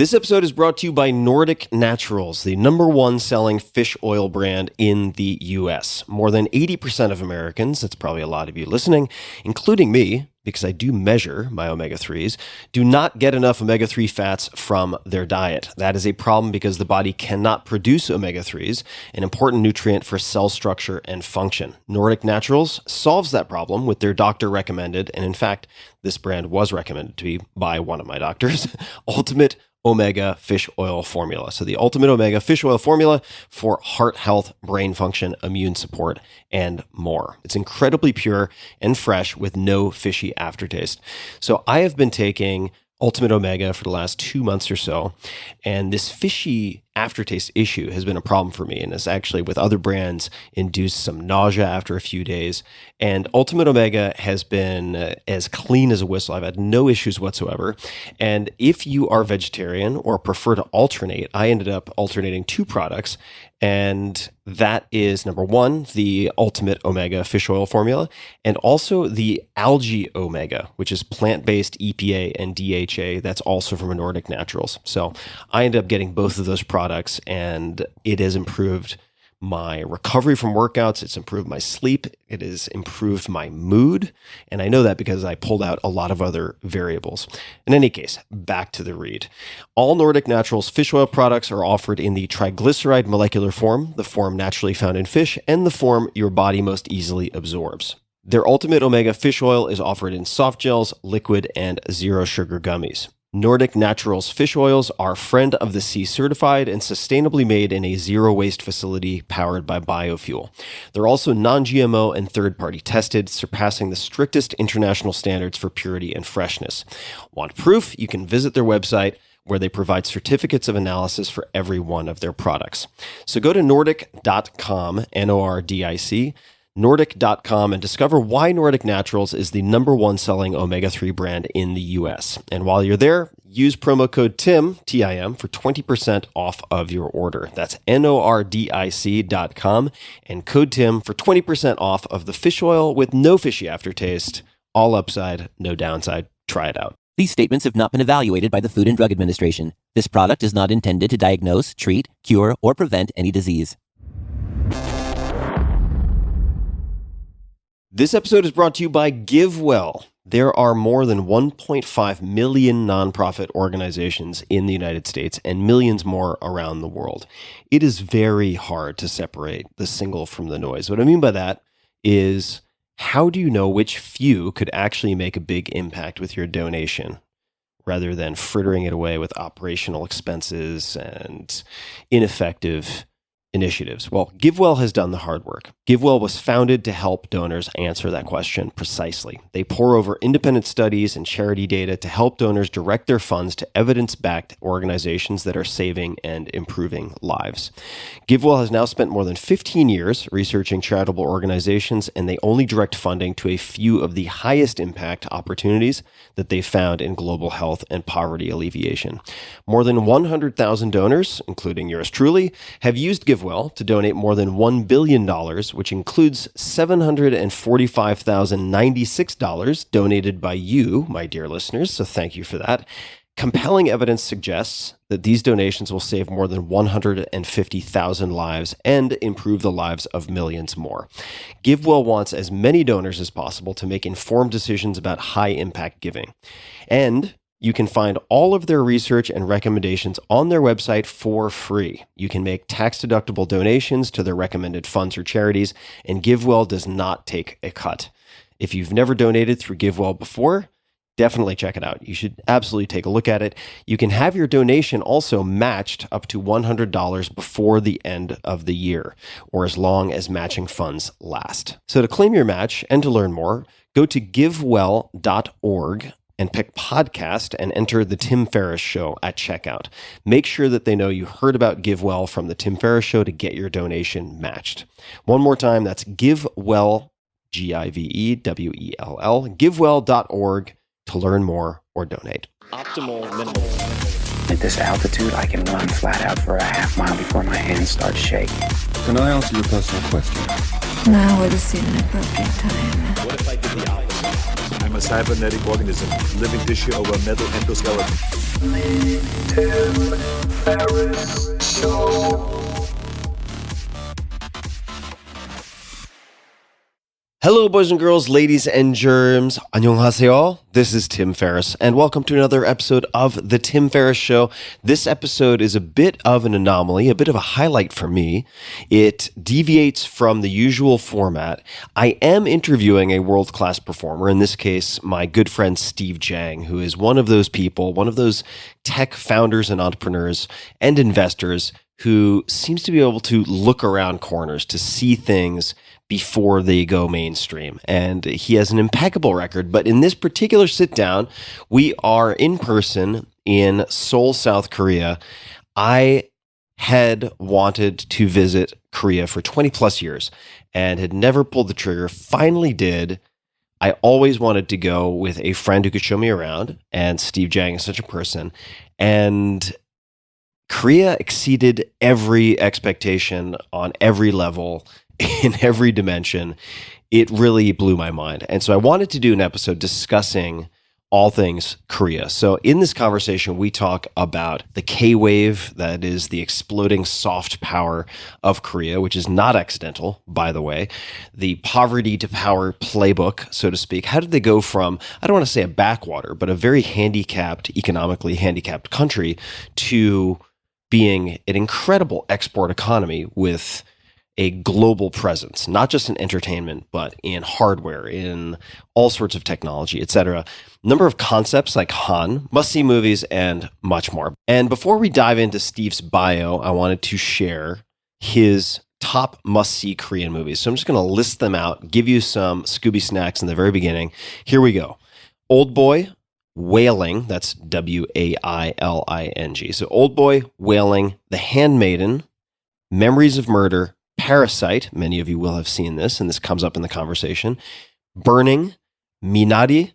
This episode is brought to you by Nordic Naturals, the #1 selling fish oil brand in the U.S. More than 80% of Americans, that's probably a lot of you listening, including me, because I do measure my omega-3s, do not get enough omega-3 fats from their diet. That is a problem because the body cannot produce omega-3s, an important nutrient for cell structure and function. Nordic Naturals solves that problem with their doctor-recommended, and in fact, this brand was recommended to me by one of my doctors, Ultimate Omega Fish Oil Formula. So the Ultimate Omega Fish Oil Formula for heart health, brain function, immune support, and more. It's incredibly pure and fresh with no fishy aftertaste. So I have been taking Ultimate Omega for the last 2 months or so, and this fishy aftertaste issue has been a problem for me, and has actually with other brands induced some nausea after a few days. And Ultimate Omega has been as clean as a whistle. I've had no issues whatsoever. And if you are vegetarian or prefer to alternate, I ended up alternating 2 products, and that is #1, the Ultimate Omega Fish Oil Formula, and also the Algae Omega, which is plant-based EPA and DHA. That's also from Nordic Naturals. So I ended up getting both of those products, and it has improved my recovery from workouts. It's improved my sleep. It has improved my mood. And I know that because I pulled out a lot of other variables. In any case, back to the read. All Nordic Naturals fish oil products are offered in the triglyceride molecular form, the form naturally found in fish, and the form your body most easily absorbs. Their Ultimate Omega Fish Oil is offered in soft gels, liquid, and zero sugar gummies. Nordic Naturals fish oils are Friend of the Sea certified and sustainably made in a zero-waste facility powered by biofuel. They're also non-GMO and third-party tested, surpassing the strictest international standards for purity and freshness. Want proof? You can visit their website, where they provide certificates of analysis for every one of their products. So go to nordic.com, Nordic, Nordic.com, and discover why Nordic Naturals is the #1 selling omega-3 brand in the US. And while you're there, use promo code TIM, T-I-M, for 20% off of your order. That's Nordic.com and code TIM for 20% off of the fish oil with no fishy aftertaste. All upside, no downside. Try it out. These statements have not been evaluated by the Food and Drug Administration. This product is not intended to diagnose, treat, cure, or prevent any disease. This episode is brought to you by GiveWell. There are more than 1.5 million nonprofit organizations in the United States and millions more around the world. It is very hard to separate the signal from the noise. What I mean by that is, how do you know which few could actually make a big impact with your donation, rather than frittering it away with operational expenses and ineffective initiatives? Well, GiveWell has done the hard work. GiveWell was founded to help donors answer that question precisely. They pore over independent studies and charity data to help donors direct their funds to evidence-backed organizations that are saving and improving lives. GiveWell has now spent more than 15 years researching charitable organizations, and they only direct funding to a few of the highest impact opportunities that they found in global health and poverty alleviation. More than 100,000 donors, including yours truly, have used GiveWell to donate more than $1 billion, which includes $745,096 donated by you, my dear listeners, so thank you for that. Compelling evidence suggests that these donations will save more than 150,000 lives and improve the lives of millions more. GiveWell wants as many donors as possible to make informed decisions about high-impact giving. And you can find all of their research and recommendations on their website for free. You can make tax-deductible donations to their recommended funds or charities, and GiveWell does not take a cut. If you've never donated through GiveWell before, definitely check it out. You should absolutely take a look at it. You can have your donation also matched up to $100 before the end of the year, or as long as matching funds last. So to claim your match and to learn more, go to givewell.org and pick podcast and enter the Tim Ferriss Show at checkout. Make sure that they know you heard about GiveWell from the Tim Ferriss Show to get your donation matched. One more time, that's GiveWell, GIVEWELL, givewell.org to learn more or donate. Optimal minimal. At this altitude, I can run flat out for a half mile before my hands start shaking. Can I ask you a personal question? Now would seem an appropriate time. What if I did the opposite? I'm a cybernetic organism, living tissue over a metal endoskeleton. Hello, boys and girls, ladies and germs. 안녕하세요. This is Tim Ferriss, and welcome to another episode of The Tim Ferriss Show. This episode is a bit of an anomaly, a bit of a highlight for me. It deviates from the usual format. I am interviewing a world-class performer, in this case, my good friend Steve Jang, who is one of those people, one of those tech founders and entrepreneurs and investors who seems to be able to look around corners to see things before they go mainstream. And he has an impeccable record. But in this particular sit down, we are in person in Seoul, South Korea. I had wanted to visit Korea for 20 plus years and had never pulled the trigger. Finally did. I always wanted to go with a friend who could show me around. And Steve Jang is such a person. And Korea exceeded every expectation on every level, in every dimension. It really blew my mind. And so I wanted to do an episode discussing all things Korea. So in this conversation, we talk about the K-wave, that is the exploding soft power of Korea, which is not accidental, by the way. The poverty to power playbook, so to speak. How did they go from, I don't want to say a backwater, but a very handicapped, economically handicapped country to being an incredible export economy with a global presence, not just in entertainment, but in hardware, in all sorts of technology, etc. Number of concepts like Han, must-see movies, and much more. And before we dive into Steve's bio, I wanted to share his top must-see Korean movies. So I'm just going to list them out, give you some Scooby snacks in the very beginning. Here we go. Old Boy, Wailing, that's W-A-I-L-I-N-G. So Old Boy, Wailing, The Handmaiden, Memories of Murder, Parasite, many of you will have seen this, and this comes up in the conversation. Burning, Minari,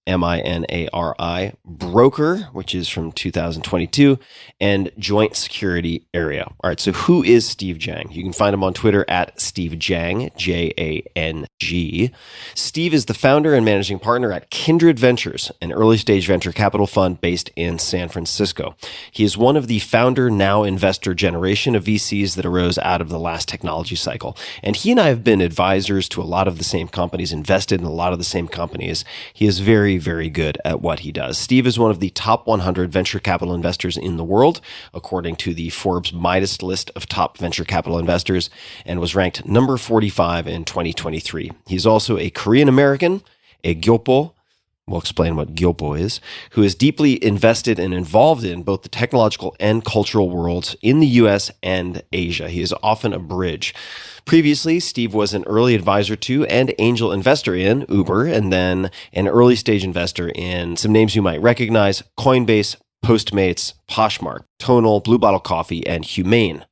M-I-N-A-R-I, Broker, which is from 2022, and Joint Security Area. All right, so who is Steve Jang? You can find him on Twitter at Steve Jang, J-A-N-G. Steve is the founder and managing partner at Kindred Ventures, an early-stage venture capital fund based in San Francisco. He is one of the founder, now investor generation of VCs that arose out of the last technology cycle. And he and I have been advisors to a lot of the same companies, invested in a lot of the same companies. He is very, very good at what he does. Steve is one of the top 100 venture capital investors in the world, according to the Forbes Midas list of top venture capital investors, and was ranked number 45 in 2023. He's also a Korean American, a Gyopo, we'll explain what Gyopo is, who is deeply invested and involved in both the technological and cultural worlds in the US and Asia. He is often a bridge. Previously, Steve was an early advisor to and angel investor in Uber, and then an early stage investor in some names you might recognize: Coinbase, Postmates, Poshmark, Tonal, Blue Bottle Coffee, and Humane,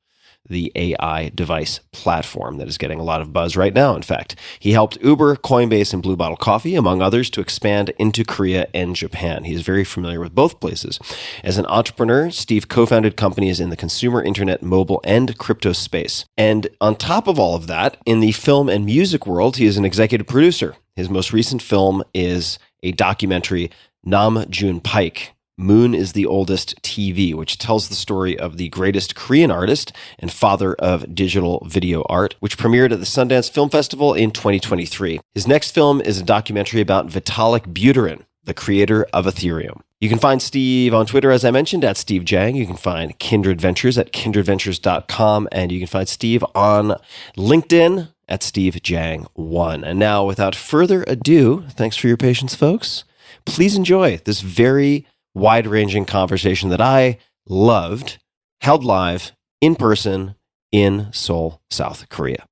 the AI device platform that is getting a lot of buzz right now, in fact. He helped Uber, Coinbase, and Blue Bottle Coffee, among others, to expand into Korea and Japan. He is very familiar with both places. As an entrepreneur, Steve co-founded companies in the consumer internet, mobile, and crypto space. And on top of all of that, in the film and music world, he is an executive producer. His most recent film is a documentary, Nam June Paik, Moon is the Oldest TV, which tells the story of the greatest Korean artist and father of digital video art, which premiered at the Sundance Film Festival in 2023. His next film is a documentary about Vitalik Buterin, the creator of Ethereum. You can find Steve on Twitter, as I mentioned, at Steve Jang. You can find Kindred Ventures at kindredventures.com, and you can find Steve on LinkedIn at Steve Jang 1. And now, without further ado, thanks for your patience, folks. Please enjoy this very wide-ranging conversation that I loved, held live, in person, in Seoul, South Korea.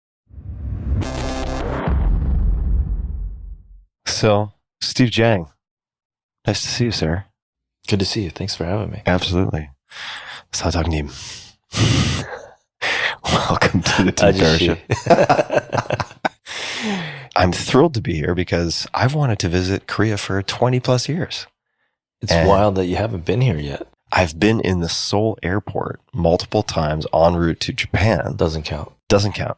So, Steve Jang, nice to see you, sir. Good to see you. Thanks for having me. Absolutely. 사장님. Welcome to the Tim Ferriss Show. I'm thrilled to be here because I've wanted to visit Korea for 20 plus years. It's wild that you haven't been here yet. I've been in the Seoul airport multiple times en route to Japan. Doesn't count. Doesn't count.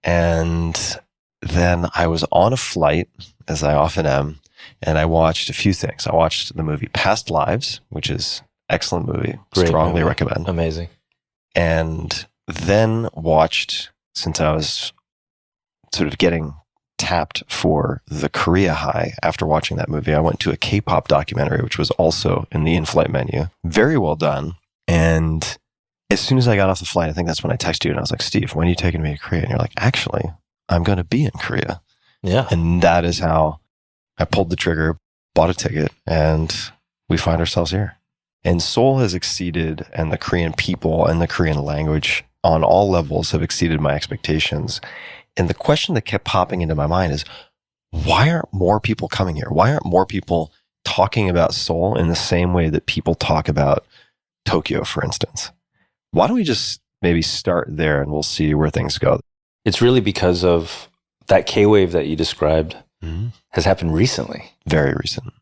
And then I was on a flight, as I often am, and I watched a few things. I watched the movie Past Lives, which is excellent movie. Great Strongly movie. recommend. Amazing. And then watched, since I was sort of getting tapped for the Korea high after watching that movie, I went to a K-pop documentary, which was also in the in-flight menu. Very well done. And as soon as I got off the flight, I think that's when I texted you and I was like, Steve, when are you taking me to Korea? And you're like, actually, I'm going to be in Korea. Yeah. And that is how I pulled the trigger, bought a ticket, and we find ourselves here. And Seoul has exceeded, and the Korean people and the Korean language on all levels have exceeded my expectations. And the question that kept popping into my mind is, why aren't more people coming here? Why aren't more people talking about Seoul in the same way that people talk about Tokyo, for instance? Why don't we just maybe start there and we'll see where things go? It's really because of that K-wave that you described has happened recently. Very recent.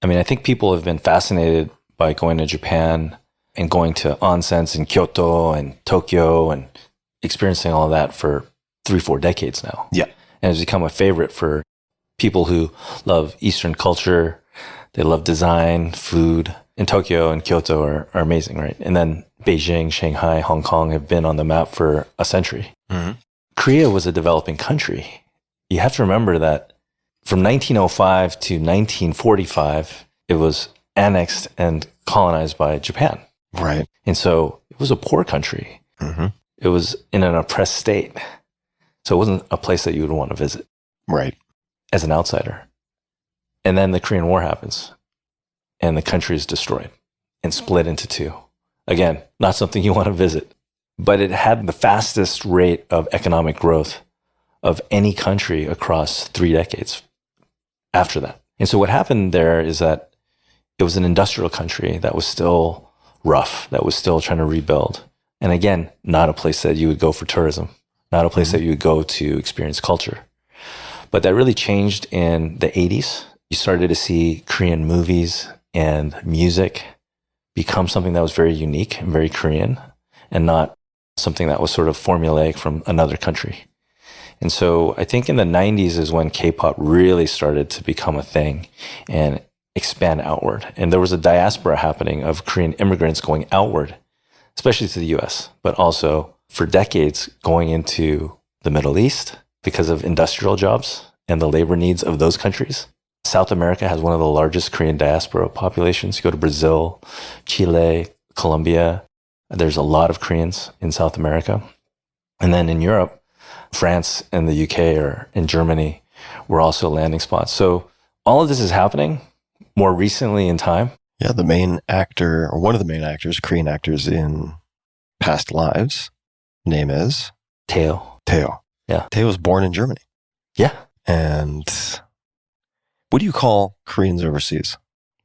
I mean, I think people have been fascinated by going to Japan and going to onsens in Kyoto and Tokyo and experiencing all of that for 3-4 decades now. Yeah. And it's become a favorite for people who love Eastern culture. They love design, food. And Tokyo and Kyoto are amazing, right? And then Beijing, Shanghai, Hong Kong have been on the map for a century. Mm-hmm. Korea was a developing country. You have to remember that from 1905 to 1945, it was annexed and colonized by Japan. Right. And so it was a poor country. Mm-hmm. It was in an oppressed state. So it wasn't a place that you would want to visit. Right. As an outsider. And then the Korean War happens and the country is destroyed and split into two. Again, not something you want to visit, but it had the fastest rate of economic growth of any country across 3 decades after that. And so what happened there is that it was an industrial country that was still rough, that was still trying to rebuild. And again, not a place that you would go for tourism, not a place that you would go to experience culture. But that really changed in the 80s. You started to see Korean movies and music become something that was very unique and very Korean and not something that was sort of formulaic from another country. And so I think in the 90s is when K-pop really started to become a thing and expand outward. And there was a diaspora happening of Korean immigrants going outward, especially to the US, but also for decades going into the Middle East because of industrial jobs and the labor needs of those countries. South America has one of the largest Korean diaspora populations. You go to Brazil, Chile, Colombia. There's a lot of Koreans in South America. And then in Europe, France and the UK or in Germany were also landing spots. So all of this is happening more recently in time. Yeah, the main actor, or one of the main actors, Korean actors in Past Lives, name is? Teo. Teo. Yeah. Teo was born in Germany. Yeah. And what do you call Koreans overseas?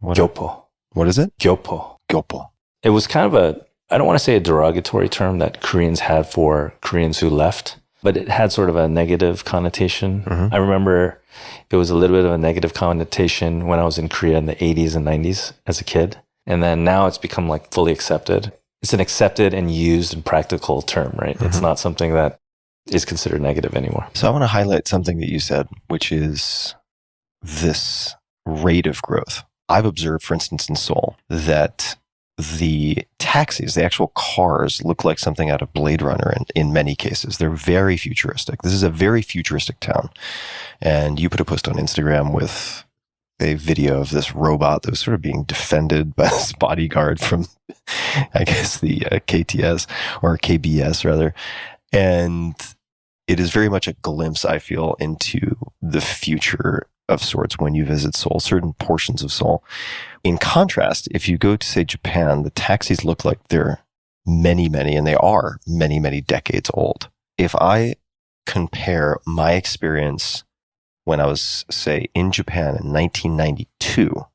Gyopo. What is it? Gyopo. Gyopo. It was kind of I don't want to say a derogatory term that Koreans had for Koreans who left, but it had sort of a negative connotation. Mm-hmm. I remember it was a little bit of a negative connotation when I was in Korea in the 80s and 90s as a kid. And then now it's become like fully accepted. It's an accepted and used and practical term, right? Mm-hmm. It's not something that is considered negative anymore. So I want to highlight something that you said, which is this rate of growth. I've observed, for instance, in Seoul, that the taxis, the actual cars, look like something out of Blade Runner in many cases. They're very futuristic. This is a very futuristic town. And you put a post on Instagram with a video of this robot that was sort of being defended by this bodyguard from, I guess, the KTS or KBS rather. And it is very much a glimpse, I feel, into the future of sorts when you visit Seoul, certain portions of Seoul. In contrast, if you go to, say, Japan, the taxis look like they're many, and they are many decades old. If I compare my experience when I was, say, in Japan in 1992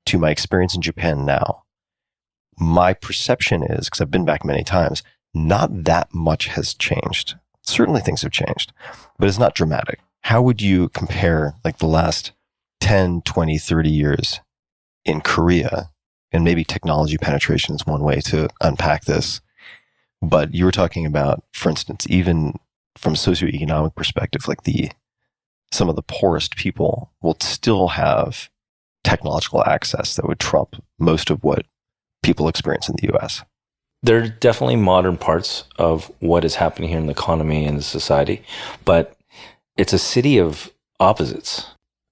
to my experience in Japan now, my perception is, because I've been back many times, not that much has changed. Certainly things have changed, but it's not dramatic. How would you compare like the last 10, 20, 30 years in Korea? And maybe technology penetration is one way to unpack this. But you were talking about, for instance, even from a socioeconomic perspective, like the some of the poorest people will still have technological access that would trump most of what people experience in the US. There are definitely modern parts of what is happening here in the economy and the society, but it's a city of opposites.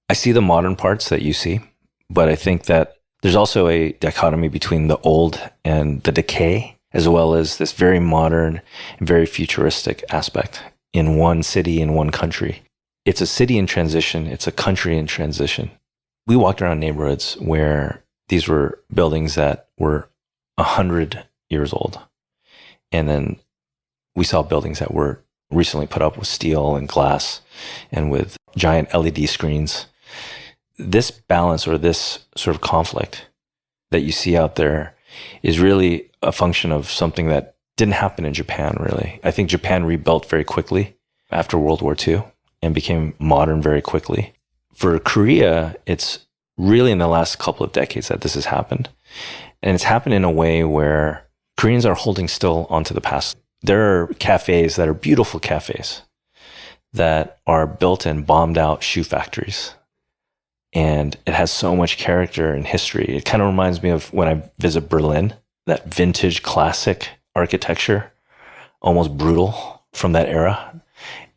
I see the modern parts that you see, but I think that there's also a dichotomy between the old and the decay, as well as this very modern and very futuristic aspect in one city, in one country. It's a city in transition. It's a country in transition. We walked around neighborhoods where these were buildings that were 100 years old. And then we saw buildings that were recently put up with steel and glass and with giant LED screens. This balance, or this sort of conflict that you see out there, is really a function of something that didn't happen in Japan, really. I think Japan rebuilt very quickly after World War II and became modern very quickly. For Korea, it's really in the last couple of decades that this has happened. And it's happened in a way where Koreans are holding still onto the past. There are cafes that are beautiful cafes that are built in bombed out shoe factories. And it has so much character and history. It kind of reminds me of when I visit Berlin, that vintage classic architecture, almost brutal from that era.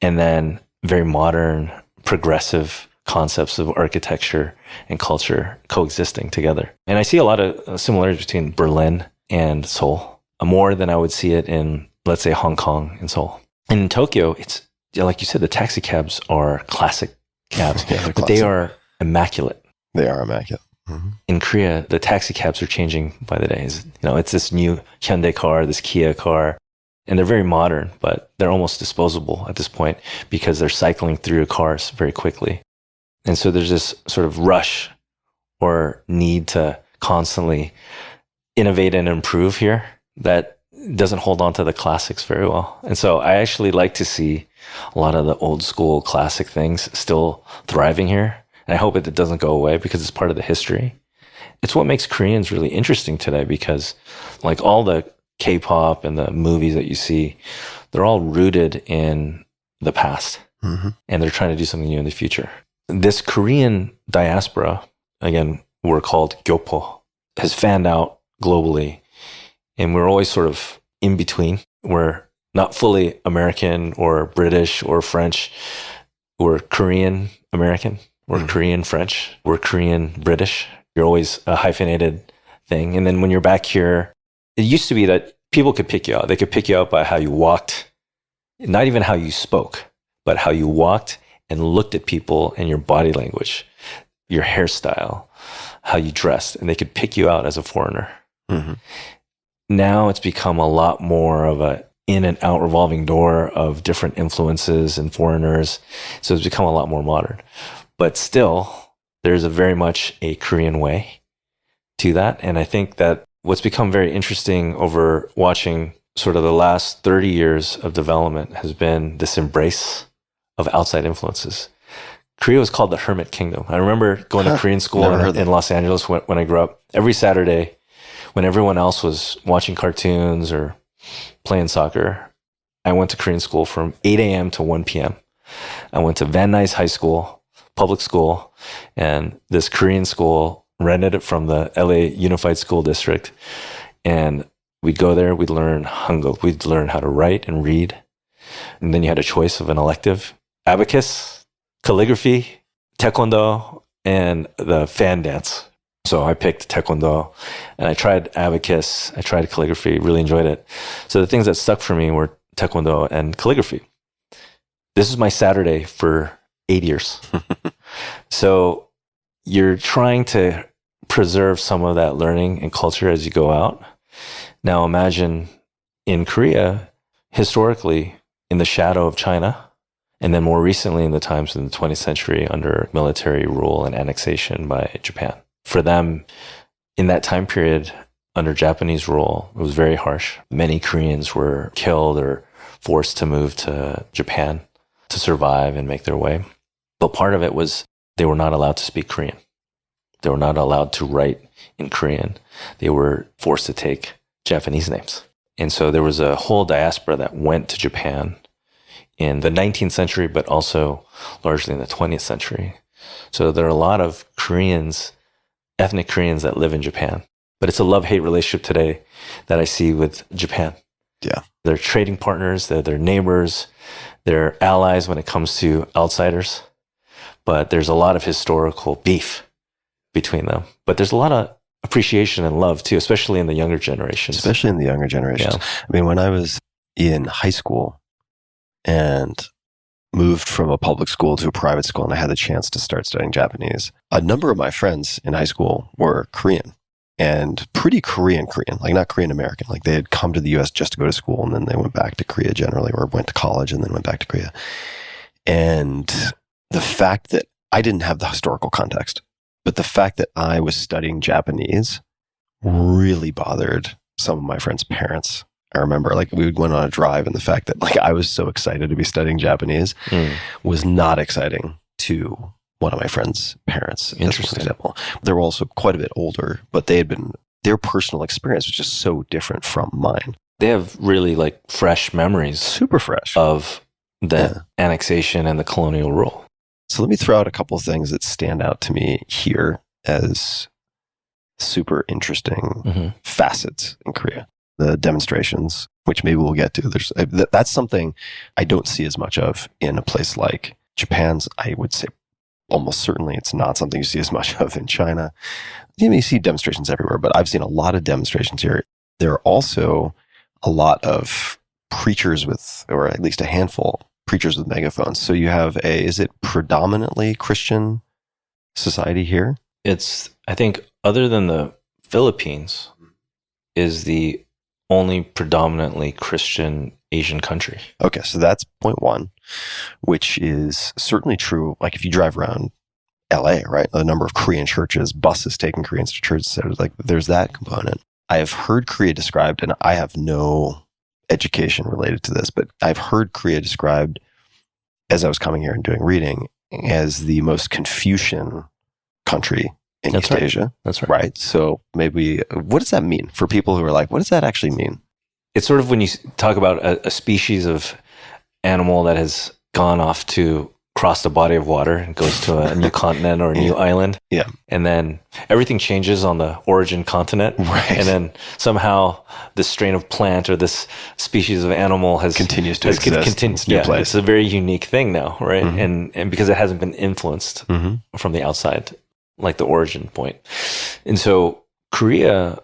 And then very modern, progressive concepts of architecture and culture coexisting together. And I see a lot of similarities between Berlin and Seoul, more than I would see it in, let's say, Hong Kong and Seoul. And in Tokyo, it's, like you said, the taxi cabs are classic cabs, but they are immaculate. They are immaculate. Mm-hmm. In Korea, the taxi cabs are changing by the day. It's this new Hyundai car, this Kia car, and they're very modern, but they're almost disposable at this point because they're cycling through cars very quickly. And so there's this sort of rush or need to constantly innovate and improve here that doesn't hold on to the classics very well. And so I actually like to see a lot of the old school classic things still thriving here. And I hope it doesn't go away because it's part of the history. It's what makes Koreans really interesting today because like all the K-pop and the movies that you see, they're all rooted in the past. Mm-hmm. And they're trying to do something new in the future. This Korean diaspora, again, we're called Gyopo, has fanned out globally. And we're always sort of in between. We're not fully American or British or French. We're Korean American. We're Korean French. We're Korean British. You're always a hyphenated thing. And then when you're back here, it used to be that people could pick you out. They could pick you out by how you walked, not even how you spoke, but how you walked and looked at people and your body language, your hairstyle, how you dressed. And they could pick you out as a foreigner. Mm-hmm. Now it's become a lot more of a in and out revolving door of different influences and foreigners. So it's become a lot more modern. But still, there's very much a Korean way to that. And I think that what's become very interesting over watching sort of the last 30 years of development has been this embrace of outside influences. Korea was called the Hermit Kingdom. I remember going to Korean school in Los Angeles when I grew up. Every Saturday, when everyone else was watching cartoons or playing soccer, I went to Korean school from 8 a.m. to 1 p.m. I went to Van Nuys High School, public school, and this Korean school rented it from the LA Unified School District. And we'd go there, we'd learn Hangul, we'd learn how to write and read. And then you had a choice of an elective: abacus, calligraphy, taekwondo, and the fan dance. So I picked taekwondo and I tried abacus, I tried calligraphy, really enjoyed it. So the things that stuck for me were taekwondo and calligraphy. This is my Saturday for 8 years. So you're trying to preserve some of that learning and culture as you go out. Now imagine in Korea, historically, in the shadow of China, and then more recently in the times in the 20th century under military rule and annexation by Japan. For them, in that time period, under Japanese rule, it was very harsh. Many Koreans were killed or forced to move to Japan to survive and make their way. But part of it was they were not allowed to speak Korean. They were not allowed to write in Korean. They were forced to take Japanese names. And so there was a whole diaspora that went to Japan in the 19th century, but also largely in the 20th century. So there are a lot of Koreans, ethnic Koreans that live in Japan. But it's a love-hate relationship today that I see with Japan. Yeah. They're trading partners, they're their neighbors, they're allies when it comes to outsiders. But there's a lot of historical beef between them. But there's a lot of appreciation and love too, especially in the younger generations. Especially in the younger generations. Yeah. I mean, when I was in high school and moved from a public school to a private school and I had the chance to start studying Japanese, a number of my friends in high school were Korean and pretty Korean, like not Korean American. Like they had come to the US just to go to school and then they went back to Korea generally, or went to college and then went back to Korea. And the fact that I didn't have the historical context, but the fact that I was studying Japanese really bothered some of my friends' parents. I remember like we went on a drive and the fact that like I was so excited to be studying Japanese was not exciting to one of my friends' parents. Interesting. For example. They were also quite a bit older, but their personal experience was just so different from mine. They have really like fresh memories. Super fresh. Of the annexation and the colonial rule. So let me throw out a couple of things that stand out to me here as super interesting facets in Korea. The demonstrations, which maybe we'll get to. That's something I don't see as much of in a place like Japan's. I would say almost certainly it's not something you see as much of in China. You see demonstrations everywhere, but I've seen a lot of demonstrations here. There are also a lot of preachers or at least a handful, preachers with megaphones. So you have is it predominantly Christian society here? It's, I think, other than the Philippines, is the only predominantly Christian Asian country. Okay, so that's point one, which is certainly true. Like if you drive around LA, right, the number of Korean churches, buses taking Koreans to churches, so like there's that component. I have heard Korea described, and I have no education related to this, but I've heard Korea described as I was coming here and doing reading as the most Confucian country in East Asia. That's right. Right. So maybe, what does that mean for people who are like, what does that actually mean? It's sort of when you talk about a species of animal that has gone off to cross the body of water and goes to a new continent or a new island. Yeah. And then everything changes on the origin continent. Right. And then somehow this strain of plant or this species of animal continues to exist. It's a very unique thing now, right? And because it hasn't been influenced from the outside, like the origin point. And so Korea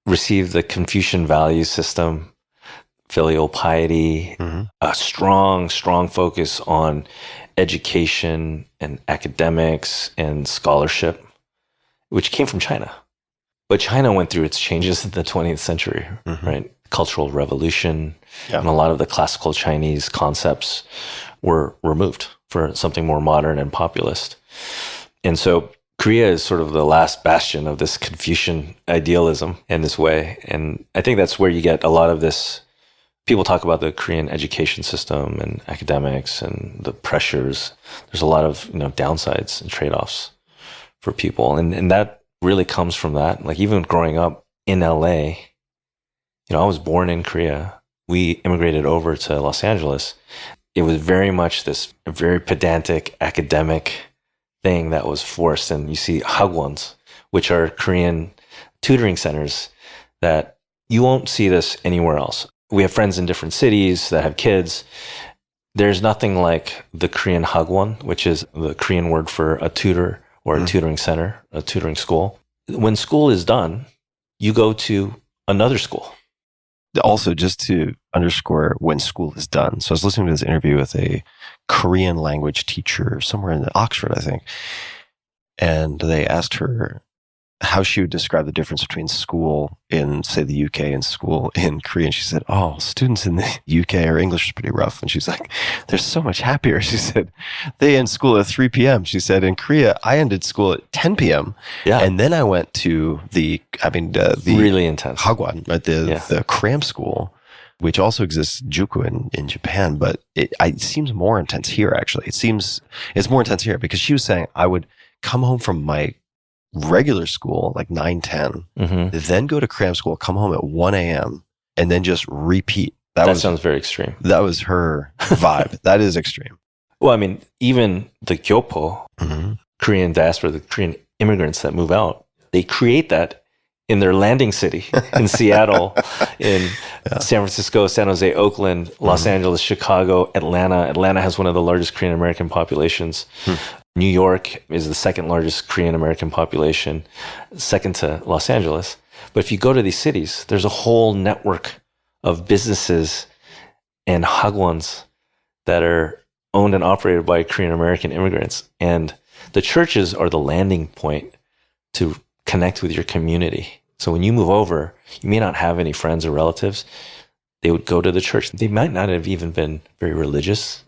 received the Confucian value system, filial piety, a strong focus on education and academics and scholarship, which came from China. But China went through its changes in the 20th century, right? Cultural revolution, and a lot of the classical Chinese concepts were removed for something more modern and populist. And so Korea is sort of the last bastion of this Confucian idealism in this way. And I think that's where you get a lot of this. People talk about the Korean education system and academics and the pressures. There's a lot of downsides and trade-offs for people. And that really comes from that. Like even growing up in LA, I was born in Korea. We immigrated over to Los Angeles. It was very much this very pedantic academic thing that was forced. And you see hagwons, which are Korean tutoring centers that you won't see this anywhere else. We have friends in different cities that have kids. There's nothing like the Korean hagwon, which is the Korean word for a tutor or a tutoring center, a tutoring school. When school is done, you go to another school. Also, just to underscore when school is done. So I was listening to this interview with a Korean language teacher somewhere in Oxford, I think. And they asked her how she would describe the difference between school in, say, the UK and school in Korea. And she said, students in the UK, our English is pretty rough. And she's like, they're so much happier. She said, they end school at 3 p.m. She said, in Korea, I ended school at 10 p.m. Yeah. And then I went to the really intense hagwon, right? The cram school, which also exists juku in Japan, but it seems more intense here, actually. It's more intense here because she was saying I would come home from my regular school, like 9, 10, then go to cram school, come home at 1 a.m., and then just repeat That sounds very extreme. That was her vibe. That is extreme. Well, I mean, even the Gyopo, Korean diaspora, the Korean immigrants that move out, they create that in their landing city in Seattle, in San Francisco, San Jose, Oakland, Los Angeles, Chicago, Atlanta. Atlanta has one of the largest Korean American populations. New York is the second largest Korean American population, second to Los Angeles. But if you go to these cities, there's a whole network of businesses and hagwons that are owned and operated by Korean American immigrants. And the churches are the landing point to connect with your community. So when you move over, you may not have any friends or relatives. They would go to the church. They might not have even been very religious,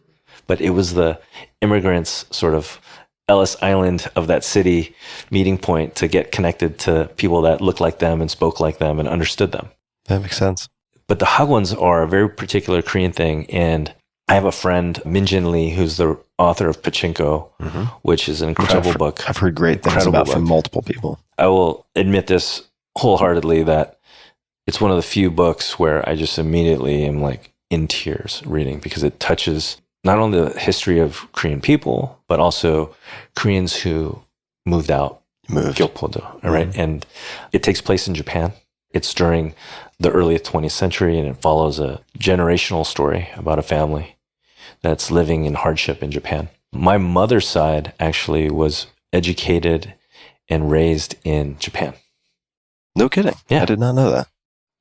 but it was the immigrants' sort of Ellis Island of that city meeting point to get connected to people that looked like them and spoke like them and understood them. That makes sense. But the hagwons are a very particular Korean thing. And I have a friend, Min-jin Lee, who's the author of Pachinko, which is an incredible book. I've heard great things about from multiple people. I will admit this wholeheartedly, that it's one of the few books where I just immediately am like in tears reading, because it touches not only the history of Korean people, but also Koreans who moved out. Gyopodo, all right? And it takes place in Japan. It's during the early 20th century, and it follows a generational story about a family that's living in hardship in Japan. My mother's side actually was educated and raised in Japan. No kidding. Yeah. I did not know that.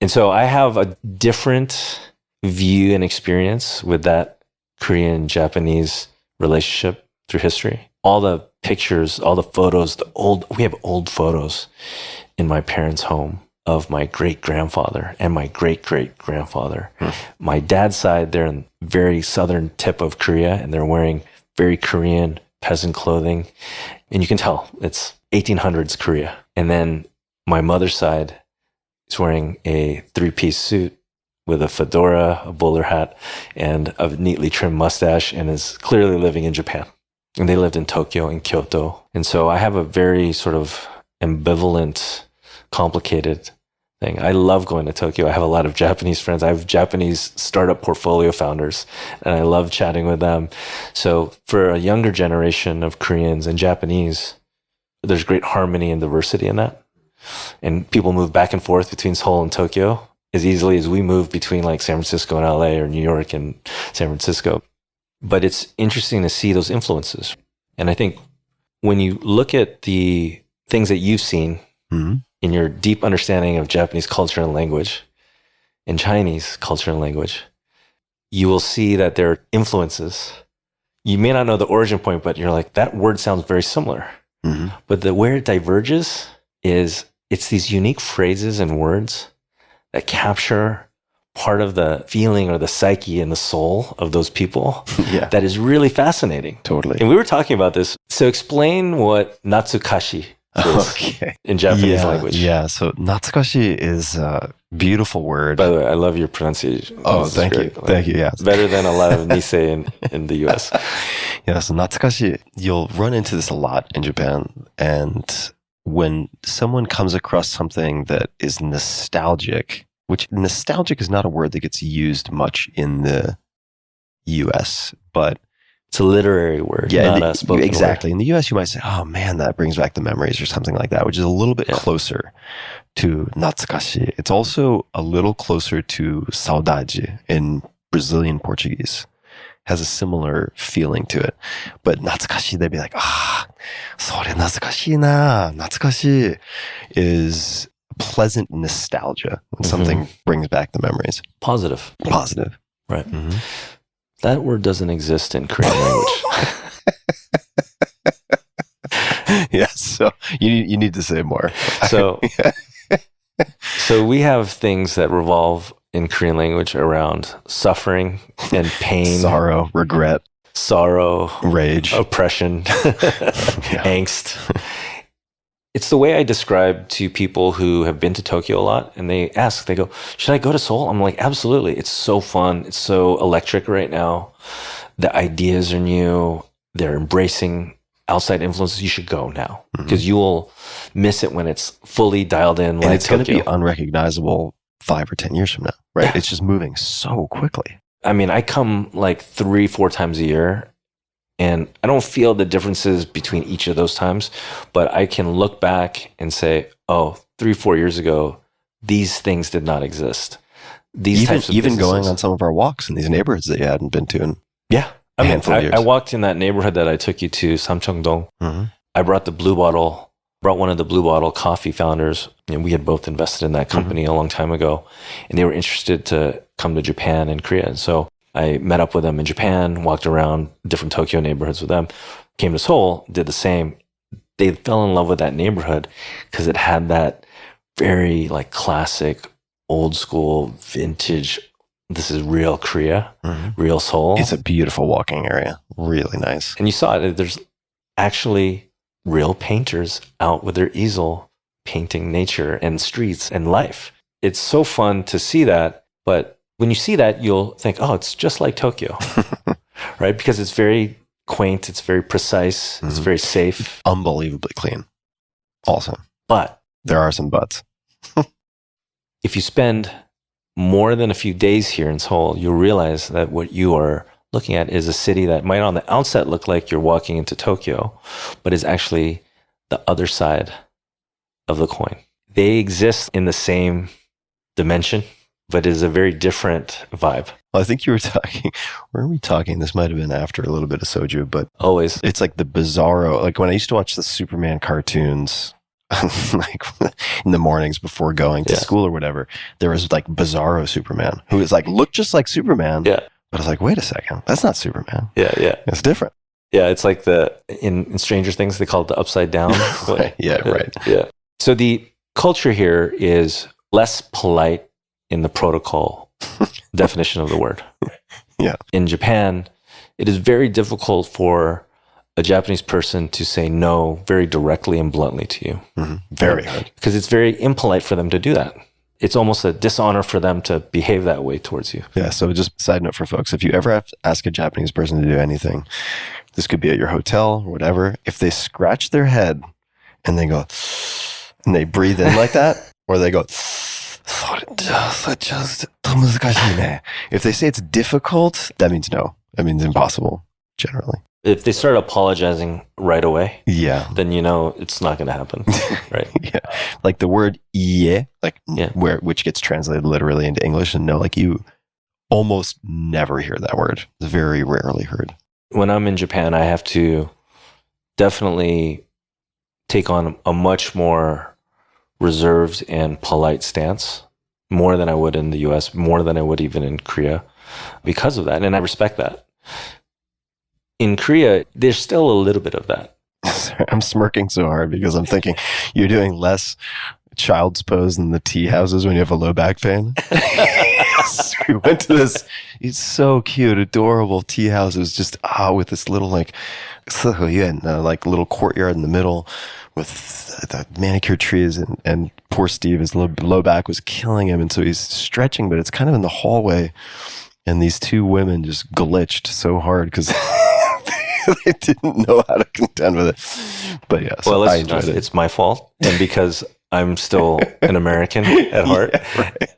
And so I have a different view and experience with that Korean-Japanese relationship through history. All the pictures, all the photos, we have old photos in my parents' home of my great-grandfather and my great-great-grandfather. My dad's side, they're in the very southern tip of Korea, and they're wearing very Korean peasant clothing. And you can tell it's 1800s Korea. And then my mother's side is wearing a three-piece suit with a fedora, a bowler hat, and a neatly trimmed mustache, and is clearly living in Japan. And they lived in Tokyo and Kyoto. And so I have a very sort of ambivalent, complicated thing. I love going to Tokyo. I have a lot of Japanese friends. I have Japanese startup portfolio founders, and I love chatting with them. So for a younger generation of Koreans and Japanese, there's great harmony and diversity in that. And people move back and forth between Seoul and Tokyo as easily as we move between like San Francisco and LA, or New York and San Francisco. But it's interesting to see those influences. And I think when you look at the things that you've seen in your deep understanding of Japanese culture and language and Chinese culture and language, you will see that there are influences. You may not know the origin point, but you're like, that word sounds very similar. But where it diverges is it's these unique phrases and words that capture part of the feeling or the psyche and the soul of those people that is really fascinating. Totally. And we were talking about this. So explain what natsukashi is in Japanese language. Yeah, so natsukashi is a beautiful word. By the way, I love your pronunciation. Oh, thank you. Thank you, yeah. Better than a lot of Nisei in the US. Yeah, so natsukashi, you'll run into this a lot in Japan. And when someone comes across something that is nostalgic, which nostalgic is not a word that gets used much in the US, but it's a literary word, not a spoken exactly. word. In the US, you might say, oh man, that brings back the memories or something like that, which is a little bit closer to natsukashi. It's also a little closer to saudade in Brazilian Portuguese. Has a similar feeling to it. But natsukashi, they'd be like, sore natsukashi na. Natsukashi is pleasant nostalgia when something brings back the memories. Positive. Right. That word doesn't exist in Korean language. Yes, so you need to say more. So we have things that revolve in Korean language around suffering and pain, sorrow, regret, rage, oppression, angst. It's the way I describe to people who have been to Tokyo a lot, and they go, should I go to Seoul? I'm like, absolutely. It's so fun. It's so electric right now. The ideas are new. They're embracing outside influences. You should go now, because you will miss it when it's fully dialed in. And it's going to be unrecognizable 5 or 10 years from now, right? Yeah. It's just moving so quickly. I mean, I come like 3-4 times a year, and I don't feel the differences between each of those times, but I can look back and say, oh, 3-4 years ago, these things did not exist. These types of even going businesses. on some of our walks in these neighborhoods that you hadn't been to in Yeah. a handful of years. I walked in that neighborhood that I took you to, Samcheongdong. Mm-hmm. I brought one of the Blue Bottle coffee founders, and we had both invested in that company a long time ago, and they were interested to come to Japan and Korea. And so I met up with them in Japan, walked around different Tokyo neighborhoods with them, came to Seoul, did the same. They fell in love with that neighborhood because it had that very like classic, old school, vintage, this is real Korea, real Seoul. It's a beautiful walking area. Really nice. And you saw it. There's actually real painters out with their easel painting nature and streets and life. It's so fun to see that. But when you see that, you'll think, oh, it's just like Tokyo, right? Because it's very quaint. It's very precise. It's very safe. Unbelievably clean. Awesome. But There are some buts. if you spend more than a few days here in Seoul, you'll realize that what you are looking at is a city that might on the outset look like you're walking into Tokyo, but is actually the other side of the coin. They exist in the same dimension, but it is a very different vibe. Well, I think you were talking, where are we talking? This might have been after a little bit of soju, but Always. it's like the bizarro, like when I used to watch the Superman cartoons, like in the mornings before going to school or whatever, there was like bizarro Superman who was like, looked just like Superman. Yeah. But I was like, wait a second, that's not Superman. Yeah, yeah. It's different. Yeah, it's like in Stranger Things, they call it the upside down. Right. Yeah, right. Yeah. So the culture here is less polite in the protocol definition of the word. Yeah. In Japan, it is very difficult for a Japanese person to say no very directly and bluntly to you. Very hard. Because it's very impolite for them to do that. It's almost a dishonor for them to behave that way towards you. Yeah. So just side note for folks, if you ever have to ask a Japanese person to do anything, this could be at your hotel or whatever. If they scratch their head and they go, and they breathe in like that, or they go, if they say it's difficult, that means no. That means impossible, generally. If they start apologizing right away, Yeah. then you know it's not going to happen, right? Yeah. Like the word ie, like Yeah. which gets translated literally into English, and no, like you almost never hear that word. It's very rarely heard. When I'm in Japan, I have to definitely take on a much more reserved and polite stance, more than I would in the US, more than I would even in Korea because of that. And I respect that. In Korea, there's still a little bit of that. Sorry, I'm smirking so hard because I'm thinking you're doing less child's pose than the tea houses when you have a low back pain. So we went to this, it's so cute, adorable tea houses, just with this little like little courtyard in the middle with the manicured trees, and poor Steve, his low back was killing him, and so he's stretching, but it's kind of in the hallway, and these two women just glitched so hard because they didn't know how to contend with it. But yeah, so Well, I enjoyed it. it's my fault, and because I'm still an American at heart. Yeah, right.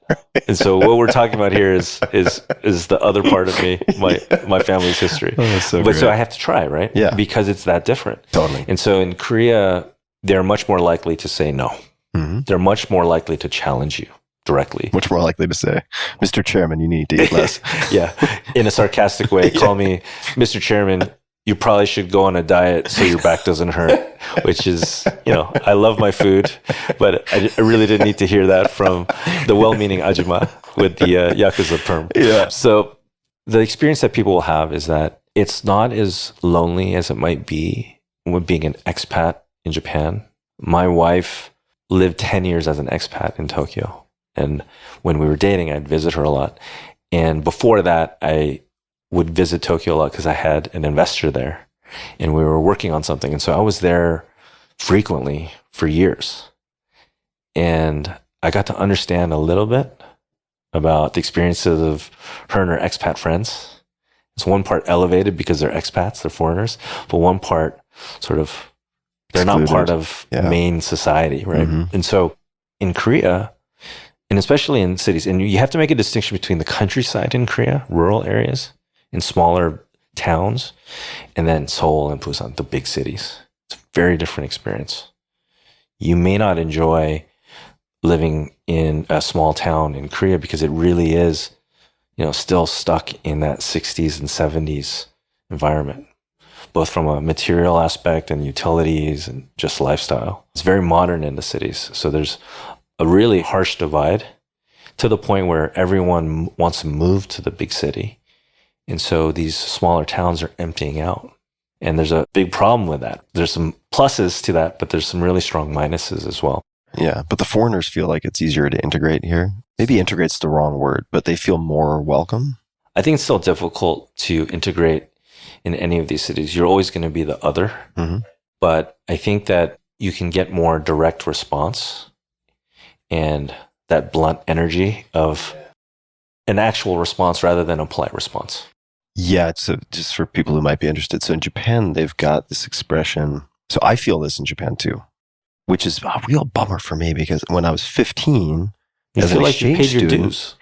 And so what we're talking about here is the other part of me, my family's history. Oh, that's so But so great. I have to try, right? Yeah. Because it's that different. Totally. And so in Korea, they're much more likely to say no. Mm-hmm. They're much more likely to challenge you directly. Much more likely to say, Mr. Chairman, you need to eat less. Yeah. In a sarcastic way, call me, Mr. Chairman, you probably should go on a diet so your back doesn't hurt, which is, I love my food, but I really didn't need to hear that from the well-meaning Ajima with the Yakuza perm. Yeah. So the experience that people will have is that it's not as lonely as it might be with being an expat in Japan. My wife lived 10 years as an expat in Tokyo. And when we were dating, I'd visit her a lot. And before that, I would visit Tokyo a lot because I had an investor there and we were working on something. And so I was there frequently for years. And I got to understand a little bit about the experiences of her and her expat friends. It's one part elevated because they're expats, they're foreigners, but one part sort of, they're not Excluded. part of Yeah. main society, right? Mm-hmm. And so in Korea, And especially in cities. And you have to make a distinction between the countryside in Korea, rural areas, in smaller towns, and then Seoul and Busan, the big cities. It's a very different experience. You may not enjoy living in a small town in Korea because it really is, still stuck in that 60s and 70s environment, both from a material aspect and utilities and just lifestyle. It's very modern in the cities. So there's a really harsh divide to the point where everyone wants to move to the big city. And so these smaller towns are emptying out. And there's a big problem with that. There's some pluses to that, but there's some really strong minuses as well. Yeah, but the foreigners feel like it's easier to integrate here. Maybe integrate's the wrong word, but they feel more welcome. I think it's still difficult to integrate in any of these cities. You're always going to be the other. Mm-hmm. But I think that you can get more direct response and that blunt energy of an actual response rather than a polite response. Yeah, so just for people who might be interested. So in Japan, they've got this expression. So I feel this in Japan too, which is a real bummer for me because when I was 15, you as feel an like you exchange paid your student, dues.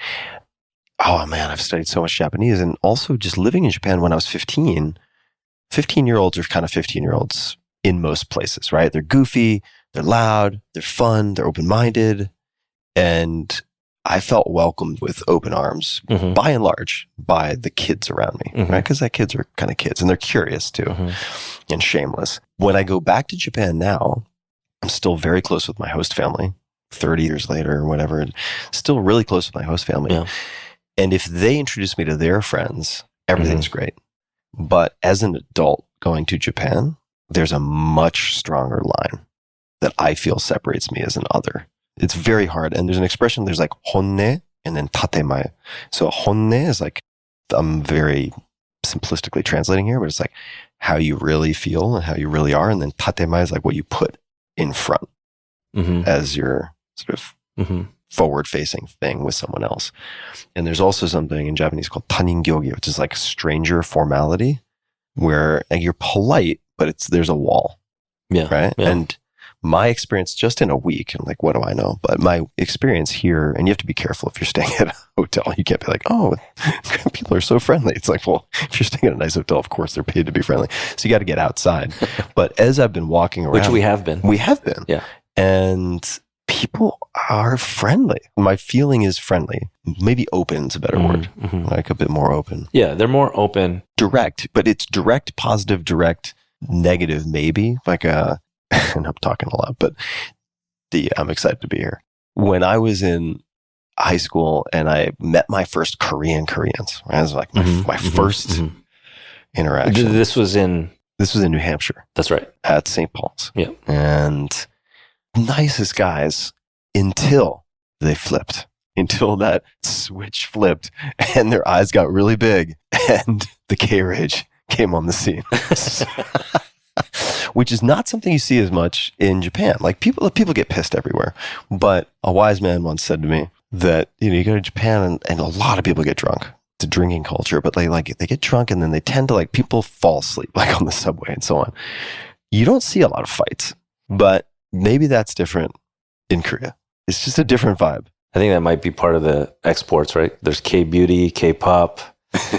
Oh man, I've studied so much Japanese. And also just living in Japan when I was 15, 15-year-olds are kind of 15-year-olds in most places, right? They're goofy, they're loud, they're fun, they're open-minded. And I felt welcomed with open arms, by and large, by the kids around me, right? Because that kids are kind of kids and they're curious too and shameless. When I go back to Japan now, I'm still very close with my host family, 30 years later or whatever, still really close with my host family. Yeah. And if they introduce me to their friends, everything's great. But as an adult going to Japan, there's a much stronger line that I feel separates me as an other. It's very hard. And there's an expression, there's like honne and then tatemae. So honne is like, I'm very simplistically translating here, but it's like how you really feel and how you really are. And then tatemae is like what you put in front as your sort of forward-facing thing with someone else. And there's also something in Japanese called taningyogi, which is like stranger formality, where like, you're polite, but there's a wall. Yeah. Right? Yeah. And my experience just in a week, I'm like, what do I know? But my experience here, and you have to be careful if you're staying at a hotel. You can't be like, oh, people are so friendly. It's like, well, if you're staying at a nice hotel, of course they're paid to be friendly. So you got to get outside. But as I've been walking around. Which we have been. We have been. Yeah. And people are friendly. My feeling is friendly. Maybe open is a better word. Like a bit more open. Yeah, they're more open. Direct, but it's direct, positive, direct, negative, maybe. Like and I'm talking a lot, but I'm excited to be here. When I was in high school and I met my first Koreans, right? It was like my first interaction. This was in New Hampshire. That's right. At St. Paul's. Yeah. And nicest guys until they flipped, until that switch flipped and their eyes got really big and the K-Rage came on the scene. Which is not something you see as much in Japan. Like people get pissed everywhere. But a wise man once said to me that, you go to Japan and a lot of people get drunk. It's a drinking culture, but they get drunk and then they tend to people fall asleep, like on the subway and so on. You don't see a lot of fights, but maybe that's different in Korea. It's just a different vibe. I think that might be part of the exports, right? There's K-beauty, K-pop,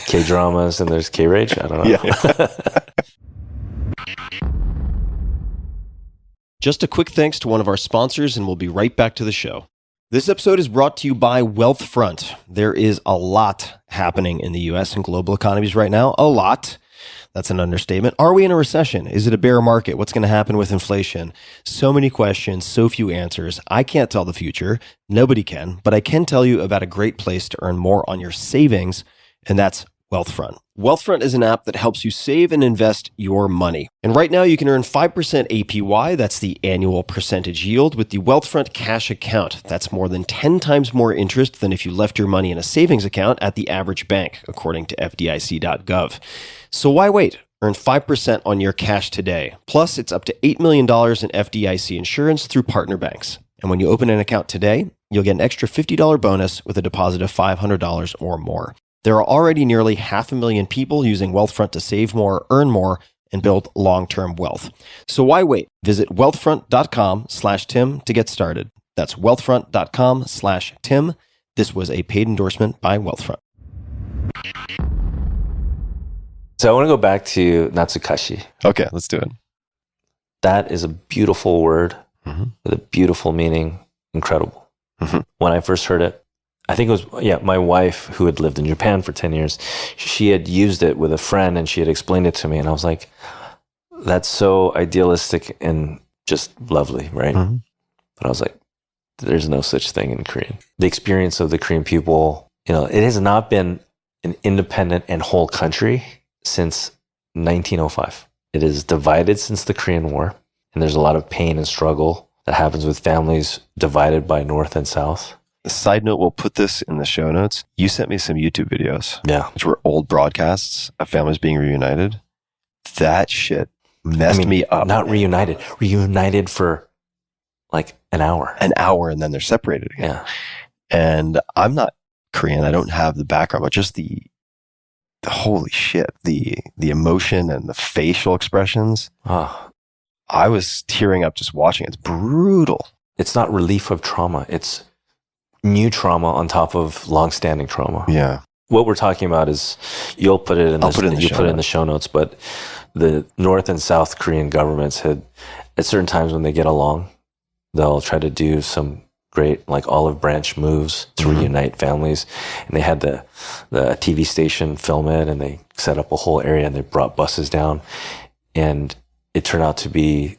K-dramas, and there's K-rage. I don't know. Yeah. Just a quick thanks to one of our sponsors, and we'll be right back to the show. This episode is brought to you by Wealthfront. There is a lot happening in the U.S. and global economies right now. A lot. That's an understatement. Are we in a recession? Is it a bear market? What's going to happen with inflation? So many questions, so few answers. I can't tell the future. Nobody can. But I can tell you about a great place to earn more on your savings, and that's Wealthfront. Wealthfront is an app that helps you save and invest your money. And right now you can earn 5% APY, that's the annual percentage yield, with the Wealthfront cash account. That's more than 10 times more interest than if you left your money in a savings account at the average bank, according to FDIC.gov. So why wait? Earn 5% on your cash today. Plus, it's up to $8 million in FDIC insurance through partner banks. And when you open an account today, you'll get an extra $50 bonus with a deposit of $500 or more. There are already nearly 500,000 people using Wealthfront to save more, earn more, and build long-term wealth. So why wait? Visit wealthfront.com/Tim to get started. That's wealthfront.com/Tim. This was a paid endorsement by Wealthfront. So I want to go back to Natsukashi. Okay, let's do it. That is a beautiful word with a beautiful meaning. Incredible. When I first heard it, I think it was, my wife who had lived in Japan for 10 years, she had used it with a friend and she had explained it to me. And I was like, that's so idealistic and just lovely, right? But I was like, there's no such thing in Korean. The experience of the Korean people, it has not been an independent and whole country since 1905. It is divided since the Korean War. And there's a lot of pain and struggle that happens with families divided by North and South. Side note, we'll put this in the show notes. You sent me some YouTube videos, which were old broadcasts of families being reunited. That shit messed me up. Not reunited for like an hour. An hour, and then they're separated again. Yeah. And I'm not Korean. I don't have the background, but just the holy shit, the emotion and the facial expressions. I was tearing up just watching. It's brutal. It's not relief of trauma. It's new trauma on top of long-standing trauma. Yeah. What we're talking about is, you'll put it in the show notes, but the North and South Korean governments had, at certain times when they get along, they'll try to do some great like olive branch moves to reunite families. And they had the TV station film it, and they set up a whole area, and they brought buses down, and it turned out to be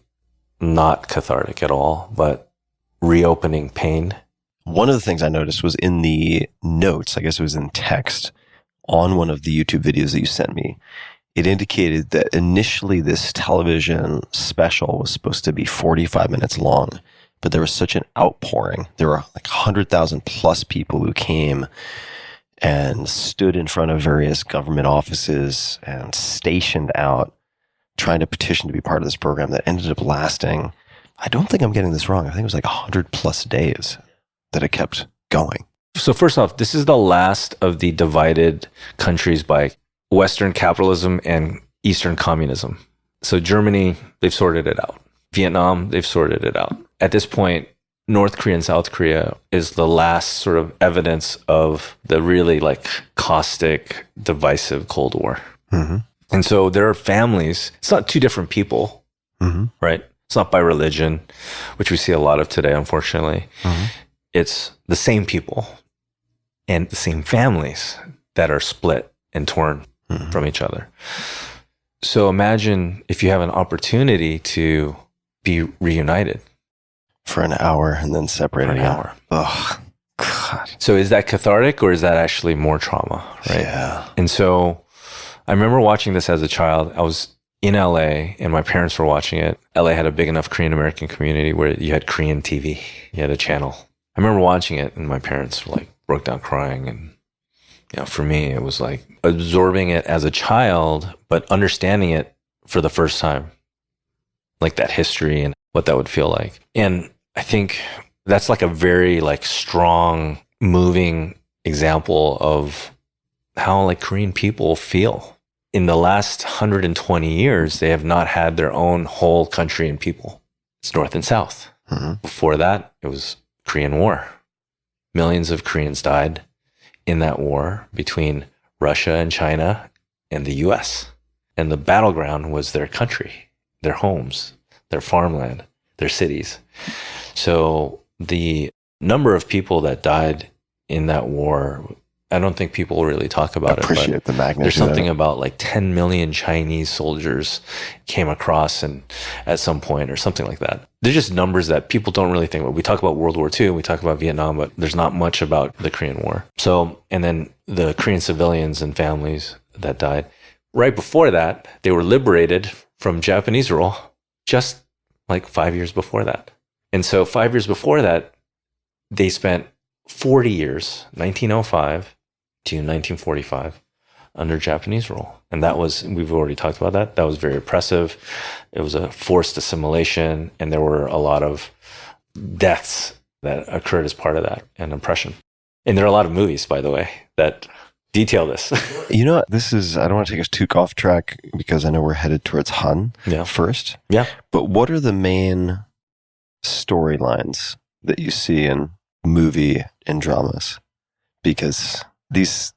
not cathartic at all, but reopening pain. One of the things I noticed was in the notes, I guess it was in text, on one of the YouTube videos that you sent me, it indicated that initially this television special was supposed to be 45 minutes long, but there was such an outpouring. There were like 100,000 plus people who came and stood in front of various government offices and stationed out, trying to petition to be part of this program that ended up lasting, I don't think I'm getting this wrong, I think it was like 100 plus days that it kept going. So first off, this is the last of the divided countries by Western capitalism and Eastern communism. So Germany, they've sorted it out. Vietnam, they've sorted it out. At this point, North Korea and South Korea is the last sort of evidence of the really like caustic, divisive Cold War. And so there are families, it's not two different people, right? It's not by religion, which we see a lot of today, unfortunately. It's the same people and the same families that are split and torn from each other. So imagine if you have an opportunity to be reunited. For an hour and then separated. For an hour. Oh, God. So is that cathartic, or is that actually more trauma, right? Yeah. And so I remember watching this as a child. I was in LA and my parents were watching it. LA had a big enough Korean American community where you had Korean TV. You had a channel. I remember watching it and my parents were like broke down crying. And for me, it was like absorbing it as a child, but understanding it for the first time, like that history and what that would feel like. And I think that's like a very like strong, moving example of how like Korean people feel. In the last 120 years, they have not had their own whole country and people. It's North and South. Before that, it was Korean War. Millions of Koreans died in that war between Russia and China and the US. And the battleground was their country, their homes, their farmland, their cities. So the number of people that died in that war, I don't think people really talk about Appreciate the magnitude. There's something about like 10 million Chinese soldiers came across and at some point, or something like that. They're just numbers that people don't really think about. We talk about World War II, we talk about Vietnam, but there's not much about the Korean War. So, and then the Korean civilians and families that died. Right before that, they were liberated from Japanese rule just like 5 years before that. And so 5 years before that, they spent 40 years, 1905 to 1945, under Japanese rule. And that was, we've already talked about that. That was very oppressive. It was a forced assimilation, and there were a lot of deaths that occurred as part of that, and oppression. And there are a lot of movies, by the way, that detail this. You know, this is, I don't want to take us too off track because I know we're headed towards Han first. Yeah. But what are the main storylines that you see in movie and dramas? Because these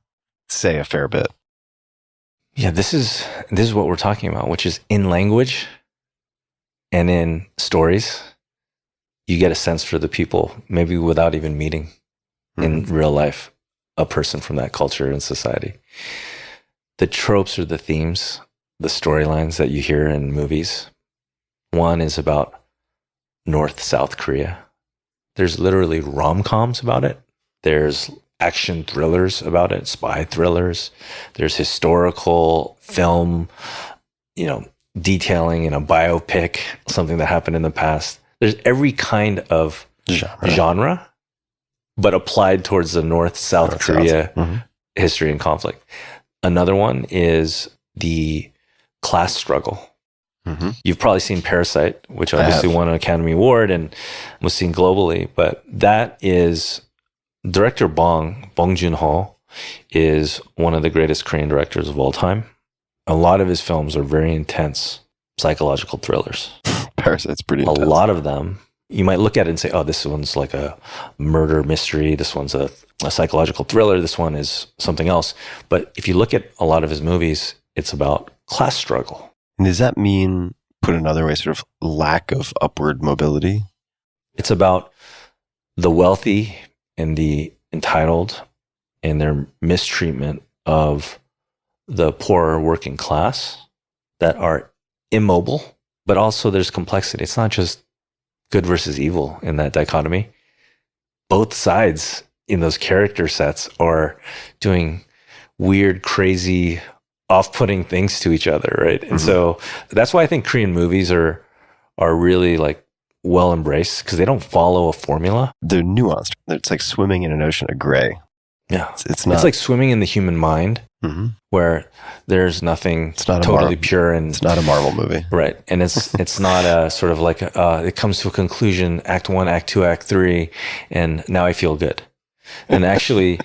say a fair bit. Yeah, this is what we're talking about, which is in language and in stories, you get a sense for the people, maybe without even meeting in real life a person from that culture and society. The tropes or the themes, the storylines that you hear in movies. One is about North-South Korea. There's literally rom-coms about it. There's action thrillers about it, spy thrillers. There's historical film, detailing in a biopic, something that happened in the past. There's every kind of genre but applied towards the North-South Korea history and conflict. Another one is the class struggle. You've probably seen Parasite, which obviously won an Academy Award and was seen globally, but that is director Bong Joon-ho is one of the greatest Korean directors of all time. A lot of his films are very intense psychological thrillers. Parasite's pretty intense. A lot of them, you might look at it and say, oh, this one's like a murder mystery. This one's a psychological thriller. This one is something else. But if you look at a lot of his movies, it's about class struggle. And does that mean, put another way, sort of lack of upward mobility? It's about the wealthy and the entitled and their mistreatment of the poorer working class that are immobile, but also there's complexity. It's not just good versus evil in that dichotomy. Both sides in those character sets are doing weird, crazy, off-putting things to each other, right? And so that's why I think Korean movies are really like well embraced, because they don't follow a formula. They're nuanced. It's like swimming in an ocean of gray. Yeah. It's not. It's like swimming in the human mind, where there's nothing totally pure. And it's not a Marvel movie. Right. And it's not a sort of like, it comes to a conclusion, act 1, act 2, act 3, and now I feel good. And actually,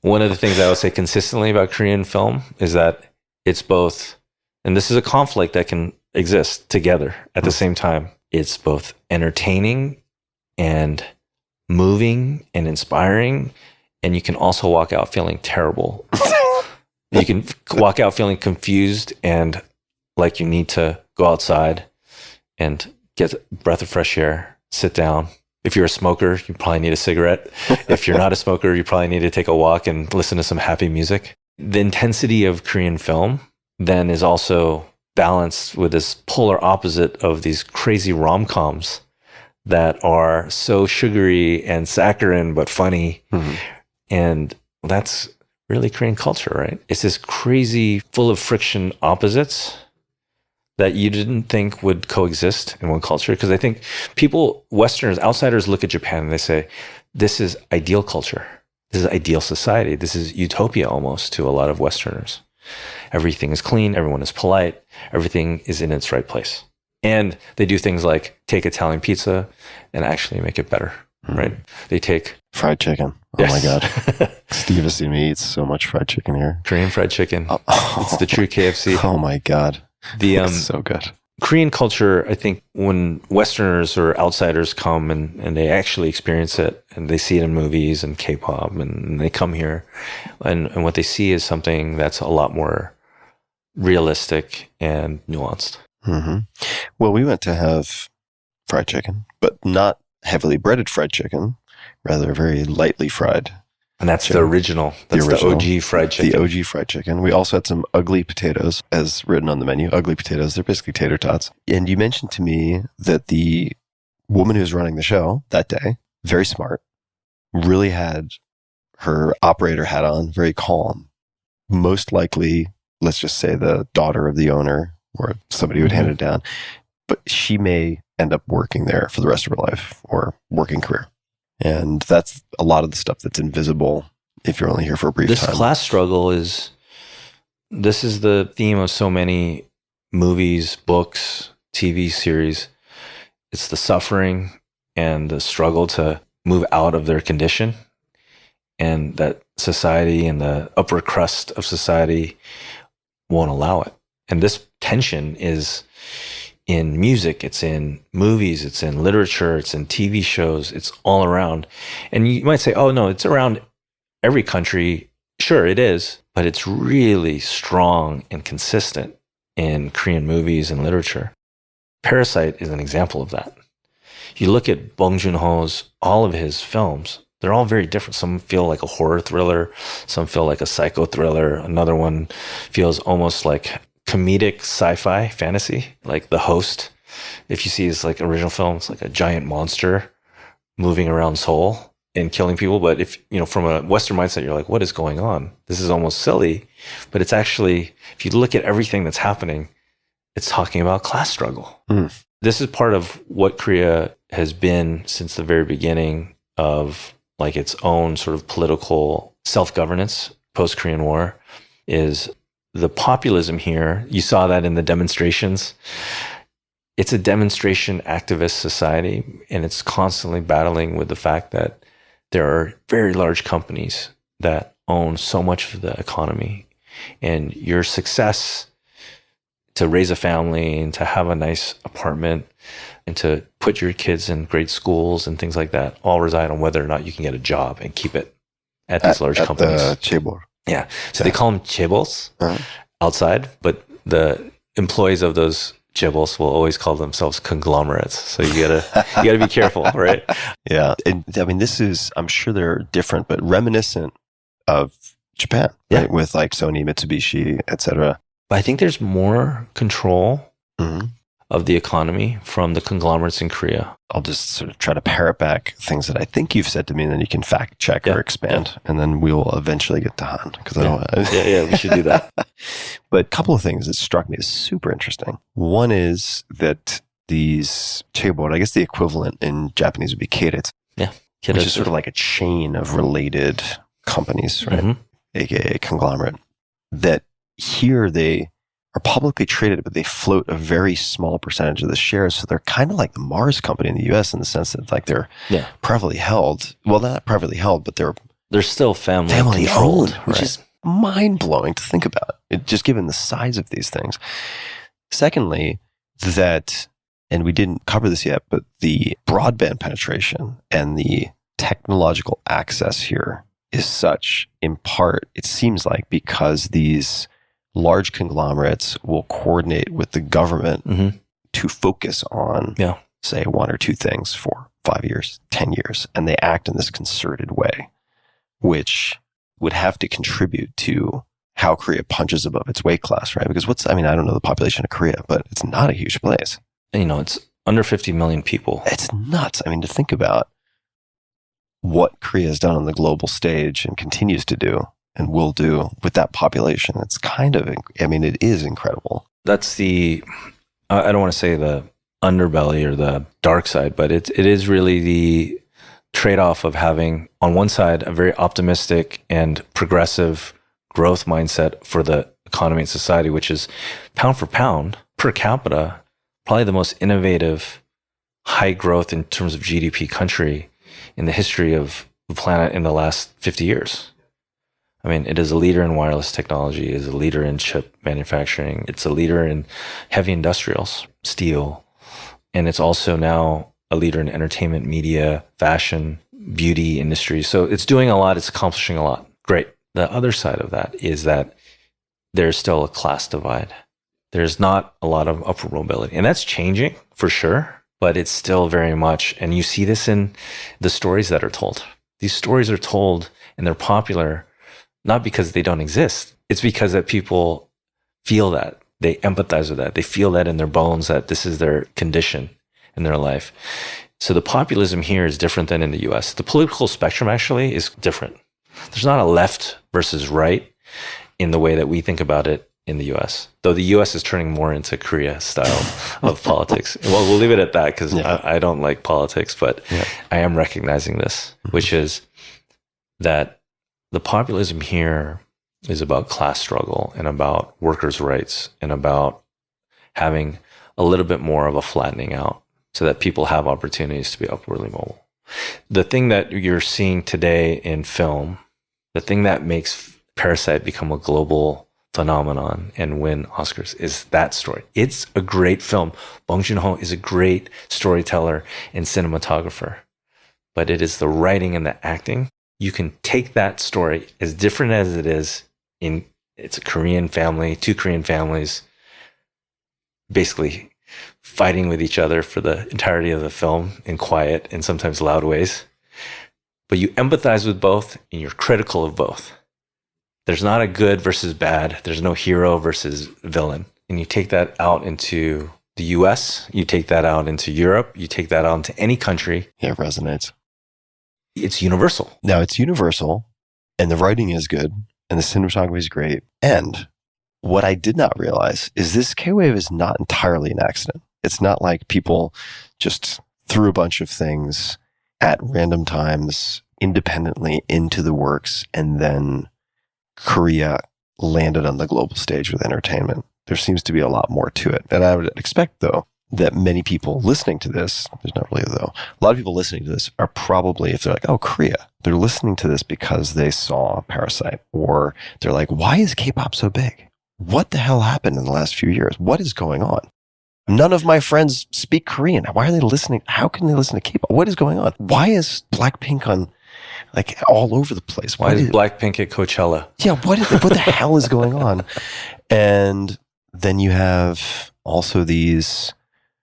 one of the things I would say consistently about Korean film is that it's both, and this is a conflict that can exist together at the same time. It's both entertaining and moving and inspiring, and you can also walk out feeling terrible. You can walk out feeling confused and like you need to go outside and get a breath of fresh air, sit down. If you're a smoker, you probably need a cigarette. If you're not a smoker, you probably need to take a walk and listen to some happy music. The intensity of Korean film then is also balanced with this polar opposite of these crazy rom-coms that are so sugary and saccharine but funny. And that's really Korean culture, right? It's this crazy, full of friction opposites that you didn't think would coexist in one culture. Because I think people, Westerners, outsiders look at Japan and they say, this is ideal culture. This is ideal society. This is utopia almost to a lot of Westerners. Everything is clean. Everyone is polite. Everything is in its right place. And they do things like take Italian pizza and actually make it better, right? They take fried chicken. Oh my God. Steve has seen me eat so much fried chicken here. Korean fried chicken. It's the true KFC. Oh my God. It's so good. Korean culture, I think when Westerners or outsiders come and they actually experience it and they see it in movies and K-pop and they come here and what they see is something that's a lot more realistic and nuanced. Well, we went to have fried chicken, but not heavily breaded fried chicken, rather very lightly fried. And that's the original. That's the OG fried chicken. The OG fried chicken. We also had some ugly potatoes, as written on the menu. Ugly potatoes. They're basically tater tots. And you mentioned to me that the woman who was running the show that day, very smart, really had her operator hat on, very calm. Most likely, let's just say the daughter of the owner or somebody who would hand it down. But she may end up working there for the rest of her life or working career. And that's a lot of the stuff that's invisible if you're only here for a brief time. This class struggle this is the theme of so many movies, books, TV series. It's the suffering and the struggle to move out of their condition, and that society and the upper crust of society won't allow it. And this tension is in music, it's in movies, it's in literature, it's in TV shows, it's all around. And you might say, oh no, it's around every country. Sure, it is, but it's really strong and consistent in Korean movies and literature. Parasite is an example of that. You look at Bong Joon-ho's, all of his films, they're all very different. Some feel like a horror thriller, some feel like a psycho thriller. Another one feels almost like comedic sci-fi fantasy, like The Host. If you see his like original film, it's like a giant monster moving around Seoul and killing people. But if, you know, from a Western mindset, you're like, what is going on? This is almost silly. But it's actually, if you look at everything that's happening, it's talking about class struggle. This is part of what Korea has been since the very beginning of like its own sort of political self-governance post-Korean War, is the populism here. You saw that in the demonstrations. It's a demonstration activist society, and it's constantly battling with the fact that there are very large companies that own so much of the economy, and your success to raise a family and to have a nice apartment and to put your kids in great schools and things like that all reside on whether or not you can get a job and keep it at these large companies. The chaebol. Yeah. So they call them chaebols outside, but the employees of those chaebols will always call themselves conglomerates. So you gotta be careful, right? Yeah. And I mean, this is, I'm sure they're different, but reminiscent of Japan, right? With like Sony, Mitsubishi, etc. But I think there's more control of the economy from the conglomerates in Korea. I'll just sort of try to parrot back things that I think you've said to me, and then you can fact check or expand, and then we will eventually get to Han. Because we should do that. But a couple of things that struck me as super interesting. One is that these chaebol, I guess the equivalent in Japanese would be keiretsu, which is sort of like a chain of related companies, right? AKA conglomerate. That here they are publicly traded, but they float a very small percentage of the shares. So they're kind of like the Mars company in the US in the sense that like they're privately held. Well, not privately held, but they're still family owned, which is mind blowing to think about. Just given the size of these things. Secondly, and we didn't cover this yet, but the broadband penetration and the technological access here is such, in part, it seems like, because these large conglomerates will coordinate with the government to focus on, say, one or two things for 5 years, 10 years, and they act in this concerted way, which would have to contribute to how Korea punches above its weight class, right? Because I don't know the population of Korea, but it's not a huge place. You know, it's under 50 million people. It's nuts. I mean, to think about what Korea has done on the global stage and continues to do and will do with that population, it's kind of, it is incredible. That's I don't want to say the underbelly or the dark side, but it is really the trade-off of having, on one side, a very optimistic and progressive growth mindset for the economy and society, which is pound for pound, per capita, probably the most innovative, high growth in terms of GDP country in the history of the planet in the last 50 years. I mean, it is a leader in wireless technology, it is a leader in chip manufacturing, it's a leader in heavy industrials, steel, and it's also now a leader in entertainment, media, fashion, beauty industry. So it's doing a lot, it's accomplishing a lot. Great. The other side of that is that there's still a class divide. There's not a lot of upward mobility, and that's changing for sure, but it's still very much, and you see this in the stories that are told. These stories are told and they're popular not because they don't exist. It's because that people feel that, they empathize with that, they feel that in their bones that this is their condition in their life. So the populism here is different than in the US. The political spectrum actually is different. There's not a left versus right in the way that we think about it in the US, though the US is turning more into Korea style of politics. Well, we'll leave it at that because I don't like politics, but I am recognizing this, which is that the populism here is about class struggle and about workers' rights and about having a little bit more of a flattening out so that people have opportunities to be upwardly mobile. The thing that you're seeing today in film, the thing that makes Parasite become a global phenomenon and win Oscars is that story. It's a great film. Bong Joon-ho is a great storyteller and cinematographer, but it is the writing and the acting. You can take that story as different as it is it's a Korean family, two Korean families, basically fighting with each other for the entirety of the film in quiet and sometimes loud ways. But you empathize with both and you're critical of both. There's not a good versus bad. There's no hero versus villain. And you take that out into the US, you take that out into Europe, you take that out into any country. Yeah, it resonates. It's universal. Now, it's universal, and the writing is good, and the cinematography is great. And what I did not realize is this K-Wave is not entirely an accident. It's not like people just threw a bunch of things at random times independently into the works, and then Korea landed on the global stage with entertainment. There seems to be a lot more to it. And I would expect, though, that many people listening to this, there's not really, though, a lot of people listening to this are probably, if they're like, oh, Korea, they're listening to this because they saw Parasite, or they're like, why is K-pop so big? What the hell happened in the last few years? What is going on? None of my friends speak Korean. Why are they listening? How can they listen to K-pop? What is going on? Why is Blackpink on, like, all over the place? Why is Blackpink at Coachella? Yeah, what the hell is going on? And then you have also these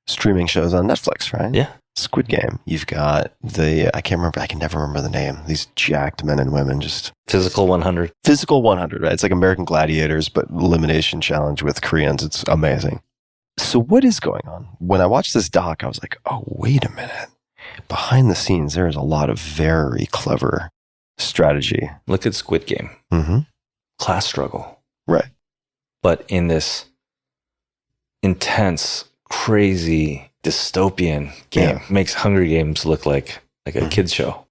streaming shows on Netflix, right? Yeah. Squid Game. You've got I can never remember the name. These jacked men and women, just Physical 100. Physical 100, right? It's like American Gladiators, but elimination challenge with Koreans. It's amazing. So what is going on? When I watched this doc, I was like, oh, wait a minute. Behind the scenes, there is a lot of very clever strategy. Look at Squid Game. Mm-hmm. Class struggle. Right. But in this intense, crazy, dystopian game, makes Hunger Games look like a kid's show.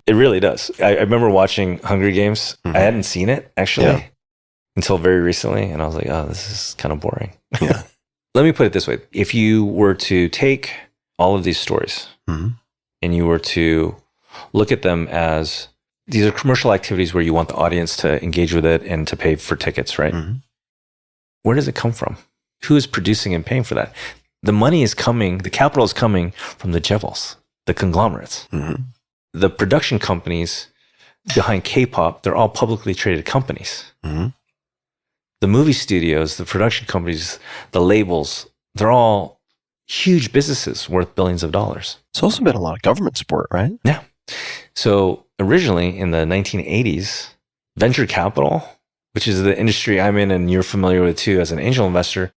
It really does. I remember watching Hunger Games. I hadn't seen it, actually, until very recently. And I was like, oh, this is kind of boring. Yeah. Let me put it this way. If you were to take all of these stories and you were to look at them as these are commercial activities where you want the audience to engage with it and to pay for tickets, right? Where does it come from? Who is producing and paying for that? The money is coming, the capital is coming from the Jevels, the conglomerates. The production companies behind K-pop, they're all publicly traded companies. The movie studios, the production companies, the labels, they're all huge businesses worth billions of dollars. It's also been a lot of government support, right? Yeah. So originally in the 1980s, venture capital, which is the industry I'm in and you're familiar with too as an angel investor,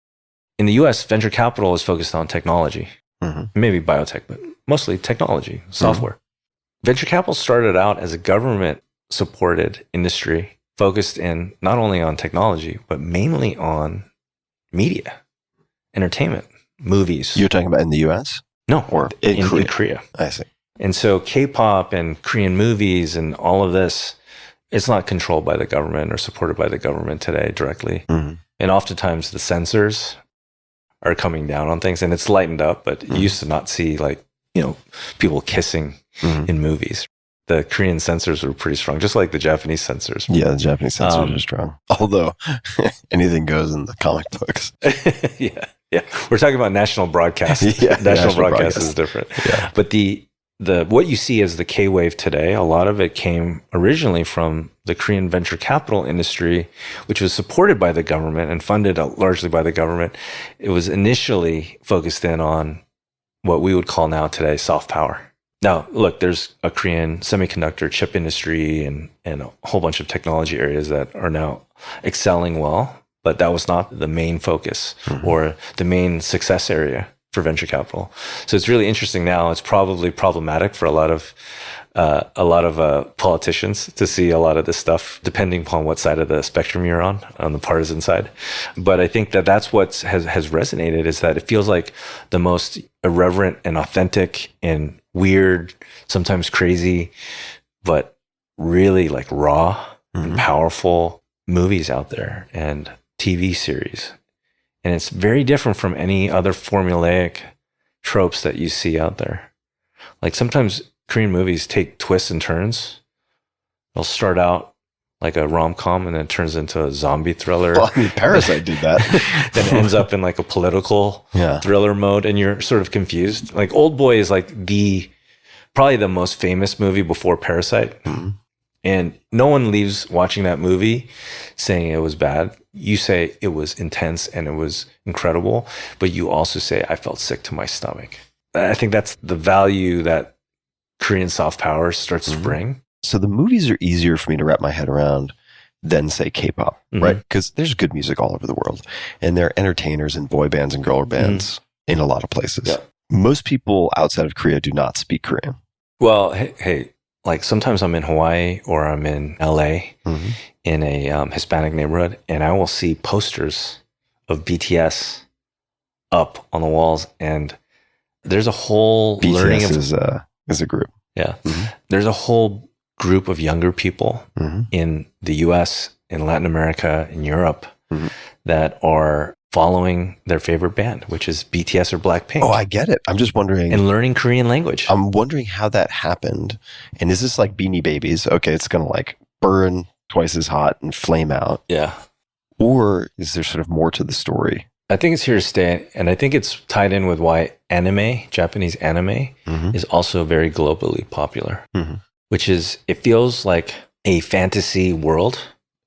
in the US, venture capital is focused on technology, maybe biotech, but mostly technology, software. Venture capital started out as a government-supported industry focused in not only on technology, but mainly on media, entertainment, movies. You're talking about in the US? No, or in Korea. I see. And so K-pop and Korean movies and all of this, it's not controlled by the government or supported by the government today directly. And oftentimes the censors are coming down on things, and it's lightened up, but you used to not see people kissing in movies. The Korean censors were pretty strong, just like the Japanese censors. Yeah, the Japanese censors are strong. Although anything goes in the comic books. Yeah. We're talking about national broadcast. National broadcast is different. Yeah. But the what you see as the K-wave today, a lot of it came originally from the Korean venture capital industry, which was supported by the government and funded largely by the government. It was initially focused in on what we would call now today soft power. Now, look, there's a Korean semiconductor chip industry and a whole bunch of technology areas that are now excelling well, but that was not the main focus or the main success area for venture capital. So it's really interesting now. It's probably problematic for a lot of politicians to see a lot of this stuff, depending upon what side of the spectrum you're on the partisan side. But I think that that's what has resonated, is that it feels like the most irreverent and authentic and weird, sometimes crazy, but really like raw and powerful movies out there and TV series. And it's very different from any other formulaic tropes that you see out there. Like sometimes Korean movies take twists and turns. They'll start out like a rom-com, and then it turns into a zombie thriller. Well, I mean, Parasite did that. Then ends up in like a political thriller mode, and you're sort of confused. Like Old Boy is like probably the most famous movie before Parasite. Mm-hmm. And no one leaves watching that movie saying it was bad. You say it was intense and it was incredible, but you also say, I felt sick to my stomach. I think that's the value that Korean soft power starts to bring. So the movies are easier for me to wrap my head around than, say, K-pop, right? Because there's good music all over the world. And there are entertainers and boy bands and girl bands in a lot of places. Yeah. Most people outside of Korea do not speak Korean. Well, hey, like sometimes I'm in Hawaii or I'm in LA in a Hispanic neighborhood, and I will see posters of BTS up on the walls, and there's a whole learning of... BTS is a group. Yeah. There's a whole group of younger people in the US, in Latin America, in Europe that are following their favorite band, which is BTS or Blackpink. Oh, I get it. I'm just wondering. And learning Korean language. I'm wondering how that happened. And is this like Beanie Babies? Okay, it's going to like burn twice as hot and flame out. Yeah. Or is there sort of more to the story? I think it's here to stay. And I think it's tied in with why anime, Japanese anime, is also very globally popular, which is, it feels like a fantasy world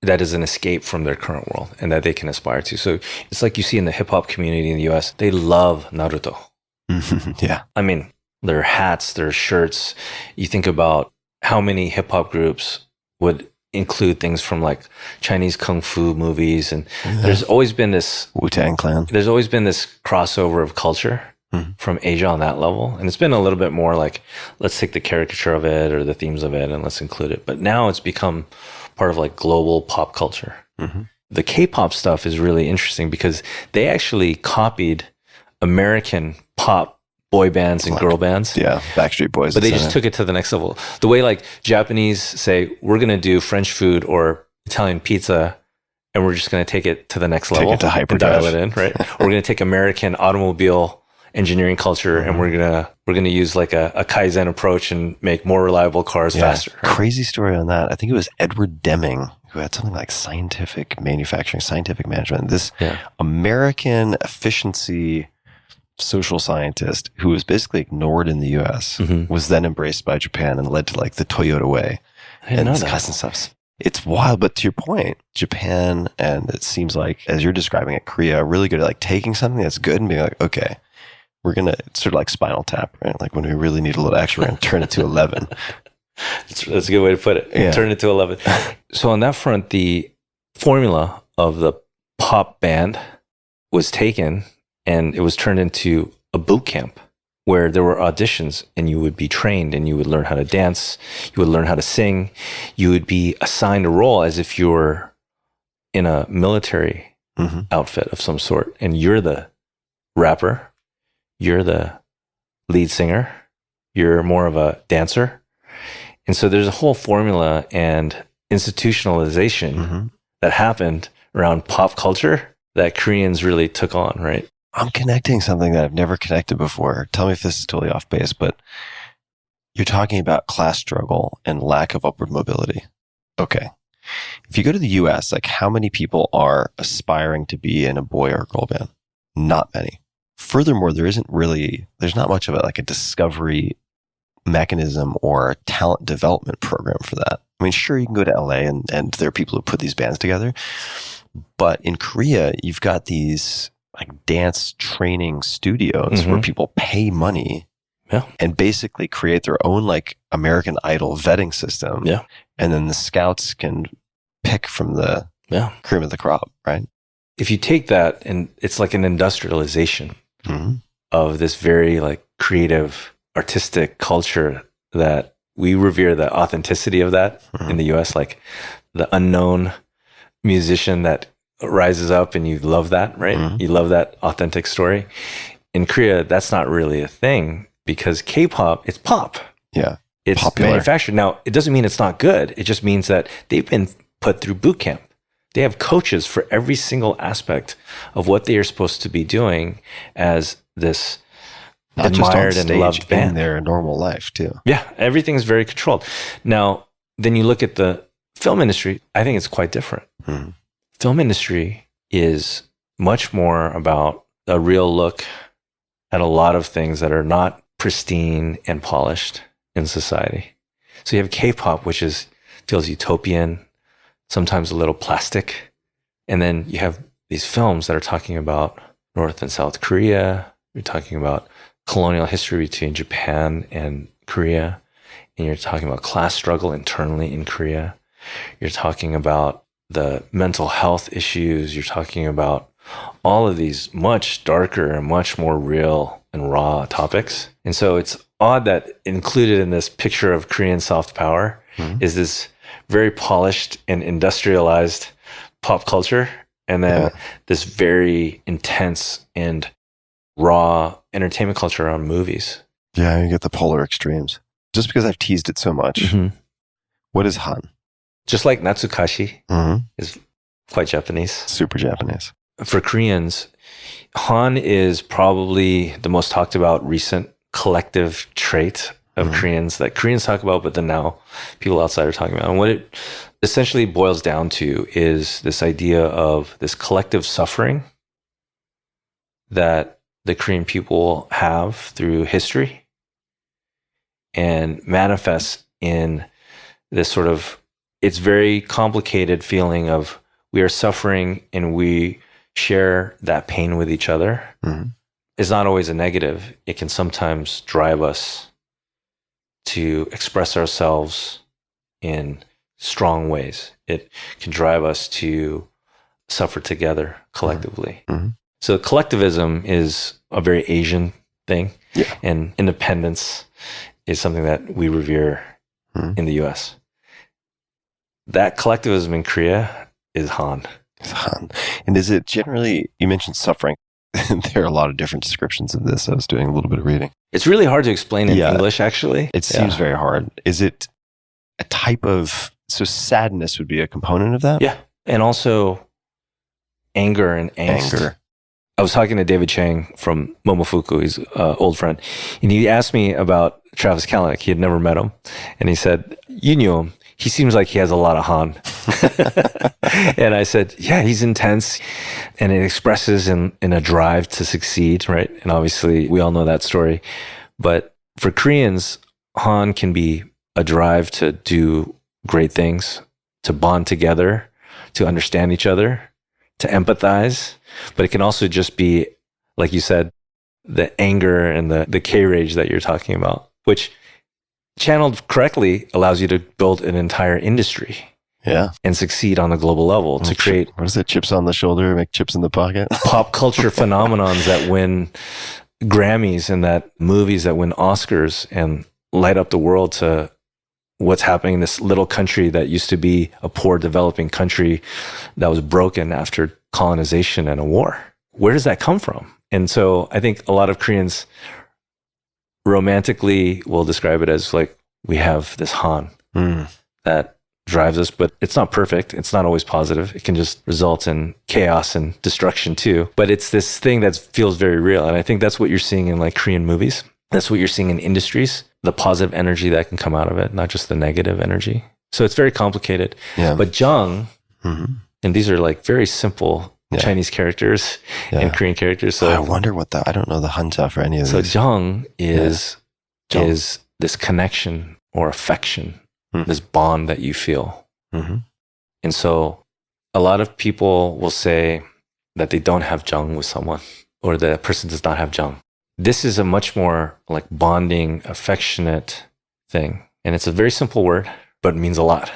that is an escape from their current world and that they can aspire to. So it's like you see in the hip hop community in the US, they love Naruto. Yeah. I mean, their hats, their shirts. You think about how many hip hop groups would include things from like Chinese kung fu movies. And there's always been this Wu-Tang Clan. There's always been this crossover of culture from Asia on that level. And it's been a little bit more like, let's take the caricature of it or the themes of it and let's include it. But now it's become part of like global pop culture. The K-pop stuff is really interesting because they actually copied American pop boy bands and girl bands. Yeah, Backstreet Boys. But they just took it to the next level. The way like Japanese say, we're going to do French food or Italian pizza, and we're just going to take it to the next level. Take it to hyperdrive. And dial it in, right? Or we're going to take American automobile engineering culture and we're gonna use like a Kaizen approach and make more reliable cars faster. Right? Crazy story on that. I think it was Edward Deming who had something like scientific manufacturing, scientific management. This American efficiency social scientist who was basically ignored in the US was then embraced by Japan and led to like the Toyota way and this kind of stuff. It's wild, but to your point, Japan and it seems like, as you're describing it, Korea are really good at like taking something that's good and being like, okay, we're going to sort of like Spinal Tap, right? Like when we really need a little extra, we're going to turn it to 11. That's a good way to put it. Yeah. Turn it to 11. So on that front, the formula of the pop band was taken and it was turned into a boot camp where there were auditions and you would be trained and you would learn how to dance. You would learn how to sing. You would be assigned a role as if you were in a military outfit of some sort. And you're the rapper. You're the lead singer. You're more of a dancer. And so there's a whole formula and institutionalization that happened around pop culture that Koreans really took on, right? I'm connecting something that I've never connected before. Tell me if this is totally off base, but you're talking about class struggle and lack of upward mobility. Okay. If you go to the US, like how many people are aspiring to be in a boy or girl band? Not many. Furthermore, there's not much of a discovery mechanism or a talent development program for that. I mean, sure, you can go to LA and there are people who put these bands together. But in Korea, you've got these like dance training studios where people pay money and basically create their own like American Idol vetting system. Yeah. And then the scouts can pick from the cream of the crop, right? If you take that and it's like an industrialization of this very like creative, artistic culture that we revere the authenticity of that in the US, like the unknown musician that rises up and you love that, right? You love that authentic story. In Korea, that's not really a thing because K-pop, it's pop. Yeah. It's popular. Manufactured. Now, it doesn't mean it's not good. It just means that they've been put through boot camp. They have coaches for every single aspect of what they are supposed to be doing as this not admired and loved band. In their normal life too. Yeah, everything's very controlled. Now, then you look at the Film industry, I think it's quite different. Mhm. Film industry is much more about a real look at a lot of things that are not pristine and polished in society. So you have K-pop, which feels utopian, sometimes a little plastic. And then you have these films that are talking about North and South Korea. You're talking about colonial history between Japan and Korea. And you're talking about class struggle internally in Korea. You're talking about the mental health issues. You're talking about all of these much darker and much more real and raw topics. And so it's odd that included in this picture of Korean soft power is this very polished and industrialized pop culture, and then this very intense and raw entertainment culture around movies. Yeah, you get the polar extremes. Just because I've teased it so much, what is Han? Just like Natsukashi Mm-hmm. is quite Japanese. Super Japanese. For Koreans, Han is probably the most talked about recent collective trait of Koreans that Koreans talk about, but then now people outside are talking about. And what it essentially boils down to is this idea of this collective suffering that the Korean people have through history and manifests in this sort of, it's very complicated feeling of we are suffering and we share that pain with each other. Mm-hmm. It's not always a negative. It can sometimes drive us to express ourselves in strong ways. It can drive us to suffer together collectively. Mm-hmm. So collectivism is a very Asian thing, Yeah. and independence is something that we revere in the US. That collectivism in Korea is Han. It's Han. And is it generally, you mentioned suffering. There are a lot of different descriptions of this. I was doing a little bit of reading. It's really hard to explain in English, actually. It seems very hard. Is it a type of, so sadness would be a component of that? Yeah. And also anger and angst. Anger. I was talking to David Chang from Momofuku. He's an old friend. And he asked me about Travis Kalanick. He had never met him. And he said, you knew him. He seems like he has a lot of Han. And I said, yeah, he's intense. And it expresses in a drive to succeed, right? And obviously, we all know that story. But for Koreans, Han can be a drive to do great things, to bond together, to understand each other, to empathize. But it can also just be, like you said, the anger and the K-rage that you're talking about, which channeled correctly allows you to build an entire industry. Yeah. And succeed on a global level to create, what is it? Chips on the shoulder, make chips in the pocket? Pop culture phenomenons that win Grammys and that movies that win Oscars and light up the world to what's happening in this little country that used to be a poor developing country that was broken after colonization and a war. Where does that come from? And so I think a lot of Koreans romantically will describe it as like, we have this Han that drives us, but it's not perfect. It's not always positive. It can just result in chaos and destruction too. But it's this thing that feels very real. And I think that's what you're seeing in like Korean movies. That's what you're seeing in industries, the positive energy that can come out of it, not just the negative energy. So it's very complicated. Yeah. But Jang, and these are like very simple Chinese characters and Korean characters. So I wonder what I don't know the Hanja for any of so these. Jang is this connection or affection, this bond that you feel. And so a lot of people will say that they don't have Jang with someone, or the person does not have Jang. This is a much more like bonding, affectionate thing. And it's a very simple word, but it means a lot.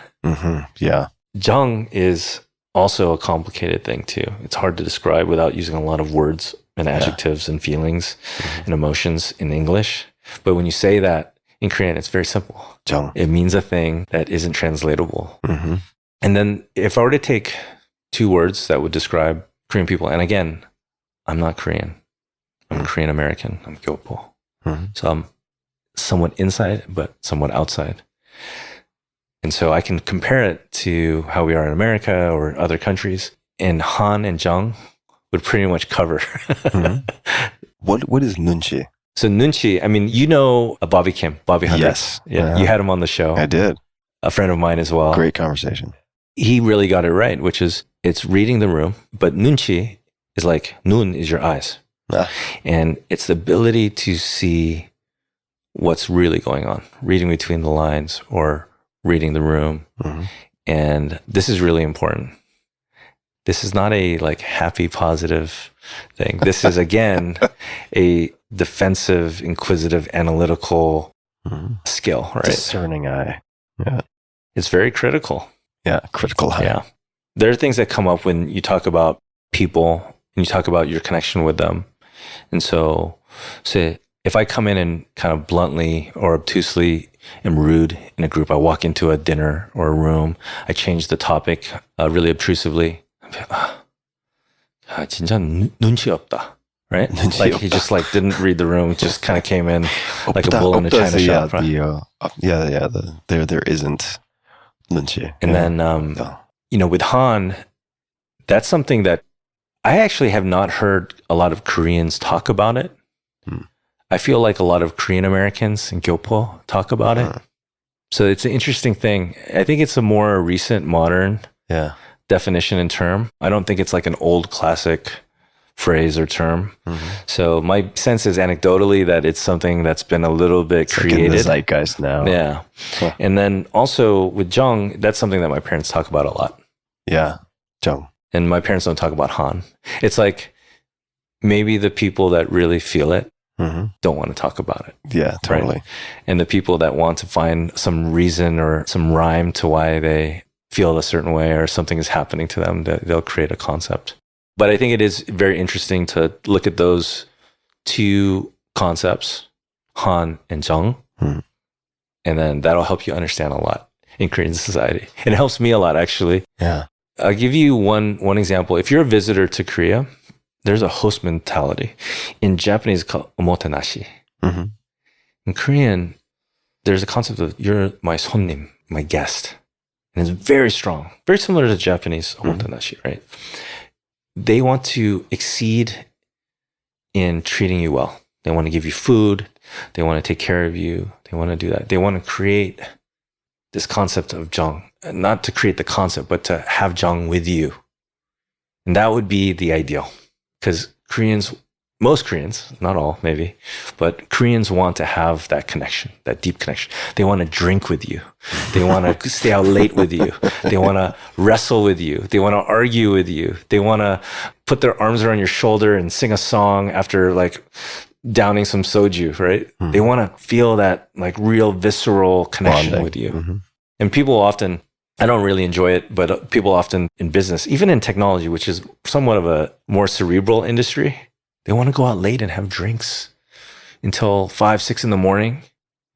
Yeah. Jang is also a complicated thing too. It's hard to describe without using a lot of words and adjectives and feelings and emotions in English. But when you say that in Korean, it's very simple. Jang. It means a thing that isn't translatable. And then if I were to take two words that would describe Korean people, and again, I'm not Korean. I'm Korean American. I'm Gyopo. So I'm somewhat inside, but somewhat outside. And so I can compare it to how we are in America or other countries. And Han and Jang would pretty much cover. What is nunchi? So nunchi, I mean, you know Bobby Kim, Bobby Hunter. Yes. Yeah. You had him on the show. I did. a friend of mine as well. Great conversation. He really got it right, which is it's reading the room, but 눈치 is like nun is your eyes. Ah. And it's the ability to see what's really going on, reading between the lines or reading the room. Mm-hmm. And this is really important. This is not a like happy, positive thing. This is, again, a defensive, inquisitive, analytical skill, right? Discerning eye. Yeah. It's very critical. Yeah. Critical eye. Yeah. There are things that come up when you talk about people and you talk about your connection with them. And so, say, if I come in and kind of bluntly or obtusely am rude in a group, I walk into a dinner or a room, I change the topic really obtrusively. 진짜 눈치 없다. Right? Like he just like didn't read the room, just kind of came in like a bull in a china shop. Right? There isn't 눈치. And then, with Han, that's something that I actually have not heard a lot of Koreans talk about it. I feel like a lot of Korean Americans in Gyopo talk about it. So it's an interesting thing. I think it's a more recent, modern definition and term. I don't think it's like an old classic phrase or term. So my sense is anecdotally that it's something that's been a little bit created. Like in the zeitgeist now. Yeah. Huh. And then also with Jang, that's something that my parents talk about a lot. Yeah. Jang. And my parents don't talk about Han. It's like maybe the people that really feel it don't want to talk about it. Yeah, totally. Right? And the people that want to find some reason or some rhyme to why they feel a certain way or something is happening to them, they'll create a concept. But I think it is very interesting to look at those two concepts, Han and Jang. And then that'll help you understand a lot in Korean society. And it helps me a lot, actually. Yeah. I'll give you one example. If you're a visitor to Korea, there's a host mentality. In Japanese, it's called omotenashi. In Korean, there's a concept of you're my 손님, my guest. And it's very strong, very similar to Japanese omotenashi, right? They want to exceed in treating you well. They want to give you food. They want to take care of you. They want to do that. They want to create this concept of Jang, not to create the concept, but to have Jang with you. And that would be the ideal. Because Koreans, most Koreans, not all maybe, but Koreans want to have that connection, that deep connection. They want to drink with you. They want to stay out late with you. They want to wrestle with you. They want to argue with you. They want to put their arms around your shoulder and sing a song after like downing some soju, right? They want to feel that like real visceral connection Bonding. with you. And people often, I don't really enjoy it, but people often in business, even in technology, which is somewhat of a more cerebral industry, they want to go out late and have drinks until 5, 6 in the morning.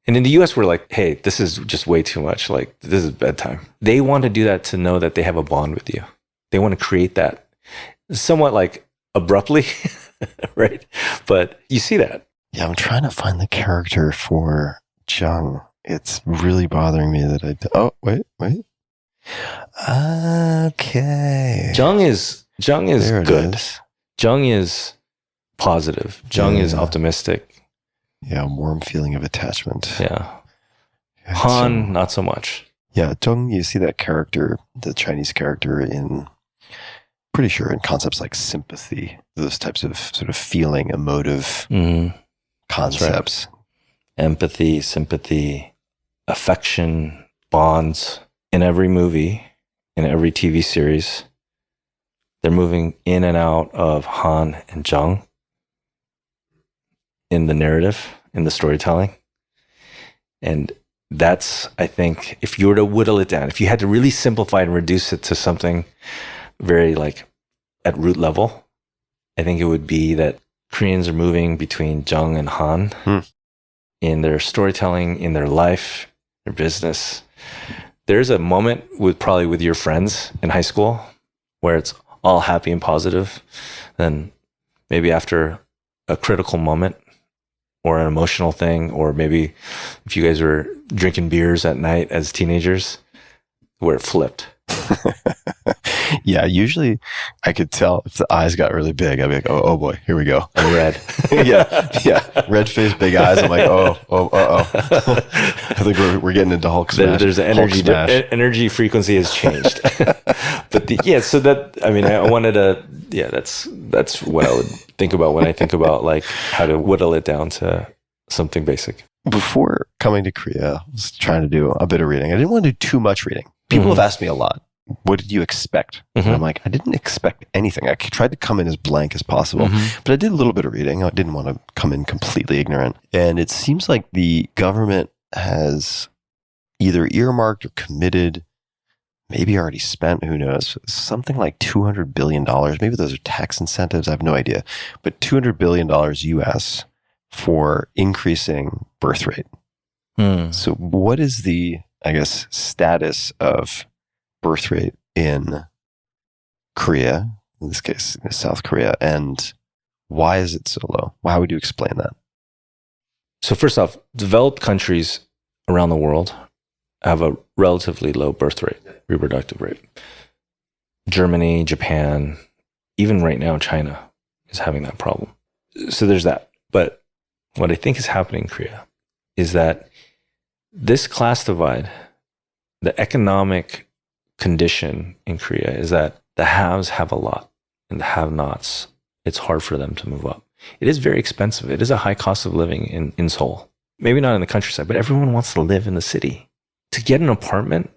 And in the US, we're like, hey, this is just way too much. Like, this is bedtime. They want to do that to know that they have a bond with you. They want to create that somewhat like abruptly, right? But you see that. Yeah, I'm trying to find the character for Jang. It's really bothering me that wait. Okay. Jang is There it good. is. Jang is positive. Jang is optimistic. Yeah, a warm feeling of attachment. Yeah. Yeah, Han, not so much. Yeah, Jung, you see that character, the Chinese character in, pretty sure in concepts like sympathy, those types of sort of feeling, emotive concepts. Right. Empathy, sympathy, affection, bonds. In every movie, in every TV series, they're moving in and out of Han and Jang in the narrative, in the storytelling. And that's, I think, if you were to whittle it down, if you had to really simplify and reduce it to something very like at root level, I think it would be that Koreans are moving between Jang and Han in their storytelling, in their life, their business. There's a moment probably with your friends in high school where it's all happy and positive. Then maybe after a critical moment or an emotional thing, or maybe if you guys were drinking beers at night as teenagers, where it flipped. Yeah, usually I could tell if the eyes got really big. I'd be like, oh boy, here we go. And red. yeah. Red face, big eyes. I'm like, I think we're getting into Hulk smash. There's an energy frequency has changed. But so that, I mean, I wanted to, that's what I would think about when I think about like how to whittle it down to something basic. Before coming to Korea, I was trying to do a bit of reading. I didn't want to do too much reading. People have asked me a lot, what did you expect? And I'm like, I didn't expect anything. I tried to come in as blank as possible, but I did a little bit of reading. I didn't want to come in completely ignorant. And it seems like the government has either earmarked or committed, maybe already spent, who knows, something like $200 billion. Maybe those are tax incentives. I have no idea. But $200 billion US for increasing birth rate. So what is the, I guess, status of birth rate in Korea, in this case, South Korea, and why is it so low? How would you explain that? So first off, developed countries around the world have a relatively low birth rate, reproductive rate. Germany, Japan, even right now, China is having that problem. So there's that. But what I think is happening in Korea is that this class divide, the economic condition in Korea is that the haves have a lot and the have-nots, it's hard for them to move up. It is very expensive. It is a high cost of living in Seoul. Maybe not in the countryside, but everyone wants to live in the city. To get an apartment,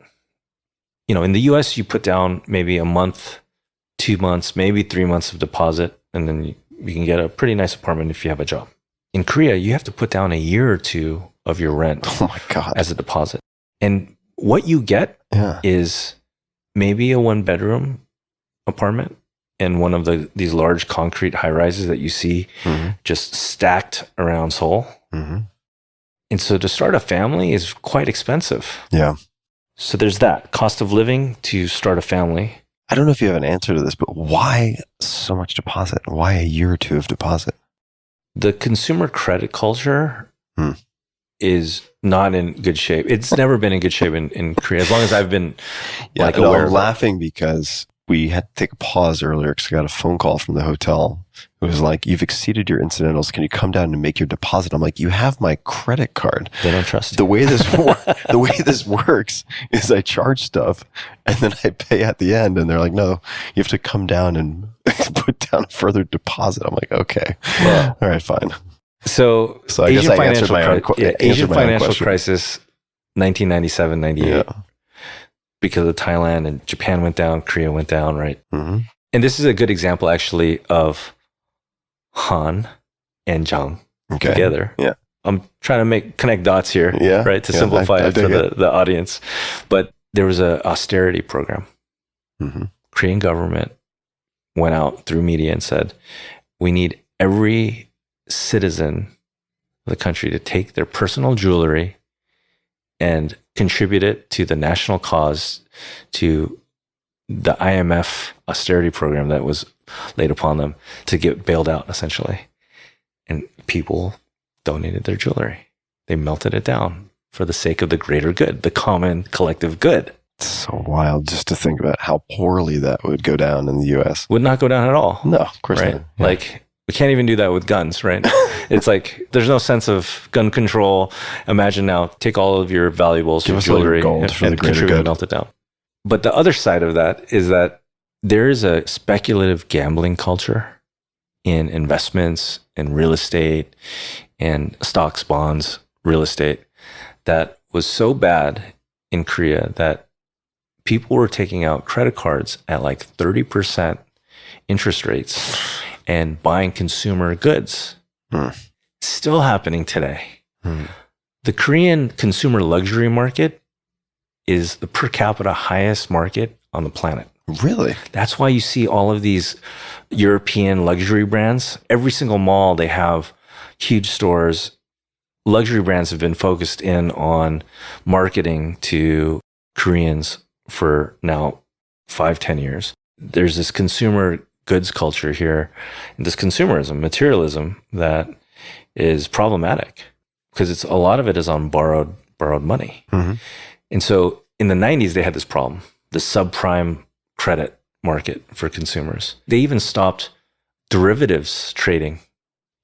in the US, you put down maybe a month, 2 months, maybe 3 months of deposit, and then you can get a pretty nice apartment if you have a job. In Korea, you have to put down a year or two of your rent as a deposit. And what you get is maybe a 1-bedroom apartment and one of these large concrete high rises that you see just stacked around Seoul. And so to start a family is quite expensive. Yeah. So there's that cost of living to start a family. I don't know if you have an answer to this, but why so much deposit? Why a year or two of deposit? The consumer credit culture is not in good shape. It's never been in good shape in Korea, as long as I've been aware of it. I'm laughing because we had to take a pause earlier because I got a phone call from the hotel. It was like, you've exceeded your incidentals. Can you come down and make your deposit? I'm like, you have my credit card. They don't trust you. The way this works is I charge stuff and then I pay at the end. And they're like, no, you have to come down and put down a further deposit. I'm like, okay, all right, fine. So I guess I answered my own question. Asian financial crisis, 1997, 98. Yeah. Because of Thailand and Japan went down, Korea went down, right? And this is a good example, actually, of Han and Jang together. Yeah, I'm trying to connect dots here, right, to simplify it for the audience. But there was an austerity program. Korean government went out through media and said, we need every citizen of the country to take their personal jewelry and contribute it to the national cause, to the IMF austerity program that was laid upon them to get bailed out, essentially. And people donated their jewelry. They melted it down for the sake of the greater good, the common collective good. It's so wild just to think about how poorly that would go down in the U.S. Would not go down at all. No, of course not. Yeah. Like, we can't even do that with guns, right? It's like, there's no sense of gun control. Imagine now, take all of your valuables, your jewelry, and contribute and melt it down. But the other side of that is that there is a speculative gambling culture in investments, in real estate, and stocks, bonds, real estate, that was so bad in Korea that people were taking out credit cards at like 30% interest rates and buying consumer goods. Still happening today. The Korean consumer luxury market is the per capita highest market on the planet. Really? That's why you see all of these European luxury brands. Every single mall, they have huge stores. Luxury brands have been focused in on marketing to Koreans for now 5-10 years. There's this consumer goods culture here, and this consumerism, materialism that is problematic because a lot of it is on borrowed money. And so in the 90s, they had this problem, the subprime credit market for consumers. They even stopped derivatives trading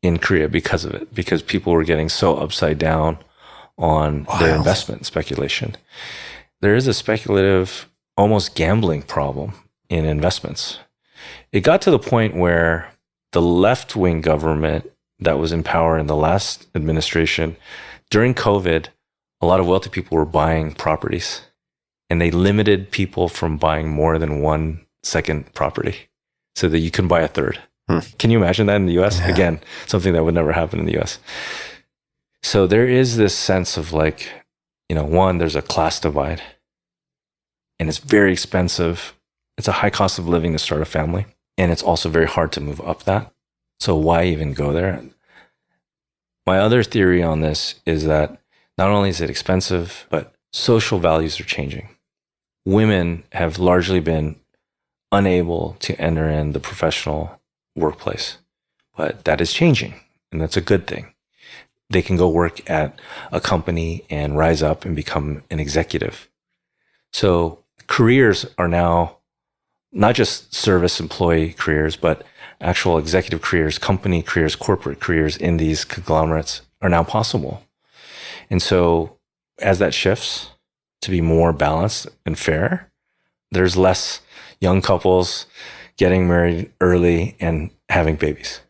in Korea because of it, because people were getting so upside down on their investment speculation. There is a speculative, almost gambling problem in investments. It got to the point where the left-wing government that was in power in the last administration, during COVID, a lot of wealthy people were buying properties, and they limited people from buying more than one second property so that you can buy a third. Can you imagine that in the US? Yeah. Again, something that would never happen in the US. So there is this sense of like, one, there's a class divide, and it's very expensive. It's a high cost of living to start a family, and it's also very hard to move up that. So why even go there? My other theory on this is that not only is it expensive, but social values are changing. Women have largely been unable to enter in the professional workplace, but that is changing, and that's a good thing. They can go work at a company and rise up and become an executive. So careers are now not just service employee careers, but actual executive careers, company careers, corporate careers in these conglomerates are now possible. And so as that shifts to be more balanced and fair, there's less young couples getting married early and having babies.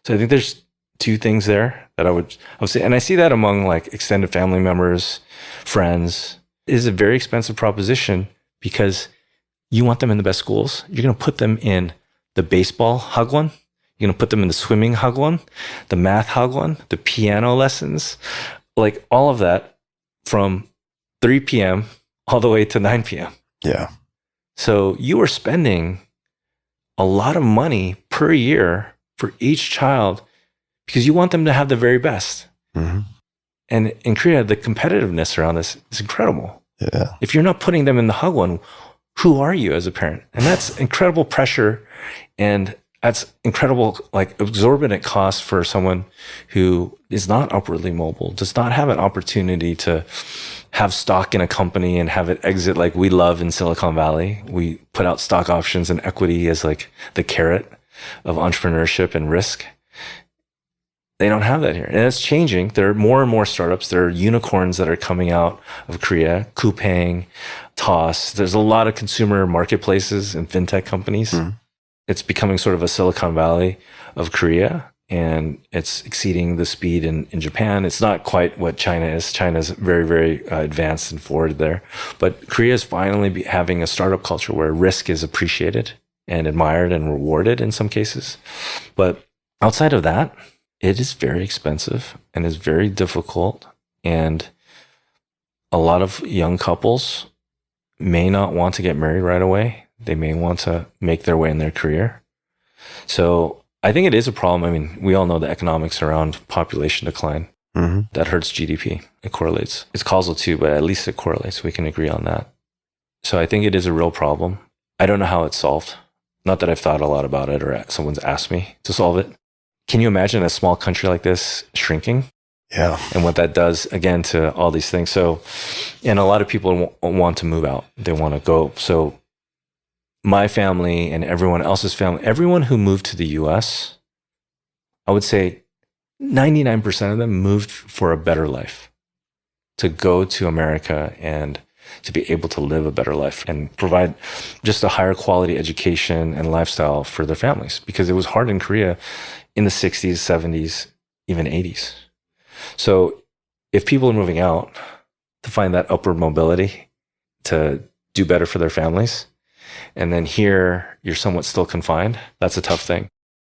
So I think there's two things there that I would say, and I see that among like extended family members, friends. It is a very expensive proposition because you want them in the best schools. You're going to put them in the baseball hagwon. You're going to put them in the swimming hagwon, the math hagwon, the piano lessons, like all of that from 3 p.m. all the way to 9 p.m. Yeah. So you are spending a lot of money per year for each child because you want them to have the very best. Mm-hmm. And in Korea, the competitiveness around this is incredible. Yeah. If you're not putting them in the hagwon, who are you as a parent? And that's incredible pressure, and that's incredible, like exorbitant cost for someone who is not upwardly mobile, does not have an opportunity to have stock in a company and have it exit like we love in Silicon Valley. We put out stock options and equity as like the carrot of entrepreneurship and risk. They don't have that here. And it's changing. There are more and more startups. There are unicorns that are coming out of Korea, Coupang, Toss. There's a lot of consumer marketplaces and fintech companies. Mm. It's becoming sort of a Silicon Valley of Korea, and it's exceeding the speed in Japan. It's not quite what China is. China's very, very advanced and forward there. But Korea is finally having a startup culture where risk is appreciated and admired and rewarded in some cases. But outside of that, it is very expensive and is very difficult. And a lot of young couples may not want to get married right away. They may want to make their way in their career. So I think it is a problem. I mean, we all know the economics around population decline. Mm-hmm. That hurts GDP. It correlates. It's causal too, but at least it correlates. We can agree on that. So I think it is a real problem. I don't know how it's solved. Not that I've thought a lot about it or someone's asked me to solve it. Can you imagine a small country like this shrinking? Yeah. And what that does, again, to all these things. So, and a lot of people want to move out. They want to go. So my family and everyone else's family, everyone who moved to the US, I would say 99% of them moved for a better life, to go to America and to be able to live a better life and provide just a higher quality education and lifestyle for their families, because it was hard in Korea in the 60s, 70s, even 80s. So if people are moving out to find that upward mobility to do better for their families, and then here you're somewhat still confined, that's a tough thing.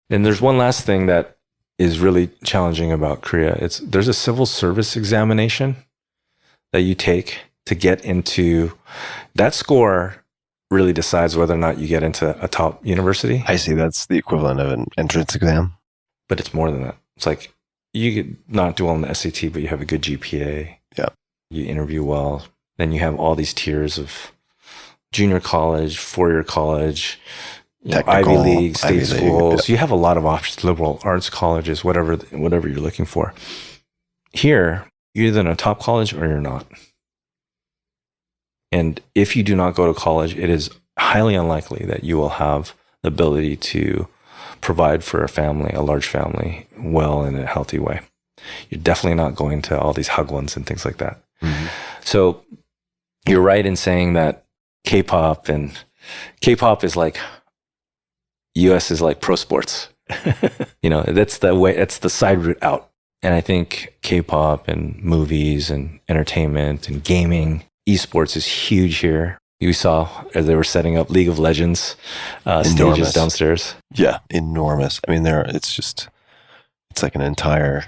And there's one last thing that is really challenging about Korea. There's a civil service examination that you take to get into. That score really decides whether or not you get into a top university. I see. That's the equivalent of an entrance exam. But it's more than that. It's like you could not do well on the SAT, but you have a good GPA. Yeah. You interview well. Then you have all these tiers of junior college, four-year college, Ivy League, state schools. Yeah. You have a lot of options, liberal arts colleges, whatever you're looking for. Here, you're either in a top college or you're not. And if you do not go to college, it is highly unlikely that you will have the ability to provide for a family, a large family, well in a healthy way. You're definitely not going to all these Hugwons and things like that. Mm-hmm. So you're right in saying that K-pop is like, US is like pro sports. That's the way, that's the side route out. And I think K-pop and movies and entertainment and gaming, esports is huge here. You saw as they were setting up League of Legends stages downstairs. Yeah, enormous. I mean, it's like an entire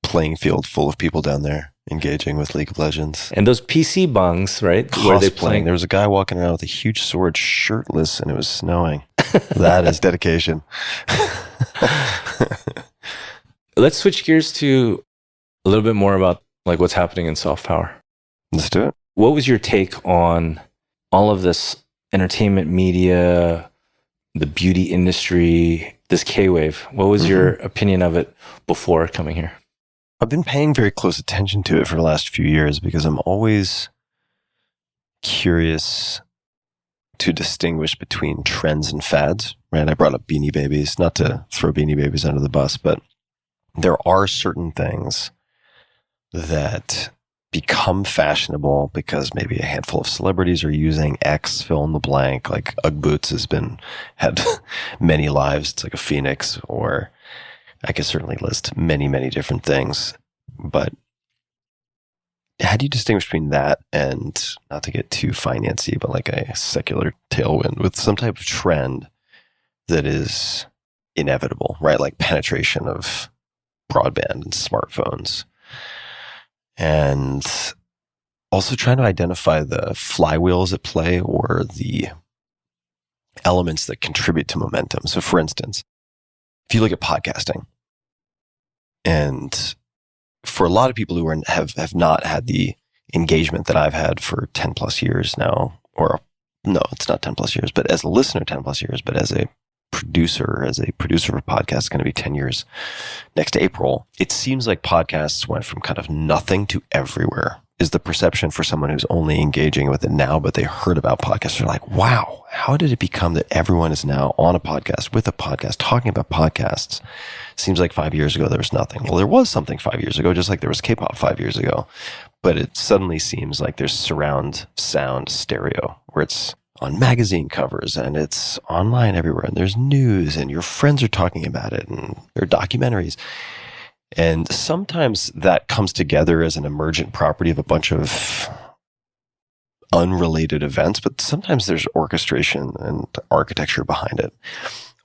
playing field full of people down there engaging with League of Legends. And those PC bungs, right? Where they playing. There was a guy walking around with a huge sword, shirtless, and it was snowing. That is dedication. Let's switch gears to a little bit more about like what's happening in soft power. Let's do it. What was your take on all of this entertainment media, the beauty industry, this K-wave? What was your opinion of it before coming here? I've been paying very close attention to it for the last few years because I'm always curious to distinguish between trends and fads, right? I brought up Beanie Babies, not to throw Beanie Babies under the bus, but there are certain things that become fashionable because maybe a handful of celebrities are using X, fill in the blank, like Ugg boots had many lives. It's like a phoenix, or I could certainly list many, many different things. But how do you distinguish between that and, not to get too financy, but like a secular tailwind with some type of trend that is inevitable, right? Like penetration of broadband and smartphones. And also trying to identify the flywheels at play or the elements that contribute to momentum. So for instance, if you look at podcasting, and for a lot of people who have not had the engagement that I've had for 10 plus years now, or no, it's not 10 plus years, but as a listener, 10 plus years, but as a producer of a podcast, it's going to be 10 years next April. It seems like podcasts went from kind of nothing to everywhere, is the perception for someone who's only engaging with it now, but they heard about podcasts. They're like, wow, how did it become that everyone is now on a podcast, with a podcast, talking about podcasts? Seems like 5 years ago, there was nothing. Well, there was something 5 years ago, just like there was K-pop 5 years ago. But it suddenly seems like there's surround sound stereo, where it's on magazine covers and it's online everywhere, and there's news and your friends are talking about it, and there are documentaries. And sometimes that comes together as an emergent property of a bunch of unrelated events, but sometimes there's orchestration and architecture behind it.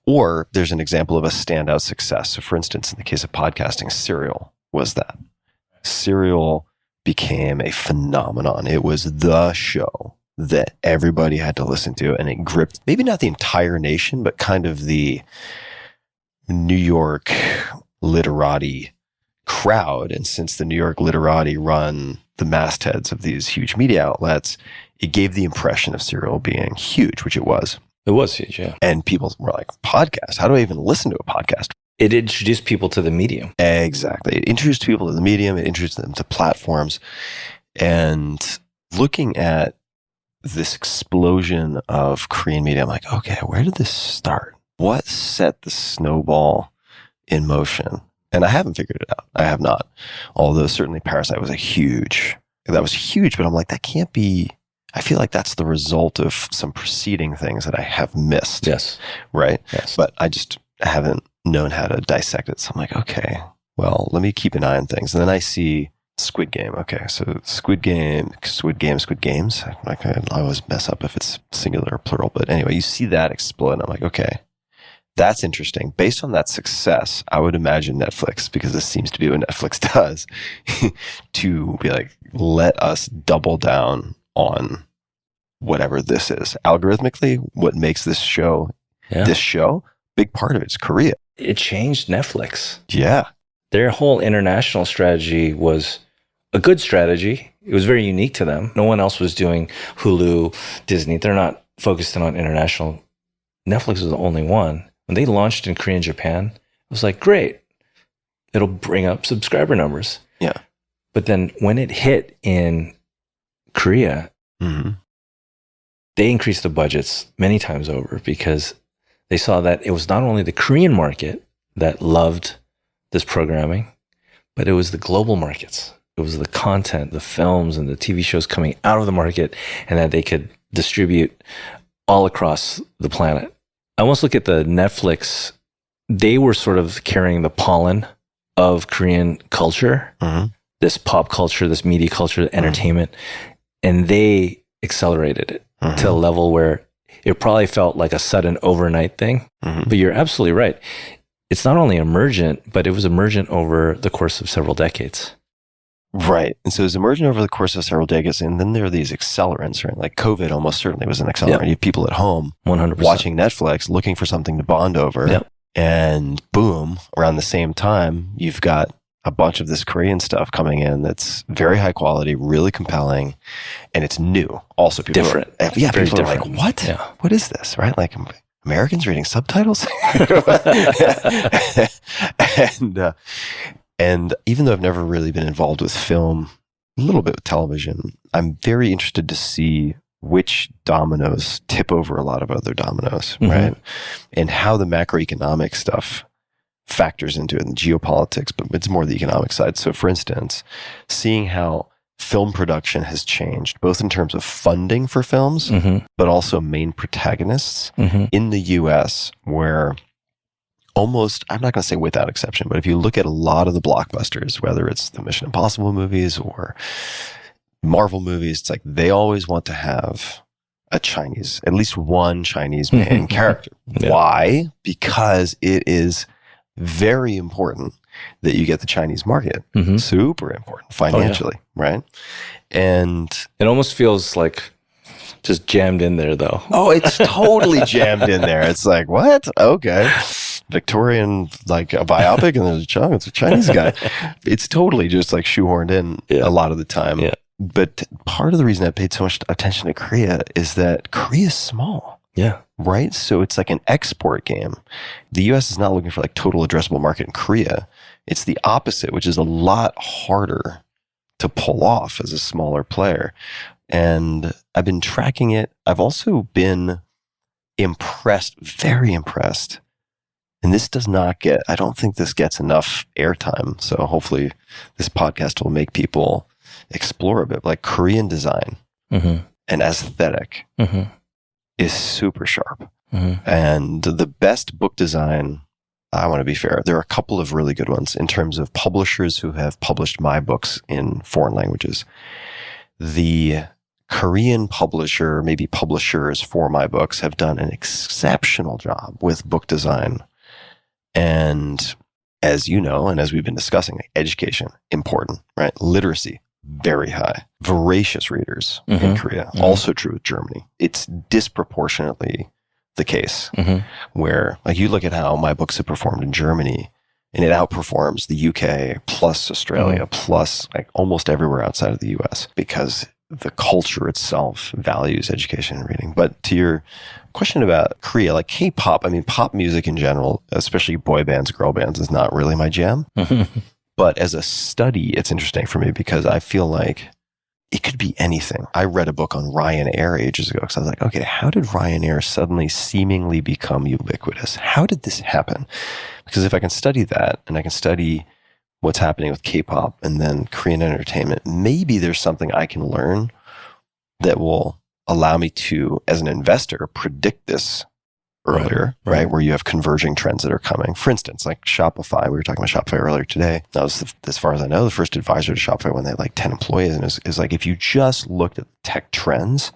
Or there's an example of a standout success. So for instance, in the case of podcasting, Serial was that. Serial became a phenomenon. It was the show that everybody had to listen to, and it gripped maybe not the entire nation, but kind of the New York literati crowd. And since the New York literati run the mastheads of these huge media outlets, it gave the impression of Serial being huge, which it was. It was huge, yeah. And people were like, podcast? How do I even listen to a podcast? It introduced people to the medium. Exactly. It introduced people to the medium. It introduced them to platforms. And looking at this explosion of Korean media, I'm like, okay, where did this start? What set the snowball in motion? And I haven't figured it out. I have not. Although certainly Parasite was huge, but I'm like, that can't be, I feel like that's the result of some preceding things that I have missed. Yes. Right? Yes. But I just haven't known how to dissect it. So I'm like, okay, well, let me keep an eye on things. And then I see Squid Game. Okay, so Squid Games. I always mess up if it's singular or plural. But anyway, you see that explode. And I'm like, okay, that's interesting. Based on that success, I would imagine Netflix, because this seems to be what Netflix does, to be like, let us double down on whatever this is. Algorithmically, what makes this show, big part of it is Korea. It changed Netflix. Yeah. Their whole international strategy was a good strategy. It was very unique to them. No one else was doing Hulu, Disney. They're not focused on international. Netflix was the only one. When they launched in Korea and Japan, it was like, great. It'll bring up subscriber numbers. Yeah. But then when it hit in Korea, they increased the budgets many times over because they saw that it was not only the Korean market that loved this programming, but it was the global markets. It was the content, the films and the TV shows coming out of the market, and that they could distribute all across the planet. I almost look at the Netflix, they were sort of carrying the pollen of Korean culture, this pop culture, this media culture, entertainment, and they accelerated it to a level where it probably felt like a sudden overnight thing. But you're absolutely right. It's not only emergent, but it was emergent over the course of several decades. Right. And so it's emergent over the course of several decades. And then there are these accelerants, right? Like COVID almost certainly was an accelerant. You have people at home 100%. watching Netflix, looking for something to bond over. Yep. And boom, around the same time, you've got a bunch of this Korean stuff coming in that's very high quality, really compelling, and it's new. Also, people different. People Very are different. like, what? Yeah. What is this? Right? Like Americans reading subtitles? And even though I've never really been involved with film, a little bit with television, I'm very interested to see which dominoes tip over a lot of other dominoes, right? And how the macroeconomic stuff factors into it, and geopolitics, but it's more the economic side. So for instance, seeing how film production has changed, both in terms of funding for films, but also main protagonists in the US, where almost, I'm not going to say without exception, but if you look at a lot of the blockbusters, whether it's the Mission Impossible movies or Marvel movies, it's like they always want to have a Chinese, at least one Chinese main character. Yeah. Why? Because it is very important that you get the Chinese market. Super important financially, right? And it almost feels like just jammed in there, though. Oh, it's totally jammed in there. It's like, what? Okay. Victorian, like a biopic, and there's it's a Chinese guy. It's totally just like shoehorned in a lot of the time. Yeah. But part of the reason I paid so much attention to Korea is that Korea is small. Yeah. Right? So it's like an export game. The US is not looking for like total addressable market in Korea. It's the opposite, which is a lot harder to pull off as a smaller player. And I've been tracking it. I've also been impressed, very impressed. And this does not get, I don't think this gets enough airtime. So hopefully this podcast will make people explore a bit. Like Korean design and aesthetic is super sharp. And the best book design, I want to be fair, there are a couple of really good ones in terms of publishers who have published my books in foreign languages. The Korean publisher, maybe publishers for my books, have done an exceptional job with book design. And as you know, and as we've been discussing, education, important, right? Literacy, very high. Voracious readers in Korea, also true with Germany. It's disproportionately the case where, like, you look at how my books have performed in Germany, and it outperforms the UK plus Australia plus like almost everywhere outside of the US, because the culture itself values education and reading. But to your question about Korea, like K-pop, I mean, pop music in general, especially boy bands, girl bands, is not really my jam. But as a study, it's interesting for me because I feel like it could be anything. I read a book on Ryanair ages ago because I was like, okay, how did Ryanair suddenly seemingly become ubiquitous? How did this happen? Because if I can study that and I can study what's happening with K-pop and then Korean entertainment, maybe there's something I can learn that will allow me to, as an investor, predict this earlier, right? Where you have converging trends that are coming. For instance, like Shopify, we were talking about Shopify earlier today. That was, as far as I know, the first advisor to Shopify when they had like 10 employees. And is like, if you just looked at tech trends,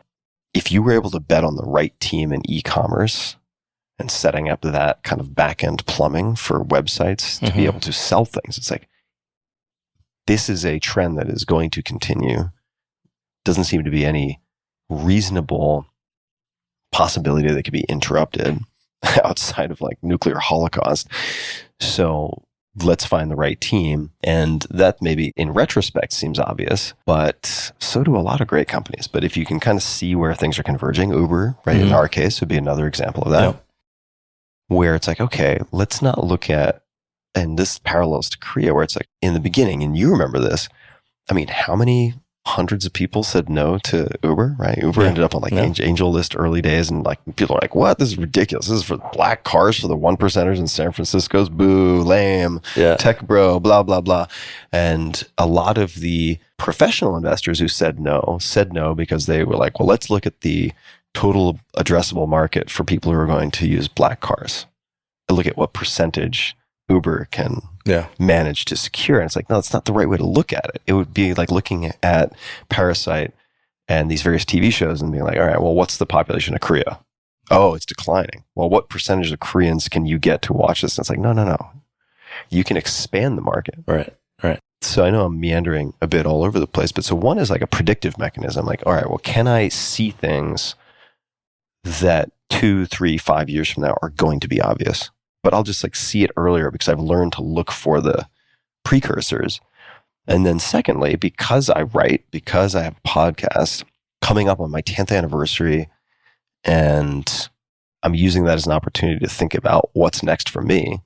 if you were able to bet on the right team in e-commerce and setting up that kind of back-end plumbing for websites to be able to sell things, it's like, this is a trend that is going to continue. Doesn't seem to be any reasonable possibility that could be interrupted outside of like nuclear holocaust. So let's find the right team. And that maybe in retrospect seems obvious, but so do a lot of great companies. But if you can kind of see where things are converging, Uber, right, in our case would be another example of that, where it's like, okay, let's not look at, and this parallels to Korea, where it's like in the beginning, and you remember this, I mean, how many hundreds of people said no to Uber, right? Uber ended up on like Angel List early days, and like people are like, what? This is ridiculous. This is for black cars for the 1%ers in San Francisco's, boo, lame, tech bro, blah, blah, blah. And a lot of the professional investors who said no because they were like, well, let's look at the total addressable market for people who are going to use black cars. And look at what percentage Uber can manage to secure. And it's like, no, that's not the right way to look at it. It would be like looking at Parasite and these various TV shows and being like, all right, well, what's the population of Korea? Oh, it's declining. Well, what percentage of Koreans can you get to watch this? And it's like, no. You can expand the market. Right. So I know I'm meandering a bit all over the place, but so one is like a predictive mechanism. Like, all right, well, can I see things that 2, 3, 5 years from now are going to be obvious? But I'll just like see it earlier because I've learned to look for the precursors. And then secondly, because I write, because I have a podcast coming up on my 10th anniversary, and I'm using that as an opportunity to think about what's next for me.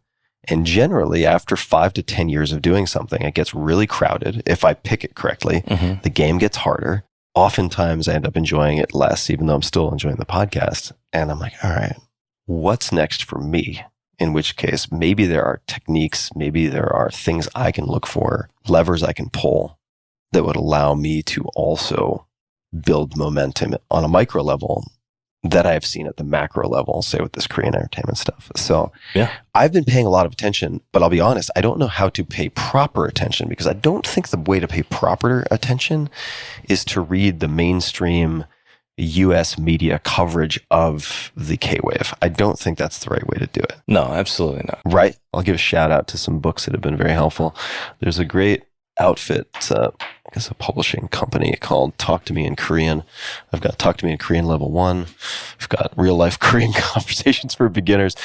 And generally, after 5 to 10 years of doing something, it gets really crowded. If I pick it correctly, the game gets harder. Oftentimes, I end up enjoying it less, even though I'm still enjoying the podcast. And I'm like, all right, what's next for me? In which case, maybe there are techniques, maybe there are things I can look for, levers I can pull that would allow me to also build momentum on a micro level that I've seen at the macro level, say with this Korean entertainment stuff. So I've been paying a lot of attention, but I'll be honest, I don't know how to pay proper attention, because I don't think the way to pay proper attention is to read the mainstream US media coverage of the K-wave. I don't think that's the right way to do it. No, absolutely not. Right? I'll give a shout out to some books that have been very helpful. There's a great outfit, it's I guess a publishing company called Talk to Me in Korean. I've got Talk to Me in Korean Level 1. I've got Real Life Korean Conversations for Beginners.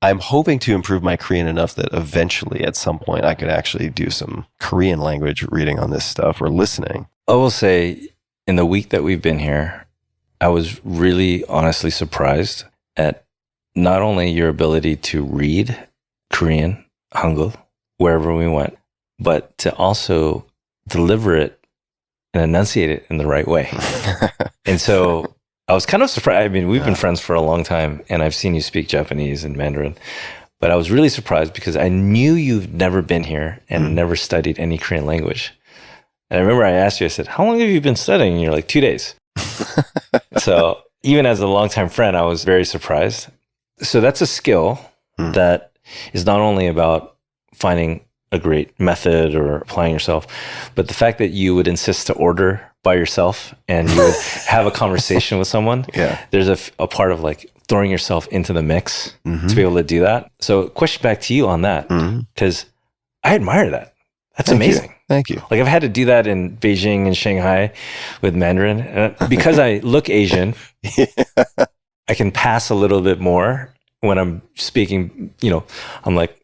I'm hoping to improve my Korean enough that eventually at some point I could actually do some Korean language reading on this stuff or listening. I will say, in the week that we've been here, I was really honestly surprised at not only your ability to read Korean, Hangul, wherever we went, but to also deliver it and enunciate it in the right way. And so I was kind of surprised. I mean, we've been friends for a long time, and I've seen you speak Japanese and Mandarin, but I was really surprised because I knew you've never been here and never studied any Korean language. And I remember I asked you, I said, how long have you been studying? And you're like, 2 days. So even as a longtime friend, I was very surprised. So that's a skill that is not only about finding a great method or applying yourself, but the fact that you would insist to order by yourself and you would have a conversation with someone. There's a part of like throwing yourself into the mix to be able to do that. So question back to you on that, because I admire that. That's amazing. Thank you. Like I've had to do that in Beijing and Shanghai with Mandarin. And because I look Asian, I can pass a little bit more when I'm speaking, I'm like,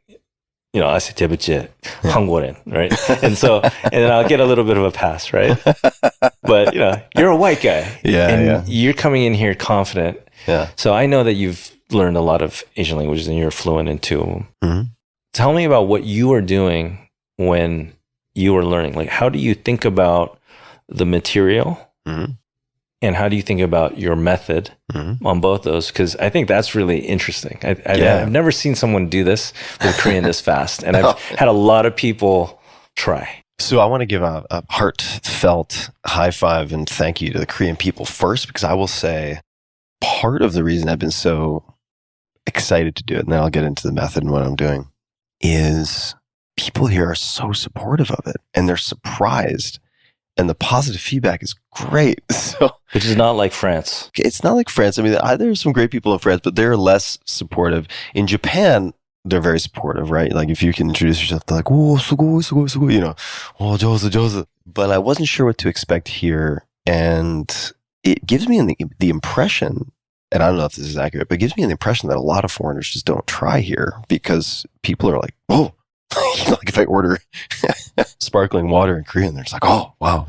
I say "대부지 한국어는," right? And so, and then I'll get a little bit of a pass, right? But you're a white guy, and you're coming in here confident. So I know that you've learned a lot of Asian languages and you're fluent in 2 of them. Tell me about what you are doing when you are learning. Like, how do you think about the material, and how do you think about your method on both those? Because I think that's really interesting. I've never seen someone do this with Korean this fast, and I've had a lot of people try. So I want to give a heartfelt high five and thank you to the Korean people first, because I will say part of the reason I've been so excited to do it, and then I'll get into the method and what I'm doing, is people here are so supportive of it, and they're surprised. And the positive feedback is great. So, which is not like France. It's not like France. I mean, there's some great people in France, but they're less supportive. In Japan, they're very supportive, right? Like if you can introduce yourself, they're like, "Oh, sugoi, sugoi, sugoi," "Oh, jozu, jozu." But I wasn't sure what to expect here, and it gives me the impression, and I don't know if this is accurate, but it gives me the impression that a lot of foreigners just don't try here because people are like, "Oh." Like if I order sparkling water in Korean, they're just like, "Oh, wow."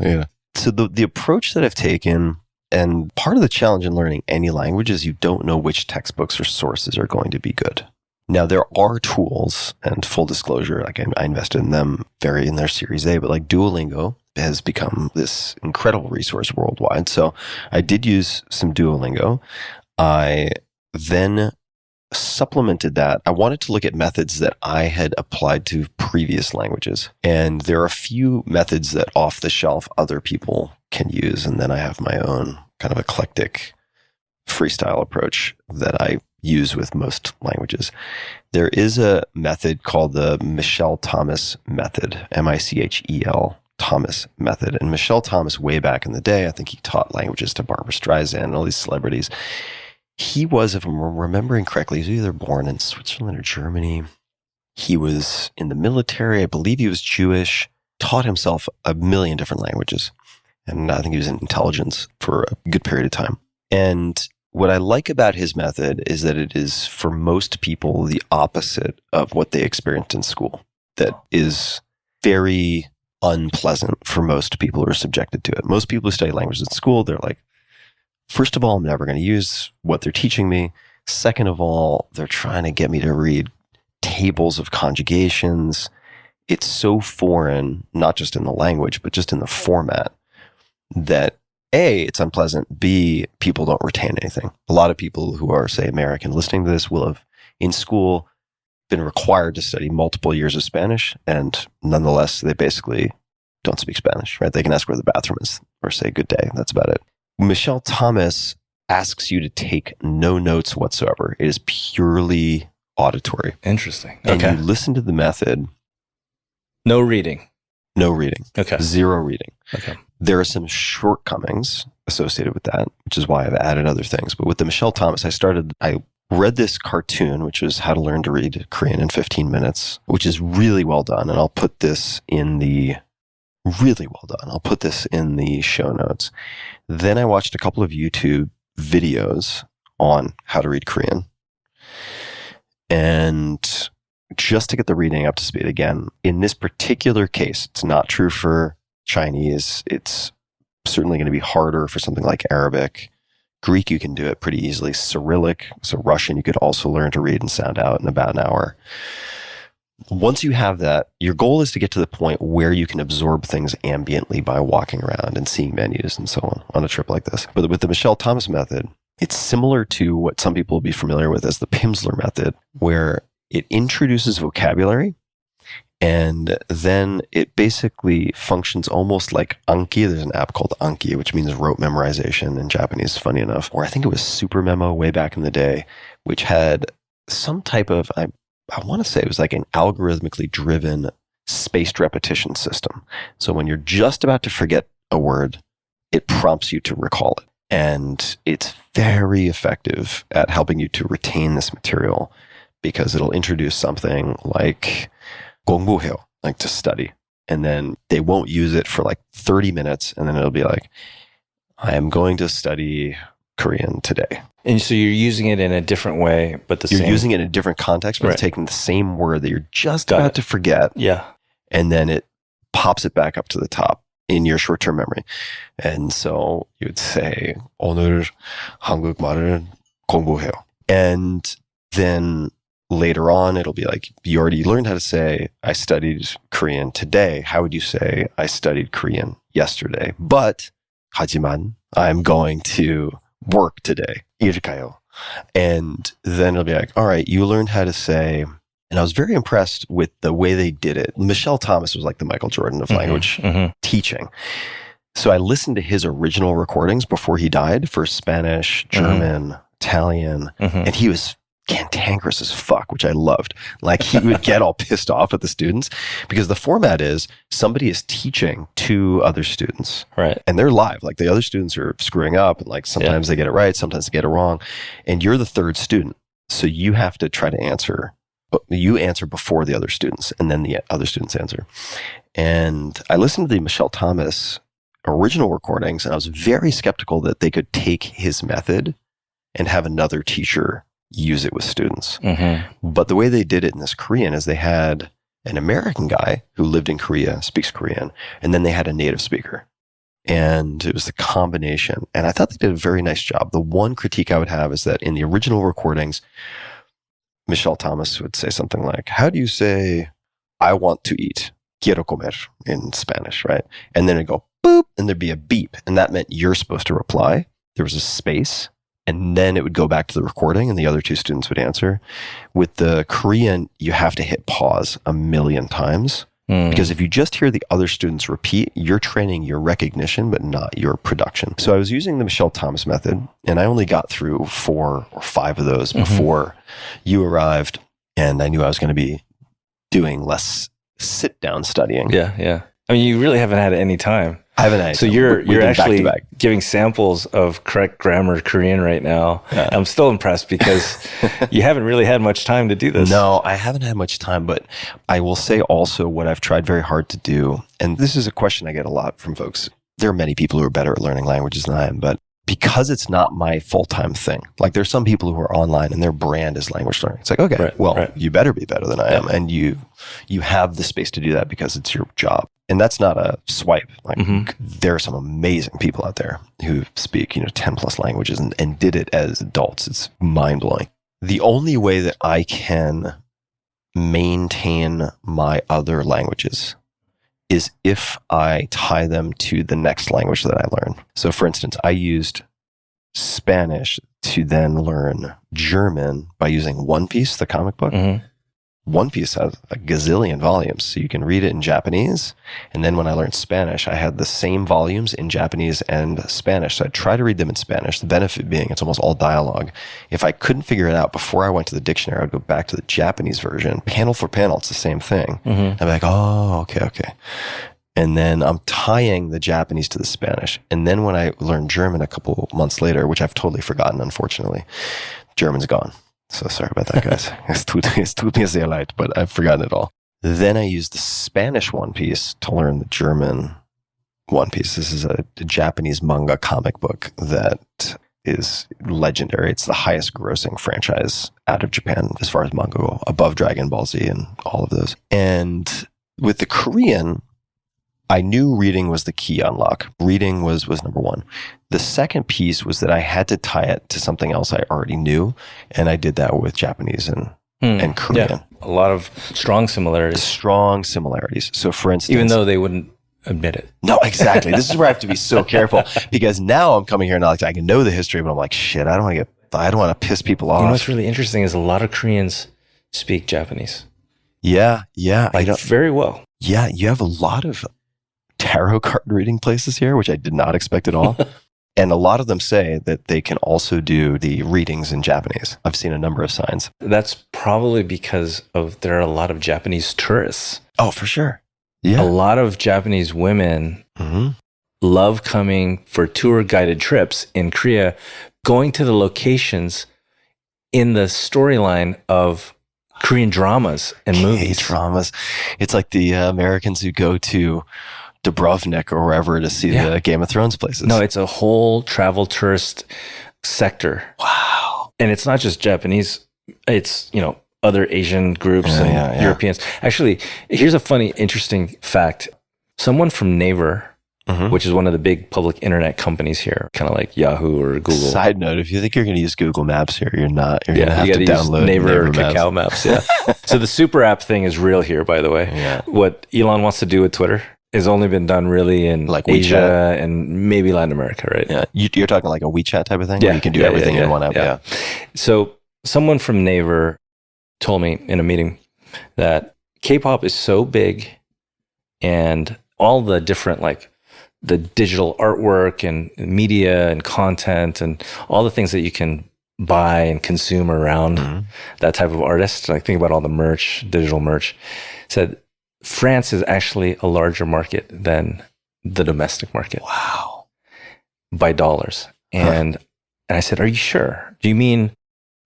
So the approach that I've taken, and part of the challenge in learning any language is you don't know which textbooks or sources are going to be good. Now, there are tools, and full disclosure, like I invested in them in their Series A, but like Duolingo has become this incredible resource worldwide. So I did use some Duolingo. I then supplemented that. I wanted to look at methods that I had applied to previous languages. And there are a few methods that off the shelf other people can use. And then I have my own kind of eclectic freestyle approach that I use with most languages. There is a method called the Michel Thomas method, Michel Thomas method. And Michel Thomas, way back in the day, I think he taught languages to Barbra Streisand and all these celebrities. He was, if I'm remembering correctly, he was either born in Switzerland or Germany. He was in the military. I believe he was Jewish, taught himself a million different languages. And I think he was in intelligence for a good period of time. And what I like about his method is that it is, for most people, the opposite of what they experienced in school. That is very unpleasant for most people who are subjected to it. Most people who study languages in school, they're like, first of all, I'm never going to use what they're teaching me. Second of all, they're trying to get me to read tables of conjugations. It's so foreign, not just in the language, but just in the format, that A, it's unpleasant. B, people don't retain anything. A lot of people who are, say, American listening to this will have, in school, been required to study multiple years of Spanish, and nonetheless, they basically don't speak Spanish, right? They can ask where the bathroom is or say good day. That's about it. Michel Thomas asks you to take no notes whatsoever. It is purely auditory. Interesting. And Okay. you listen to the method. No reading. No reading. Okay. Zero reading. Okay. There are some shortcomings associated with that, which is why I've added other things. But with the Michel Thomas, I read this cartoon, which was How to Learn to Read Korean in 15 Minutes, which is really well done. And I'll put this in the show notes. Then I watched a couple of YouTube videos on how to read Korean. And just to get the reading up to speed again, in this particular case, it's not true for Chinese. It's certainly going to be harder for something like Arabic. Greek, you can do it pretty easily. Cyrillic, so Russian, you could also learn to read and sound out in about an hour. Once you have that, your goal is to get to the point where you can absorb things ambiently by walking around and seeing menus and so on a trip like this. But with the Michel Thomas method, it's similar to what some people will be familiar with as the Pimsleur method, where it introduces vocabulary and then it basically functions almost like Anki. There's an app called Anki, which means rote memorization in Japanese, funny enough. Or I think it was Super Memo way back in the day, which had some type of, I want to say it was like an algorithmically driven spaced repetition system. So when you're just about to forget a word, it prompts you to recall it. And it's very effective at helping you to retain this material because it'll introduce something like 공부해요, like to study. And then they won't use it for like 30 minutes. And then it'll be like, I am going to study Korean today. And so you're using it in a different way, but You're same. using it in a different context, but Right. it's taking the same word that you're just Got about it. to forget. Yeah. And then it pops it back up to the top in your short-term memory. And so you would say, 오늘 한국말을 공부해요. And then later on, it'll be like, you already learned how to say, I studied Korean today. How would you say, I studied Korean yesterday? But, 하지만, I'm going to work today. 일가요. And then it'll be like, all right, you learned how to say, and I was very impressed with the way they did it. Michel Thomas was like the Michael Jordan of language teaching. So I listened to his original recordings before he died for Spanish, German, Italian, and he was cantankerous as fuck, which I loved. Like he would get all pissed off at the students because the format is somebody is teaching two other students. Right. And they're live. Like the other students are screwing up and like sometimes they get it right, sometimes they get it wrong. And you're the third student. So you have to try to answer. You answer before the other students and then the other students answer. And I listened to the Michel Thomas original recordings and I was very skeptical that they could take his method and have another teacher use it with students. But the way they did it in this Korean is they had an American guy who lived in Korea, speaks Korean, and then they had a native speaker. And it was the combination. And I thought they did a very nice job. The one critique I would have is that in the original recordings, Michel Thomas would say something like, how do you say, I want to eat? quiero comer in Spanish, right? And then it'd go boop, and there'd be a beep. And that meant you're supposed to reply. There was a space. And then it would go back to the recording and the other two students would answer. With the Korean, you have to hit pause 1,000,000 times. Because if you just hear the other students repeat, you're training your recognition, but not your production. So I was using the Michelle Thomas method, and I only got through 4 or 5 of those before you arrived, and I knew I was going to be doing less sit-down studying. Yeah. I mean, you really haven't had any time. I haven't had. So you're actually giving samples of correct grammar Korean right now. Yeah. I'm still impressed because you haven't really had much time to do this. No, I haven't had much time, but I will say also what I've tried very hard to do, and this is a question I get a lot from folks. There are many people who are better at learning languages than I am, but because it's not my full-time thing, like there's some people who are online and their brand is language learning. It's like, okay, you better be better than I am. And you have the space to do that because it's your job. And that's not a swipe. Like there are some amazing people out there who speak, 10 plus languages and did it as adults. It's mind blowing. The only way that I can maintain my other languages is if I tie them to the next language that I learn. So for instance, I used Spanish to then learn German by using One Piece, the comic book. One Piece has a gazillion volumes, so you can read it in Japanese. And then when I learned Spanish, I had the same volumes in Japanese and Spanish. So I'd try to read them in Spanish, the benefit being it's almost all dialogue. If I couldn't figure it out before I went to the dictionary, I'd go back to the Japanese version. Panel for panel, it's the same thing. I'd be like, oh, okay. And then I'm tying the Japanese to the Spanish. And then when I learned German a couple months later, which I've totally forgotten, unfortunately, German's gone. So sorry about that, guys. Es tut mir sehr leid, but I've forgotten it all. Then I used the Spanish One Piece to learn the German One Piece. This is a Japanese manga comic book that is legendary. It's the highest grossing franchise out of Japan as far as manga go, above Dragon Ball Z and all of those. And with the Korean, I knew reading was the key unlock. Reading was number one. The second piece was that I had to tie it to something else I already knew. And I did that with Japanese and Korean. Yeah, a lot of strong similarities. So for instance, even though they wouldn't admit it. No, exactly. This is where I have to be so careful because now I'm coming here and I can know the history, but I'm like, shit, I don't want to piss people off. You know what's really interesting is a lot of Koreans speak Japanese. Yeah. Very well. Yeah, you have a lot of tarot card reading places here, which I did not expect at all. And a lot of them say that they can also do the readings in Japanese. I've seen a number of signs. That's probably because there are a lot of Japanese tourists. Oh, for sure. Yeah. A lot of Japanese women love coming for tour guided trips in Korea, going to the locations in the storyline of Korean dramas and movies. Dramas. It's like the Americans who go to Dubrovnik or wherever to see the Game of Thrones places. No, it's a whole travel tourist sector. Wow. And it's not just Japanese. It's, other Asian groups and Europeans. Actually, here's a funny, interesting fact. Someone from Naver, which is one of the big public internet companies here, kind of like Yahoo or Google. Side note, if you think you're going to use Google Maps here, you're not. You're going to have to download Naver or Kakao Maps. Yeah. So the super app thing is real here, by the way. Yeah. What Elon wants to do with Twitter has only been done really in like Asia WeChat. And maybe Latin America, right? Yeah. You're talking like a WeChat type of thing? Yeah. Where you can do everything in one app. Yeah. So someone from Naver told me in a meeting that K-pop is so big and all the different the digital artwork and media and content and all the things that you can buy and consume around that type of artist. Like think about all the merch, digital merch. Said France is actually a larger market than the domestic market. Wow. By dollars. And I said, are you sure? Do you mean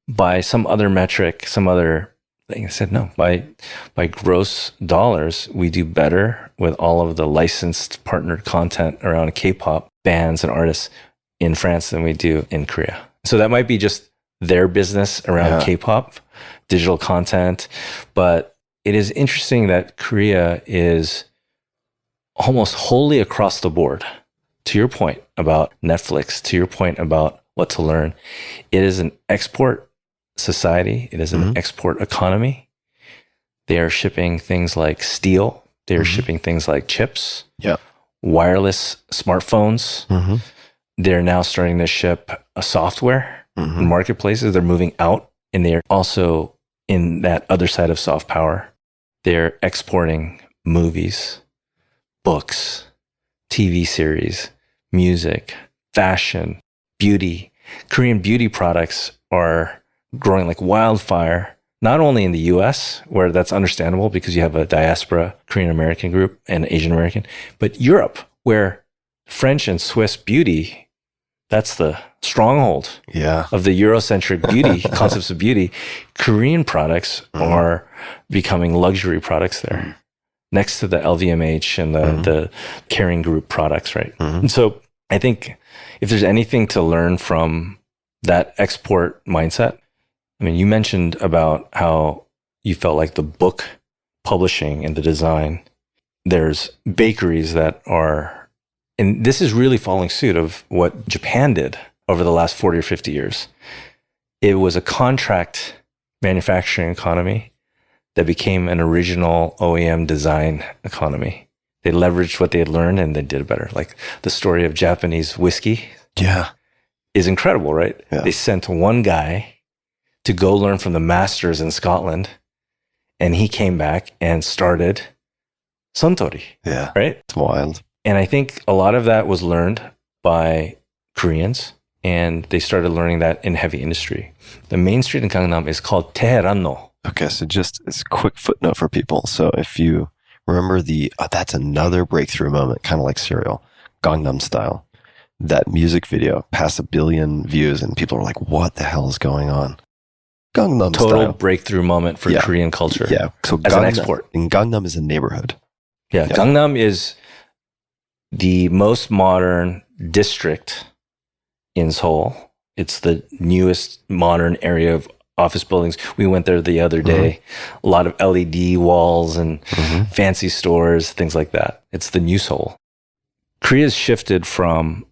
by some other metric, some other thing? I said, no, by gross dollars, we do better with all of the licensed partnered content around K-pop bands and artists in France than we do in Korea. So that might be just their business around K-pop, digital content. But it is interesting that Korea is almost wholly across the board. To your point about Netflix, to your point about what to learn, it is an export society. It is an export economy. They are shipping things like steel They're shipping things like chips, Yeah. wireless smartphones. Mm-hmm. They're now starting to ship a software in marketplaces. They're moving out, and they're also in that other side of soft power. They're exporting movies, books, TV series, music, fashion, beauty. Korean beauty products are growing like wildfire, not only in the US, where that's understandable because you have a diaspora Korean American group and Asian American, but Europe, where French and Swiss beauty, that's the stronghold Yeah. of the Eurocentric beauty, concepts of beauty. Korean products are becoming luxury products there, next to the LVMH and the Kering Group products, right? And so I think if there's anything to learn from that export mindset, I mean, you mentioned about how you felt like the book publishing and the design, there's bakeries that are, and this is really following suit of what Japan did over the last 40 or 50 years. It was a contract manufacturing economy that became an original OEM design economy. They leveraged what they had learned and they did it better. Like the story of Japanese whiskey Yeah. is incredible, right? Yeah. They sent one guy to go learn from the masters in Scotland, and he came back and started Suntory, Yeah. right? It's wild. And I think a lot of that was learned by Koreans, and they started learning that in heavy industry. The main street in Gangnam is called Teheranno. Okay, so just as a quick footnote for people. So if you remember that's another breakthrough moment, kind of like Serial, Gangnam Style. That music video passed 1 billion views, and people are like, "What the hell is going on?" Gangnam Total Style. breakthrough moment for Yeah. Korean culture. Yeah. So As an export. And Gangnam is a neighborhood. Yeah, Yeah. Gangnam is the most modern district in Seoul. It's the newest modern area of office buildings. We went there the other day. A lot of LED walls and fancy stores, things like that. It's the new Seoul. Korea's shifted from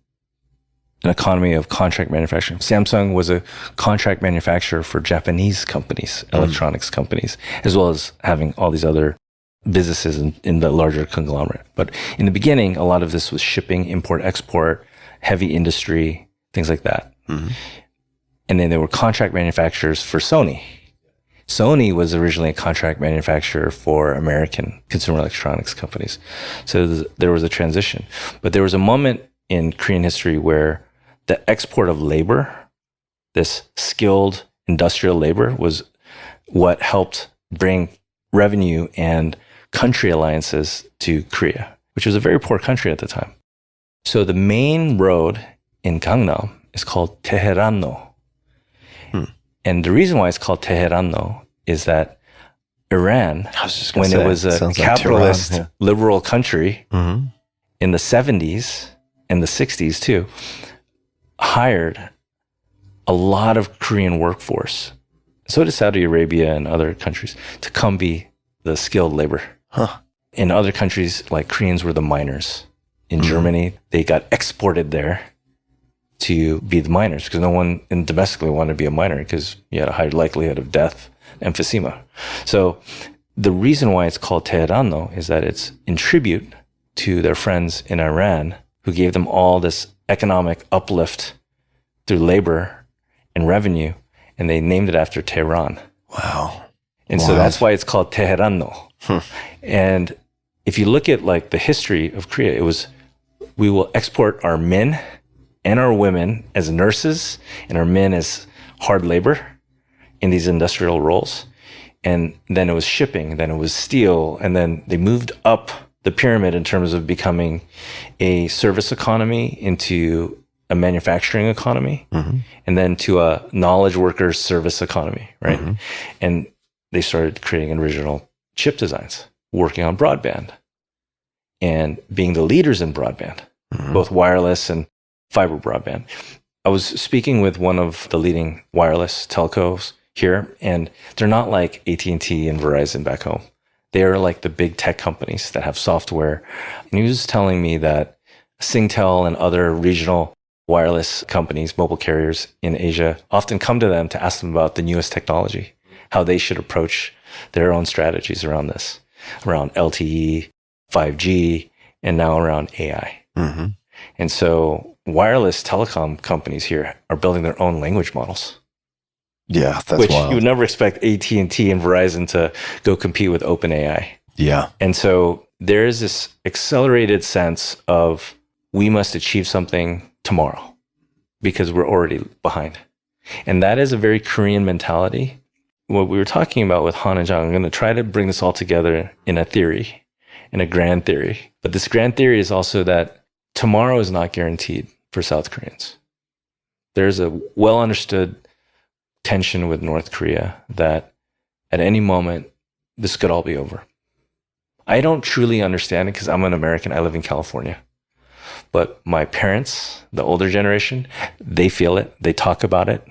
an economy of contract manufacturing. Samsung was a contract manufacturer for Japanese companies, electronics companies, as well as having all these other businesses in the larger conglomerate. But in the beginning, a lot of this was shipping, import, export, heavy industry, things like that. And then there were contract manufacturers for Sony. Sony was originally a contract manufacturer for American consumer electronics companies. So there was a transition. But there was a moment in Korean history where the export of labor, this skilled industrial labor, was what helped bring revenue and country alliances to Korea, which was a very poor country at the time. So the main road in Gangnam is called Teheranno. And the reason why it's called Teheranno is that Iran, when it was a capitalist, liberal country in the 70s and the 60s too, hired a lot of Korean workforce. So did Saudi Arabia and other countries to come be the skilled labor. In other countries, like Koreans were the miners. In Germany, they got exported there to be the miners because no one domestically wanted to be a miner because you had a high likelihood of death, emphysema. So the reason why it's called Teheranno is that it's in tribute to their friends in Iran who gave them all this economic uplift through labor and revenue, and they named it after Tehran. Wow. And so that's why it's called Teheranno. And if you look at like the history of Korea, it was, we will export our men and our women as nurses and our men as hard labor in these industrial roles. And then it was shipping, then it was steel, and then they moved up the pyramid in terms of becoming a service economy into a manufacturing economy, and then to a knowledge worker service economy, right? And they started creating original chip designs, working on broadband, and being the leaders in broadband, both wireless and fiber broadband. I was speaking with one of the leading wireless telcos here, and they're not like AT&T and Verizon back home. They are like the big tech companies that have software. And he was telling me that Singtel and other regional wireless companies, mobile carriers in Asia, often come to them to ask them about the newest technology, how they should approach their own strategies around this, around LTE, 5G, and now around AI. Mm-hmm. And so wireless telecom companies here are building their own language models, Yeah, that's which wild. you would never expect AT&T and Verizon to go compete with OpenAI. Yeah. And so there is this accelerated sense of we must achieve something tomorrow because we're already behind. And that is a very Korean mentality. What we were talking about with Han and Jang, I'm going to try to bring this all together in a theory, in a grand theory. But this grand theory is also that tomorrow is not guaranteed for South Koreans. There's a well understood tension with North Korea that at any moment, this could all be over. I don't truly understand it because I'm an American. I live in California. But my parents, the older generation, they feel it. They talk about it.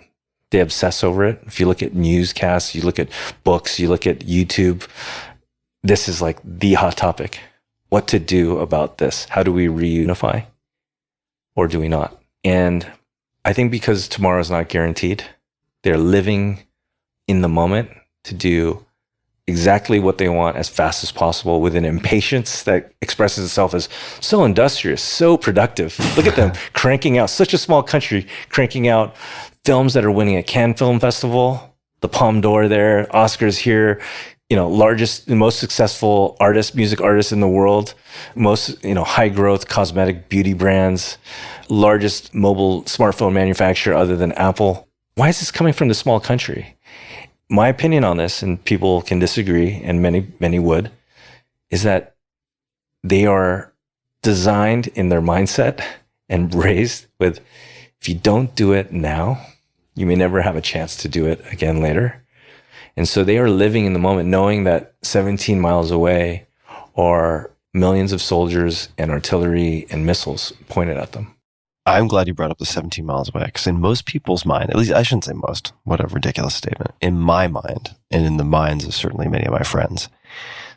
They obsess over it. If you look at newscasts, you look at books, you look at YouTube, this is like the hot topic. What to do about this? How do we reunify? Or do we not? And I think because tomorrow is not guaranteed, they're living in the moment to do exactly what they want as fast as possible with an impatience that expresses itself as so industrious, so productive. Look at them cranking out, such a small country, cranking out films that are winning at Cannes Film Festival, the Palme d'Or there, Oscars here, largest, most successful artists, music artists in the world, most, high growth cosmetic beauty brands, largest mobile smartphone manufacturer other than Apple. Why is this coming from this small country? My opinion on this, and people can disagree, and many would, is that they are designed in their mindset and raised with, if you don't do it now, you may never have a chance to do it again later. And so they are living in the moment, knowing that 17 miles away are millions of soldiers and artillery and missiles pointed at them. I'm glad you brought up the 17 miles away, because in most people's mind, at least I shouldn't say most, what a ridiculous statement. In my mind, and in the minds of certainly many of my friends,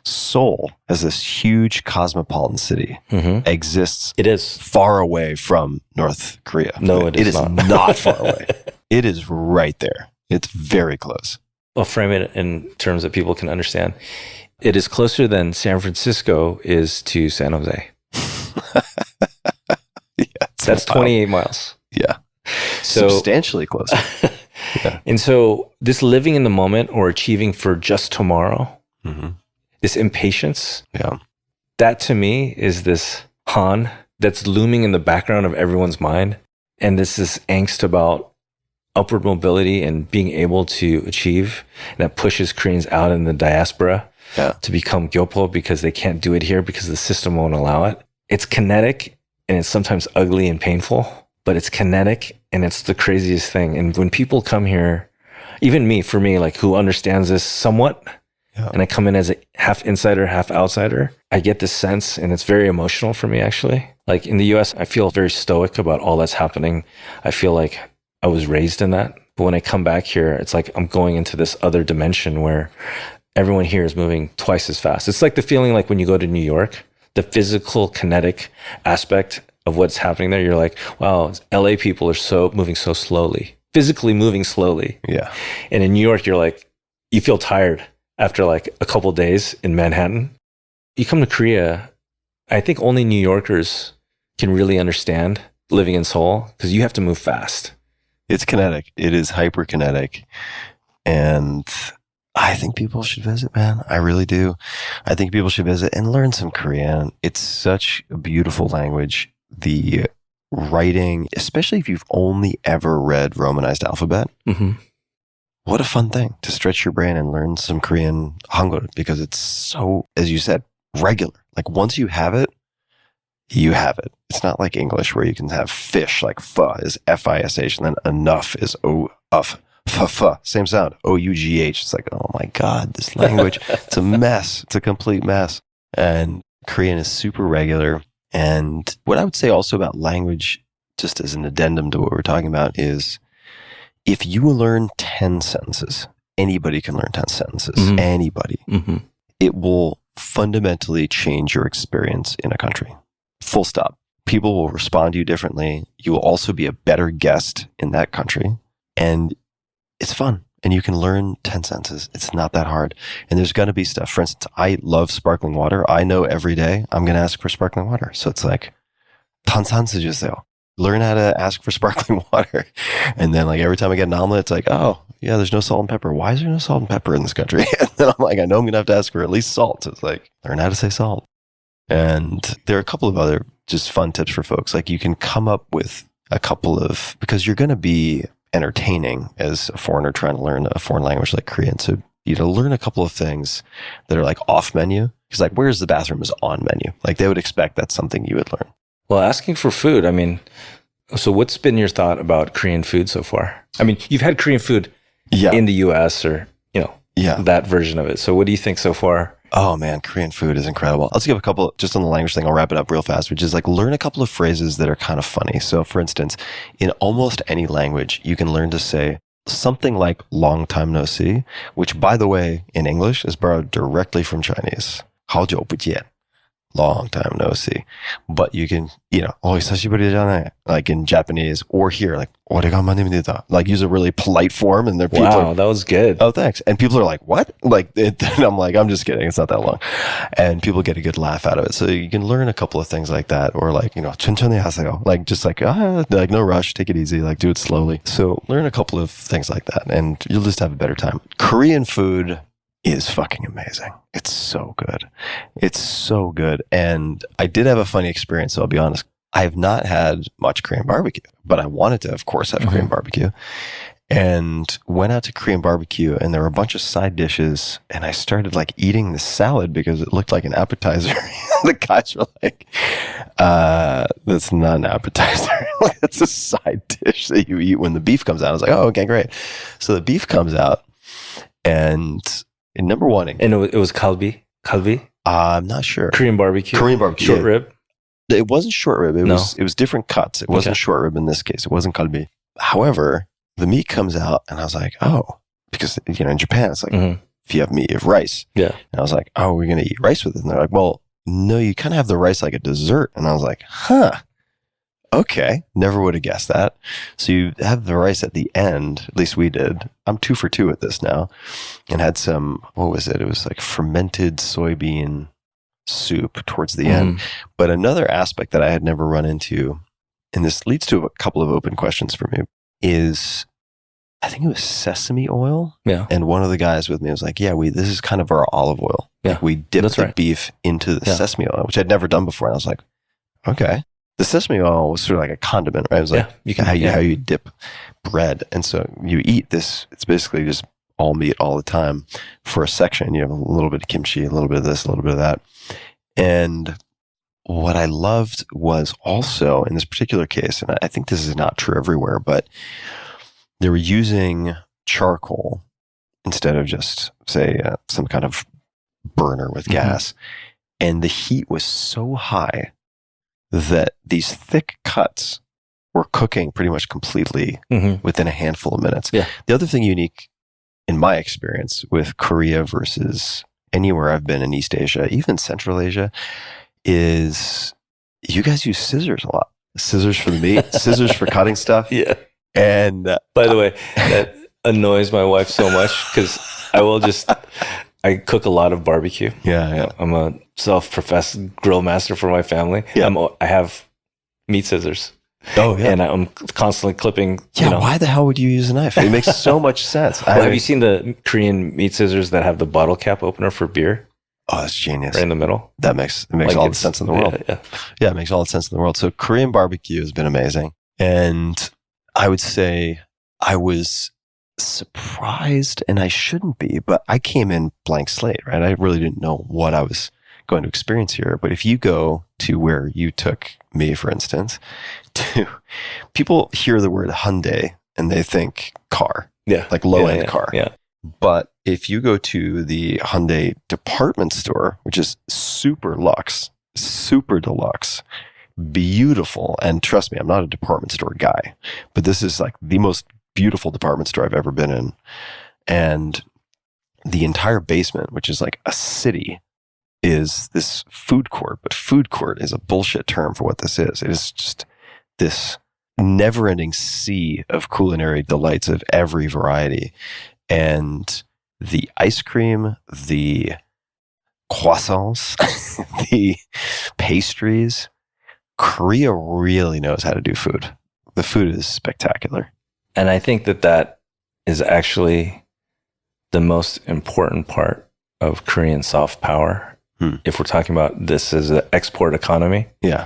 Seoul, as this huge cosmopolitan city, exists. It is far away from North Korea. No, it is not far away. It is right there. It's very close. I'll frame it in terms that people can understand. It is closer than San Francisco is to San Jose. Yeah, that's 28 miles. Yeah. So substantially closer. Yeah. And so this living in the moment or achieving for just tomorrow, this impatience, that to me is this Han that's looming in the background of everyone's mind. And this angst about upward mobility and being able to achieve, that pushes Koreans out in the diaspora to become gyopo because they can't do it here because the system won't allow it. It's kinetic and it's sometimes ugly and painful, but it's kinetic and it's the craziest thing. And when people come here, even me, for me, like who understands this somewhat, and I come in as a half insider, half outsider, I get this sense, and it's very emotional for me, actually. Like in the US, I feel very stoic about all that's happening. I feel like I was raised in that. But when I come back here, it's like I'm going into this other dimension where everyone here is moving twice as fast. It's like the feeling like when you go to New York, the physical kinetic aspect of what's happening there. You're like, wow, LA people are moving so slowly, physically moving slowly. Yeah. And in New York, you're like, you feel tired after like a couple of days in Manhattan. You come to Korea, I think only New Yorkers can really understand living in Seoul because you have to move fast. It's kinetic. It is hyperkinetic. And I think people should visit, man. I really do. I think people should visit and learn some Korean. It's such a beautiful language. The writing, especially if you've only ever read Romanized alphabet, what a fun thing to stretch your brain and learn some Korean Hangul, because it's so, as you said, regular. Like once you have it, you have it. It's not like English where you can have fish, like pho is F-I-S-H, and then enough is O-F. F-F, same sound, O-U-G-H. It's like, oh my God, this language, it's a mess. It's a complete mess. And Korean is super regular. And what I would say also about language, just as an addendum to what we're talking about, is if you learn 10 sentences, anybody can learn 10 sentences, anybody. It will fundamentally change your experience in a country. Full stop. People will respond to you differently. You will also be a better guest in that country. And it's fun. and you can learn 10 sentences. It's not that hard. And there's going to be stuff. For instance, I love sparkling water. I know every day I'm going to ask for sparkling water. So it's like, 탄산수 주세요. Learn how to ask for sparkling water. And then like every time I get an omelet, it's like, oh, yeah, there's no salt and pepper. Why is there no salt and pepper in this country? And then I'm like, I know I'm going to have to ask for at least salt. So it's like, learn how to say salt. And there are a couple of other just fun tips for folks. Like you can come up with a couple of, because you're going to be entertaining as a foreigner trying to learn a foreign language like Korean. So, learn a couple of things that are like off menu. Because like, where's the bathroom is on menu. Like they would expect that's something you would learn. Well, asking for food, I mean, so what's been your thought about Korean food so far? I mean, you've had Korean food in the US or, that version of it. So what do you think so far? Oh man, Korean food is incredible. Let's give a couple, just on the language thing, I'll wrap it up real fast, which is like learn a couple of phrases that are kind of funny. So for instance, in almost any language, you can learn to say something like long time no see, which by the way, in English is borrowed directly from Chinese. 好久不见. Long time no see. But you can, 히사시부리잖아요. Like in Japanese or here, like, 오래간만입니다. Like use a really polite form and there people Wow, that was good. Oh, thanks. And people are like, what? Like, and I'm like, I'm just kidding. It's not that long. And people get a good laugh out of it. So you can learn a couple of things like that. Or like, 천천히 하세요. Like just like, like no rush, take it easy, like do it slowly. So learn a couple of things like that and you'll just have a better time. Korean food is fucking amazing. It's so good. It's so good. And I did have a funny experience, so I'll be honest. I have not had much Korean barbecue, but I wanted to, of course, have Korean barbecue. And went out to Korean barbecue and there were a bunch of side dishes and I started like eating the salad because it looked like an appetizer. The guys were like, that's not an appetizer. That's a side dish that you eat when the beef comes out. I was like, oh, okay, great. So the beef comes out and number one. And it was kalbi? Kalbi? I'm not sure. Korean barbecue? Short rib? It wasn't short rib. It was different cuts. It wasn't short rib in this case. It wasn't kalbi. However, the meat comes out and I was like, oh, because, in Japan, it's like, if you have meat, you have rice. Yeah. And I was like, oh, we're going to eat rice with it. And they're like, well, no, you kind of have the rice like a dessert. And I was like, okay. Never would have guessed that. So you have the rice at the end, at least we did. I'm 2 for 2 at this now. And had some, what was it? It was like fermented soybean soup towards the end. But another aspect that I had never run into, and this leads to a couple of open questions for me, is I think it was sesame oil. Yeah. And one of the guys with me was like, yeah, this is kind of our olive oil. Yeah. Like we dipped the beef into the sesame oil, which I'd never done before. And I was like, okay. The sesame oil was sort of like a condiment, right? It was like how you dip bread. And so you eat this, it's basically just all meat all the time for a section. You have a little bit of kimchi, a little bit of this, a little bit of that. And what I loved was also in this particular case, and I think this is not true everywhere, but they were using charcoal instead of just, say, some kind of burner with gas. And the heat was so high that these thick cuts were cooking pretty much completely within a handful of minutes. Yeah. The other thing unique in my experience with Korea versus anywhere I've been in East Asia, even Central Asia, is you guys use scissors a lot. Scissors for the meat, scissors for cutting stuff. Yeah. And by the way, that annoys my wife so much because I cook a lot of barbecue. Yeah. I'm a self-professed grill master for my family. Yeah. I have meat scissors. Oh, yeah. And I'm constantly clipping. Yeah, why the hell would you use a knife? It makes so much sense. Well, have you seen the Korean meat scissors that have the bottle cap opener for beer? Oh, that's genius. Right in the middle. That makes all the sense in the world. Yeah, it makes all the sense in the world. So Korean barbecue has been amazing. And I would say I was surprised, and I shouldn't be, but I came in blank slate, right? I really didn't know what I was going to experience here. But if you go to where you took me, for instance, people hear the word Hyundai and they think car, like low-end car. Yeah. But if you go to the Hyundai department store, which is super luxe, super deluxe, beautiful, and trust me, I'm not a department store guy, but this is like the most beautiful department store I've ever been in. And the entire basement, which is like a city, is this food court. But food court is a bullshit term for what this is. It is just this never-ending sea of culinary delights of every variety. And the ice cream, the croissants, the pastries, Korea really knows how to do food. The food is spectacular. And I think that is actually the most important part of Korean soft power. If we're talking about this as an export economy, Yeah.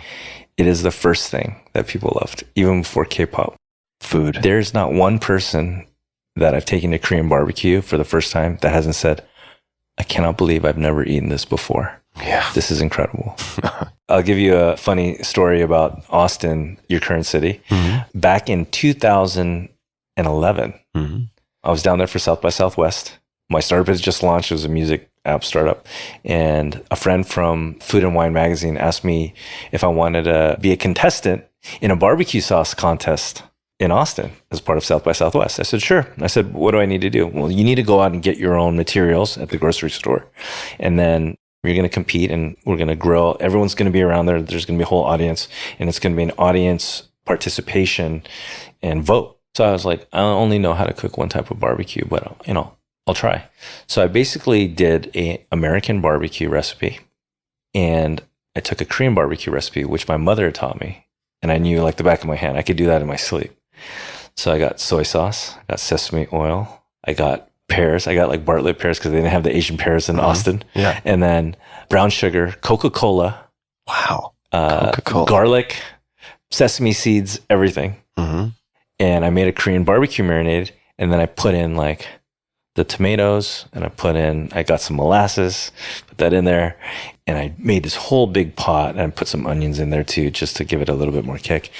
it is the first thing that people loved, even before K-pop. Food. There's not one person that I've taken to Korean barbecue for the first time that hasn't said, I cannot believe I've never eaten this before. Yeah. This is incredible. I'll give you a funny story about Austin, your current city. Mm-hmm. Back in 2011, Mm-hmm. I was down there for South by Southwest. My startup has just launched. It was a music app startup. And a friend from Food and Wine magazine asked me if I wanted to be a contestant in a barbecue sauce contest in Austin as part of South by Southwest. I said, sure. I said, what do I need to do? Well, you need to go out and get your own materials at the grocery store. And then you're going to compete and we're going to grill. Everyone's going to be around there. There's going to be a whole audience and it's going to be an audience participation and vote. So I was like, I only know how to cook one type of barbecue, but I'll try. So I basically did an American barbecue recipe and I took a Korean barbecue recipe, which my mother taught me. And I knew like the back of my hand, I could do that in my sleep. So I got soy sauce, I got sesame oil, I got pears. I got like Bartlett pears because they didn't have the Asian pears in Austin. Yeah. And then brown sugar, Coca-Cola. Wow. Coca-Cola. Garlic, sesame seeds, everything. Mm-hmm. And I made a Korean barbecue marinade. And then I put in like the tomatoes and I got some molasses, put that in there. And I made this whole big pot and I put some onions in there too, just to give it a little bit more kick.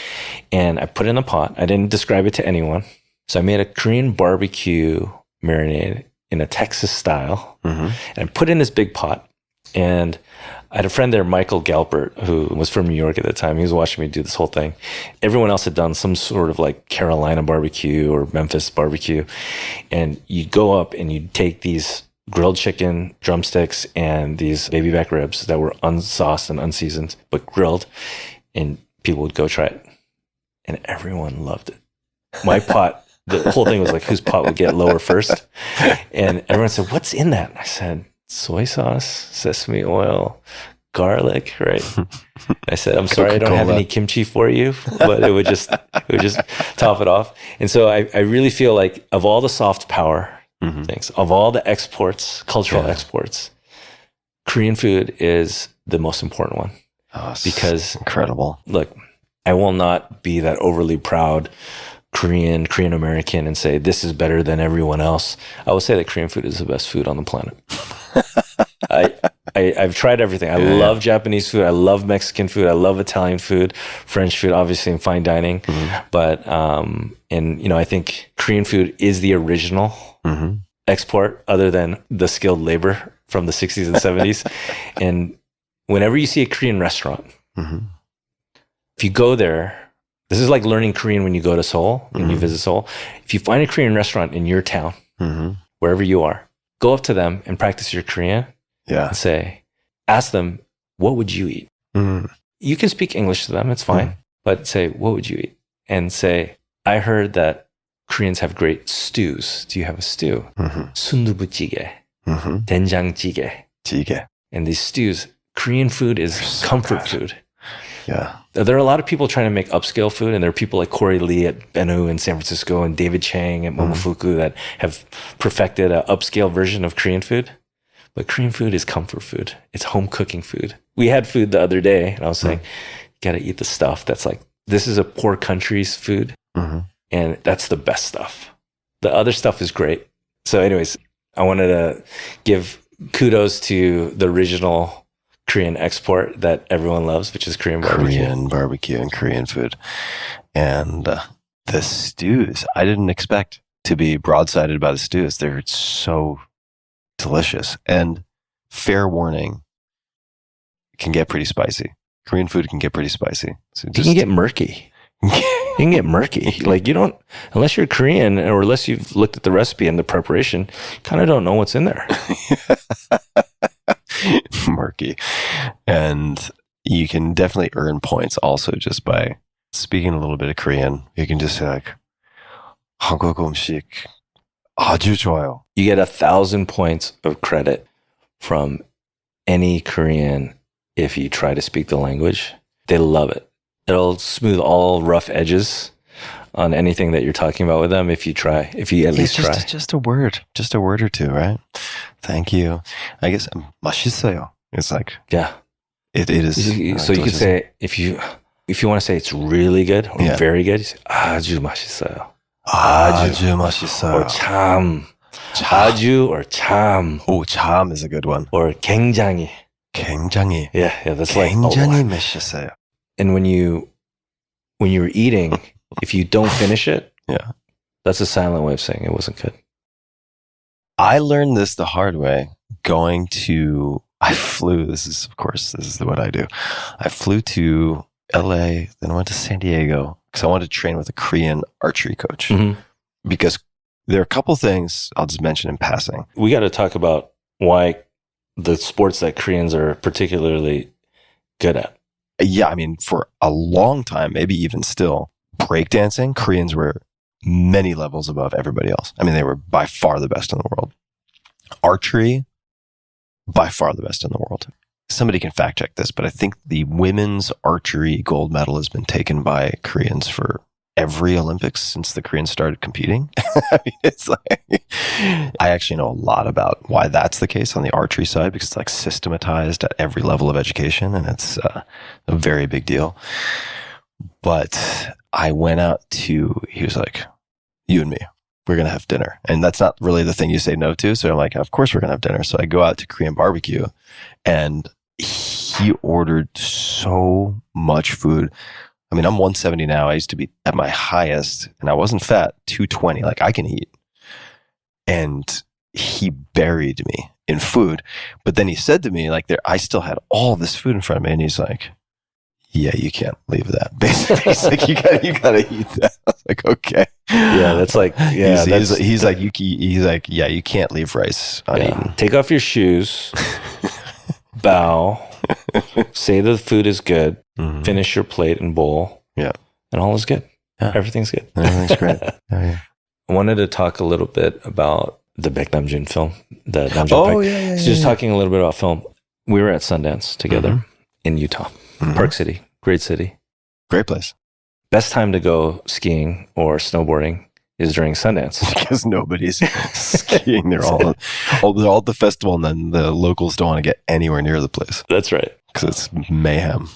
And I put it in the pot. I didn't describe it to anyone. So I made a Korean barbecue marinade in a Texas style. Mm-hmm. And I put it in this big pot. And I had a friend there, Michael Galpert, who was from New York at the time. He was watching me do this whole thing. Everyone else had done some sort of like Carolina barbecue or Memphis barbecue. And you'd go up and you'd take these grilled chicken drumsticks and these baby back ribs that were unsauced and unseasoned, but grilled. And people would go try it. And everyone loved it. My pot, the whole thing was like whose pot would get lower first. And everyone said, what's in that? And I said, soy sauce, sesame oil, garlic, right? I said, I'm sorry, I don't have any kimchi for you, but it would just top it off. And so I really feel like of all the soft power things, of all the exports, cultural exports, Korean food is the most important one. Oh, because incredible. Look, I will not be that overly proud Korean American and say this is better than everyone else. I will say that Korean food is the best food on the planet. I've tried everything. I love Japanese food. I love Mexican food. I love Italian food, French food, obviously in fine dining. But I think Korean food is the original export, other than the skilled labor from the 60s and 70s. And whenever you see a Korean restaurant, if you go there. This is like learning Korean when you go to Seoul, when you visit Seoul. If you find a Korean restaurant in your town, wherever you are, go up to them and practice your Korean. Yeah. And ask them, what would you eat? You can speak English to them, it's fine. But say, what would you eat? And say, I heard that Koreans have great stews. Do you have a stew? Sundubujigae, 된장찌개. Jjigae. And these stews, Korean food is comfort food. Yeah. There are a lot of people trying to make upscale food, and there are people like Corey Lee at Bennu in San Francisco and David Chang at Momofuku that have perfected an upscale version of Korean food. But Korean food is comfort food. It's home cooking food. We had food the other day, and I was saying, you got to eat the stuff that's like, this is a poor country's food, and that's the best stuff. The other stuff is great. So anyways, I wanted to give kudos to the original Korean export that everyone loves, which is Korean barbecue. Korean barbecue and Korean food. And the stews, I didn't expect to be broadsided by the stews. They're so delicious. And fair warning, it can get pretty spicy. Korean food can get pretty spicy. So You can get murky. You can get murky. Like you don't, unless you're Korean or unless you've looked at the recipe and the preparation, kind of don't know what's in there. murky. And you can definitely earn points also just by speaking a little bit of Korean. You can just say like, 한국 음식 아주 좋아요. You get 1,000 points of credit from any Korean if you try to speak the language. They love it. It'll smooth all rough edges on anything that you're talking about with them if you at least try. Just a word or two, right? Thank you. I guess 맛있어요. It's like, yeah, it is. So you could say, if you want to say it's really good or very good, you say 아주 맛있어요. 아주 맛있어요. Or 참. 아주 or 참. Oh, 참 is a good one. Or 굉장히. 굉장히. Yeah, that's 굉장히 맛있어요. And when you're eating, if you don't finish it, that's a silent way of saying it wasn't good. I learned this the hard way I flew, this is what I do. I flew to LA, then I went to San Diego because I wanted to train with a Korean archery coach. Mm-hmm. Because there are a couple things I'll just mention in passing. We got to talk about why the sports that Koreans are particularly good at. Yeah, I mean, for a long time, maybe even still, breakdancing, Koreans were many levels above everybody else. I mean, they were by far the best in the world. Archery, by far the best in the world. Somebody can fact check this, but I think the women's archery gold medal has been taken by Koreans for every Olympics since the Koreans started competing. I mean, it's like, I actually know a lot about why that's the case on the archery side, because it's like systematized at every level of education, and it's a very big deal. But I went out to, he was like, you and me, we're going to have dinner. And that's not really the thing you say no to. So I'm like, of course we're going to have dinner. So I go out to Korean barbecue, and he ordered so much food. I mean, I'm 170 now. I used to be at my highest, and I wasn't fat, 220. Like, I can eat. And he buried me in food. But then he said to me, like, I still had all this food in front of me, and he's like, yeah, you can't leave that. Basically, he's like, you gotta eat that. I was like, okay. Yeah, that's like, yeah. He's like, yeah, you can't leave rice uneaten. Yeah. Take off your shoes, bow, say the food is good, finish your plate and bowl, and all is good. Yeah. Everything's good. Everything's great. I wanted to talk a little bit about the Baek Namjoon film. The Namjoon So just talking a little bit about film. We were at Sundance together in Utah. Park City, great city. Great place. Best time to go skiing or snowboarding is during Sundance. Because nobody's skiing. They're all at the festival, and then the locals don't want to get anywhere near the place. That's right. Because it's mayhem.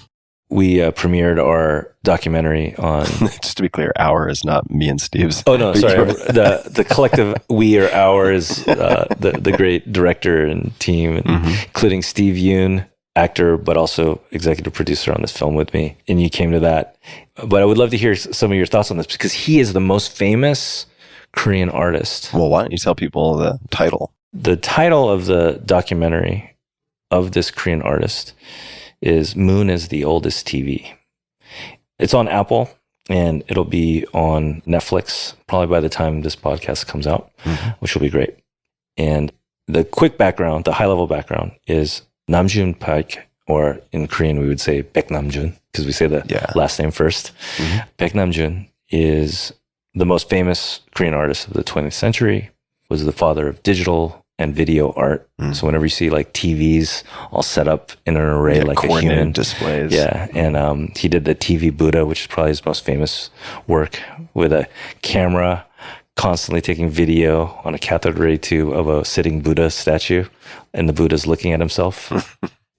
We premiered our documentary on... Just to be clear, our is not me and Steve's. Oh, no, sorry. The collective we or our is the great director and team, including Steve Yoon, actor, but also executive producer on this film with me. And you came to that. But I would love to hear some of your thoughts on this, because he is the most famous Korean artist. Well, why don't you tell people the title? The title of the documentary of this Korean artist is Moon is the Oldest TV. It's on Apple, and it'll be on Netflix probably by the time this podcast comes out, which will be great. And the quick background, the high-level background is Namjoon Park, or in Korean we would say Baek Namjoon, because we say the last name first. Baek Namjoon is the most famous Korean artist of the 20th century, was the father of digital and video art. So whenever you see like TVs all set up in an array like a human displays. Yeah, and he did the TV Buddha, which is probably his most famous work, with a camera constantly taking video on a cathode ray tube of a sitting Buddha statue, and the Buddha's looking at himself.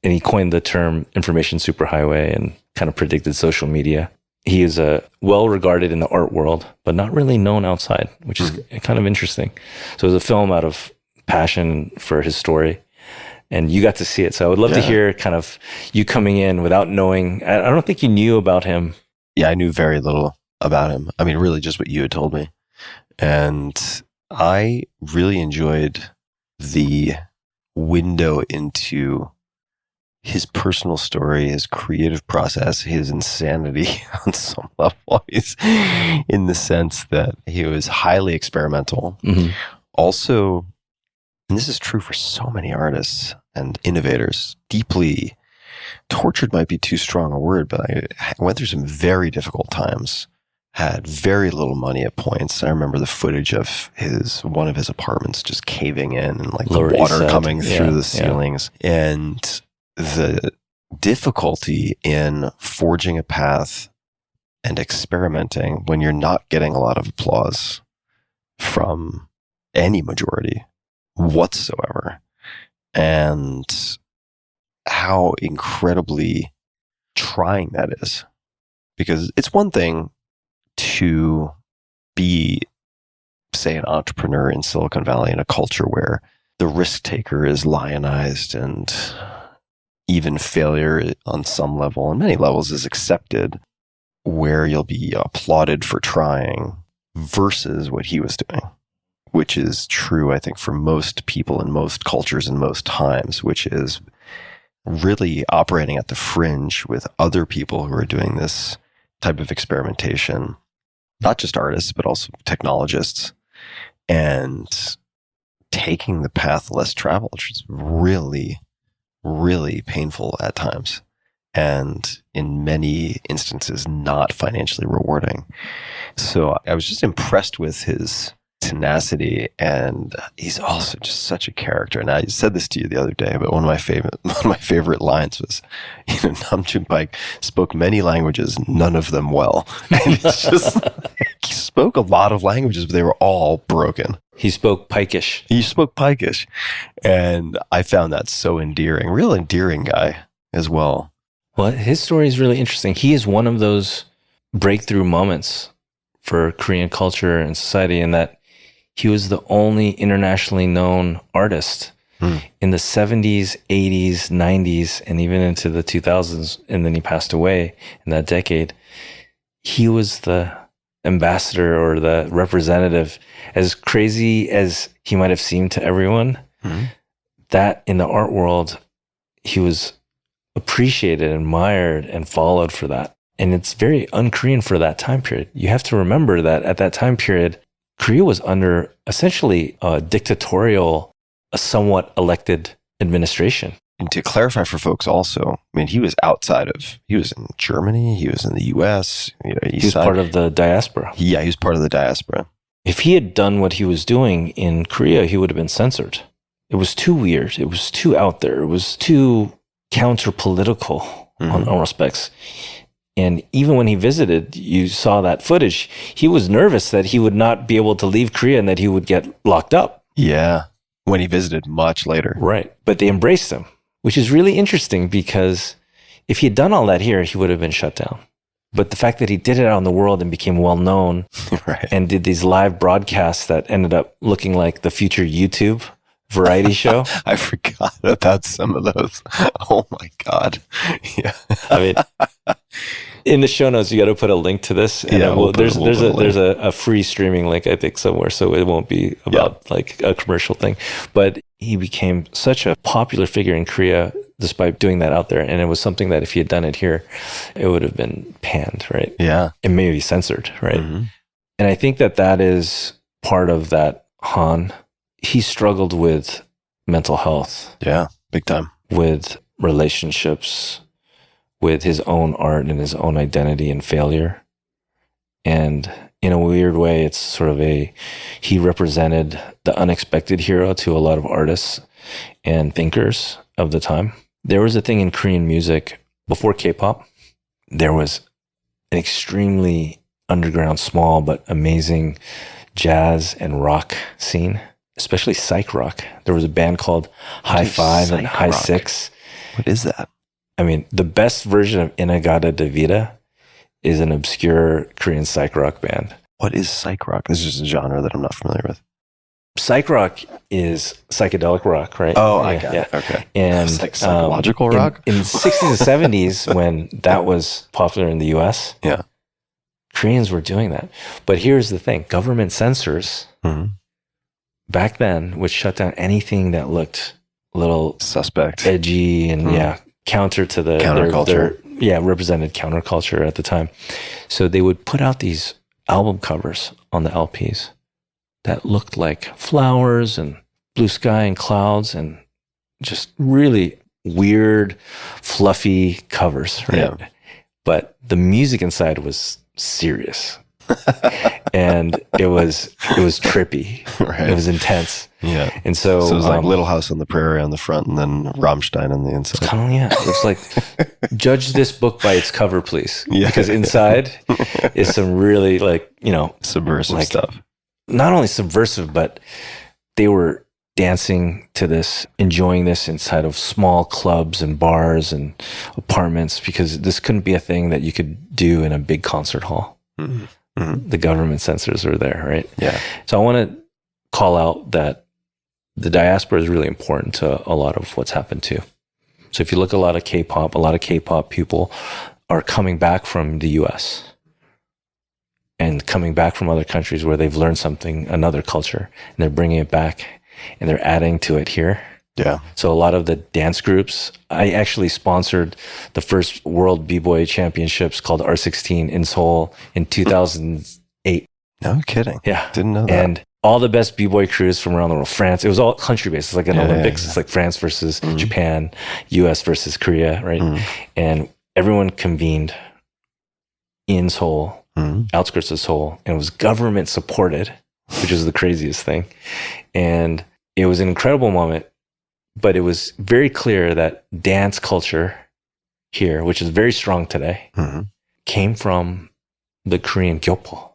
And he coined the term information superhighway and kind of predicted social media. He is well regarded in the art world, but not really known outside, which is kind of interesting. So it was a film out of passion for his story, and you got to see it. So I would love to hear kind of you coming in without knowing. I don't think you knew about him. Yeah, I knew very little about him. I mean, really just what you had told me. And I really enjoyed the window into his personal story, his creative process, his insanity on some level. He's in the sense that he was highly experimental. Also, and this is true for so many artists and innovators, deeply tortured might be too strong a word, but I went through some very difficult times had very little money at points. I remember the footage of one of his apartments just caving in and like Lower the East water Side. coming Yeah, through the yeah. ceilings. And the difficulty in forging a path and experimenting when you're not getting a lot of applause from any majority whatsoever. And how incredibly trying that is. Because it's one thing to be, say, an entrepreneur in Silicon Valley in a culture where the risk taker is lionized and even failure on some level, on many levels, is accepted, where you'll be applauded for trying versus what he was doing, which is true, I think, for most people in most cultures and most times, which is really operating at the fringe with other people who are doing this type of experimentation, not just artists, but also technologists, and taking the path less traveled, which is really, really painful at times. And in many instances, not financially rewarding. So I was just impressed with his tenacity, and he's also just such a character. And I said this to you the other day, but one of my favorite lines was, Namjoon Paik spoke many languages, none of them well. And it's just he spoke a lot of languages, but they were all broken. He spoke Pikish. He spoke Pikish, and I found that so endearing. Real endearing guy as well. Well, his story is really interesting. He is one of those breakthrough moments for Korean culture and society, in that he was the only internationally known artist in the 70s, 80s, 90s, and even into the 2000s. And then he passed away in that decade. He was the ambassador or the representative, as crazy as he might have seemed to everyone, that in the art world, he was appreciated, admired, and followed for that. And it's very un-Korean for that time period. You have to remember that at that time period, Korea was under essentially a dictatorial, a somewhat elected administration. And to clarify for folks also, I mean, he was in Germany, he was in the US. He was part of the diaspora. Yeah, he was part of the diaspora. If he had done what he was doing in Korea, he would have been censored. It was too weird. It was too out there. It was too counter-political on all respects. And even when he visited, you saw that footage. He was nervous that he would not be able to leave Korea and that he would get locked up. Yeah, when he visited much later. Right. But they embraced him, which is really interesting, because if he had done all that here, he would have been shut down. But the fact that he did it out in the world and became well known Right. and did these live broadcasts that ended up looking like the future YouTube variety show. I forgot about some of those. Oh my God. Yeah. I mean, in the show notes, you got to put a link to this. And Yeah, there's a free streaming link, I think, somewhere, so it won't be about like a commercial thing. But he became such a popular figure in Korea despite doing that out there, and it was something that if he had done it here, it would have been panned, right? Yeah. And maybe censored, right? Mm-hmm. And I think that is part of that Han. He struggled with mental health. Yeah, big time. With relationships, with his own art and his own identity and failure. And in a weird way, it's sort of he represented the unexpected hero to a lot of artists and thinkers of the time. There was a thing in Korean music before K-pop. There was an extremely underground, small, but amazing jazz and rock scene, especially psych rock. There was a band called High Five and High Six. What is that? I mean, the best version of Inagata Davida is an obscure Korean psych rock band. What is psych rock? This is a genre that I'm not familiar with. Psych rock is psychedelic rock, right? Oh, I got it. Okay. And It's like psychological rock? In the 60s and 70s, when that was popular in the US, Yeah. Koreans were doing that. But here's the thing. Government censors back then would shut down anything that looked a little suspect, edgy, and counter to the counterculture. Represented counterculture at the time. So they would put out these album covers on the LPs that looked like flowers and blue sky and clouds and just really weird, fluffy covers, right? Yeah. But the music inside was serious. And it was trippy. Right. It was intense. Yeah. And so So it was like Little House on the Prairie on the front and then Rammstein on the inside. kind of, yeah. It's like, judge this book by its cover, please. Yeah. Because inside is some really like, Subversive like, stuff. not only subversive, but they were dancing to this, enjoying this inside of small clubs and bars and apartments, because this couldn't be a thing that you could do in a big concert hall. Mm-hmm. Mm-hmm. The government censors are there, right? Yeah. So I want to call out that the diaspora is really important to a lot of what's happened too. So if you look at a lot of K-pop people are coming back from the US and coming back from other countries where they've learned something, another culture, and they're bringing it back and they're adding to it here. Yeah. So a lot of the dance groups, I actually sponsored the first World B-Boy Championships called R16 in Seoul in 2008. No kidding. Yeah. Didn't know that. And all the best B-Boy crews from around the world, France, it was all country-based. It's like an Olympics. It's like France versus Japan, US versus Korea, right? And everyone convened in Seoul, outskirts of Seoul, and it was government supported, which is the craziest thing. And it was an incredible moment, but it was very clear that dance culture here, which is very strong today, came from the Korean gyopo